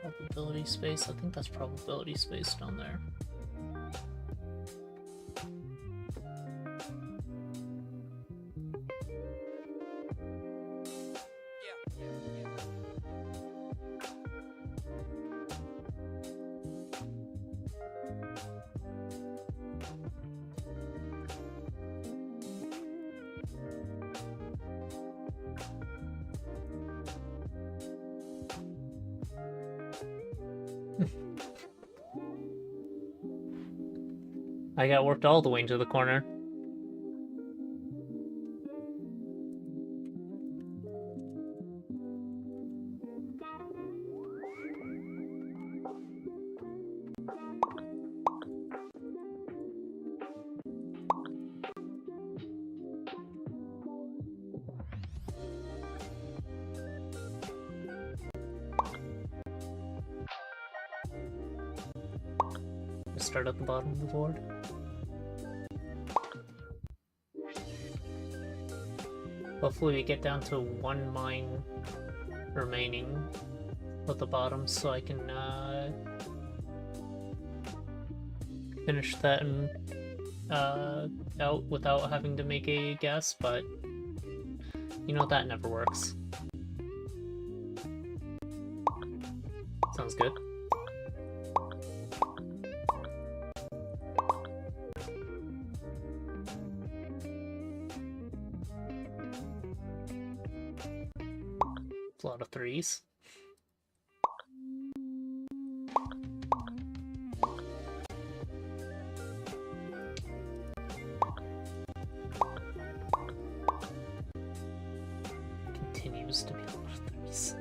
Probability space. I think that's probability space down there. I got worked all the way into the corner. Start at the bottom of the board. Hopefully we get down to 1 mine remaining at the bottom so I can finish that and out without having to make a guess, but you know that never works. Sounds good. A lot of threes. Continues to be a lot of threes.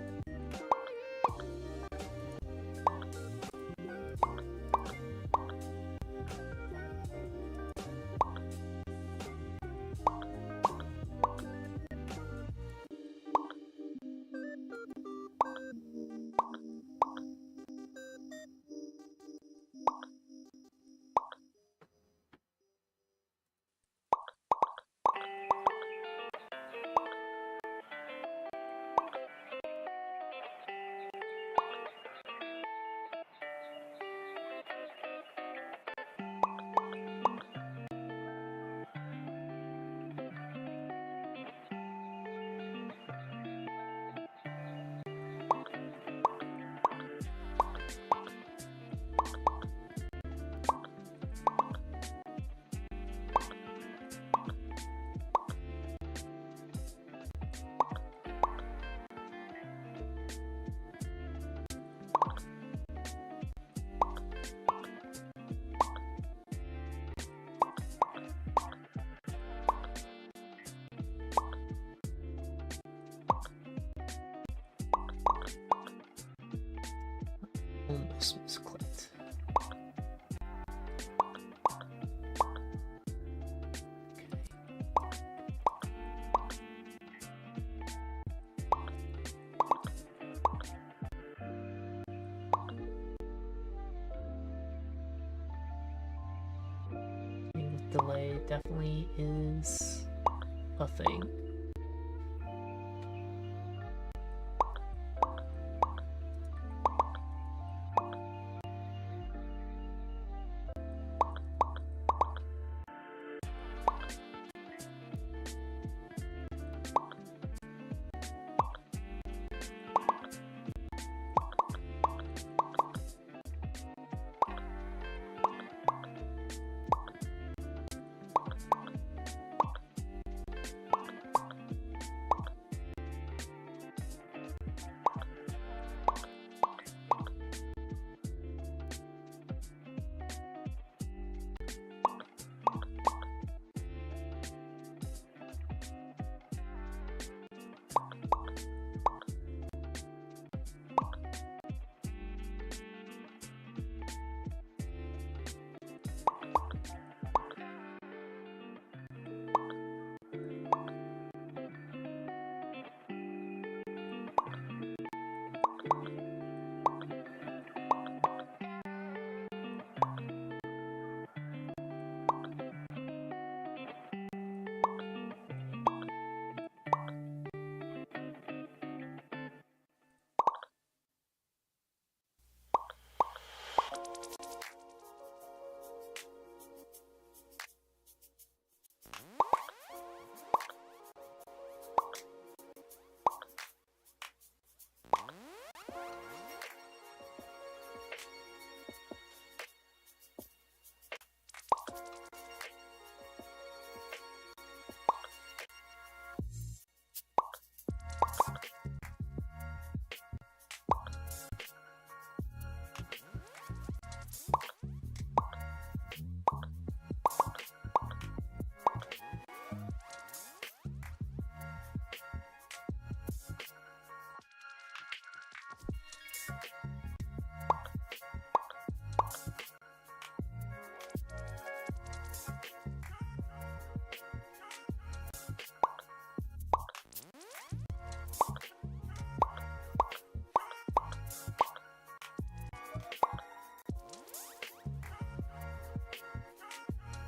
Almost misclicked. With delay definitely is a thing.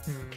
Hmm.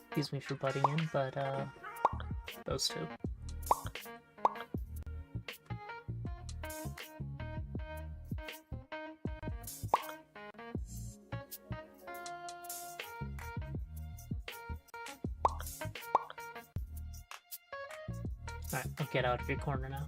Excuse me for butting in, but those two. Alright, I'll get out of your corner now.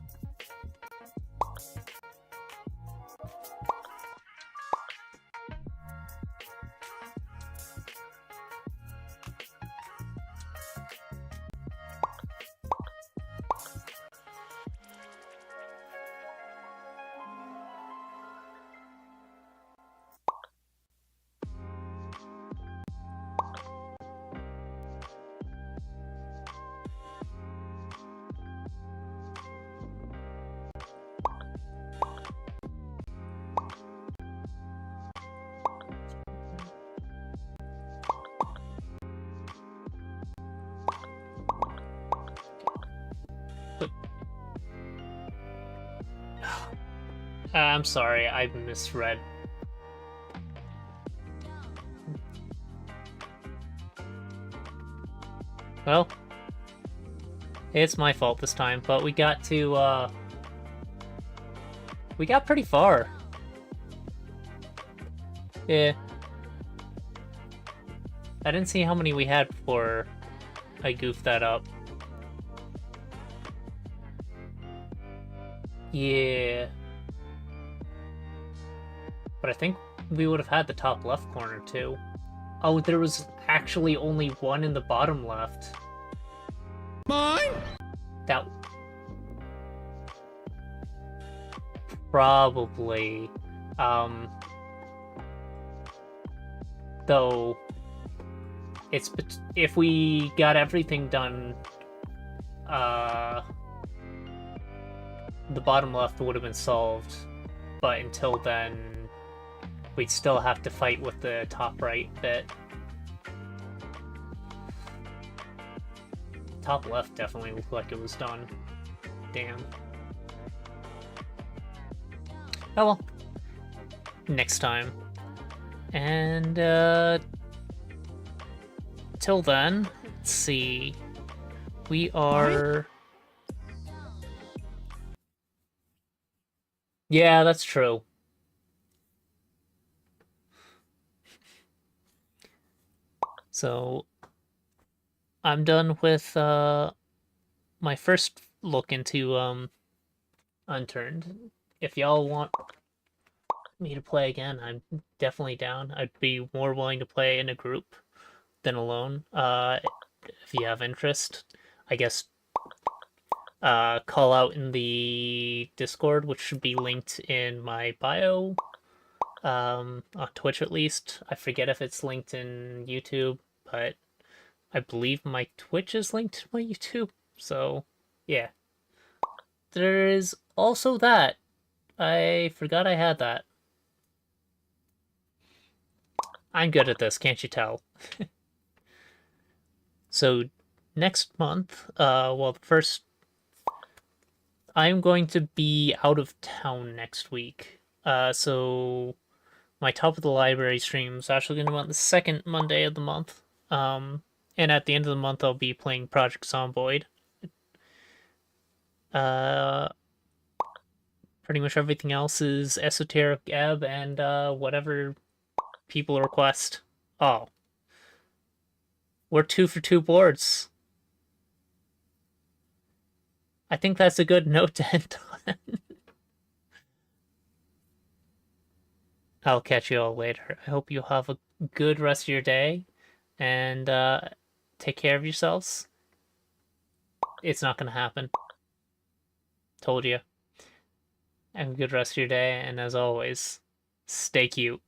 I'm sorry, I misread. Well, it's my fault this time, but we got to, we got pretty far. Yeah. I didn't see how many we had before I goofed that up. Yeah. But I think we would have had the top left corner too. Oh, there was actually only one in the bottom left. Mine? That... Probably. Though... It's... If we got everything done... The bottom left would have been solved. But until then... We'd still have to fight with the top right bit. Top left definitely looked like it was done. Damn. Oh well. Next time. And, till then, let's see. We are... Yeah, that's true. So, I'm done with my first look into Unturned. If y'all want me to play again, I'm definitely down. I'd be more willing to play in a group than alone. If you have interest, I guess call out in the Discord, which should be linked in my bio. On Twitch at least. I forget if it's linked in YouTube, but I believe my Twitch is linked to my YouTube, so yeah. There is also that. I forgot I had that. I'm good at this, can't you tell? So next month, well, first, I'm going to be out of town next week. So my Top of the Library stream is actually going to be on the second Monday of the month. And at the end of the month, I'll be playing Project Zomboid. Pretty much everything else is Esoteric Ebb and whatever people request. Oh. We're 2 for 2 boards. I think that's a good note to end on. I'll catch you all later. I hope you have a good rest of your day, and take care of yourselves. It's not gonna happen. Told you. Have a good rest of your day, and as always, stay cute.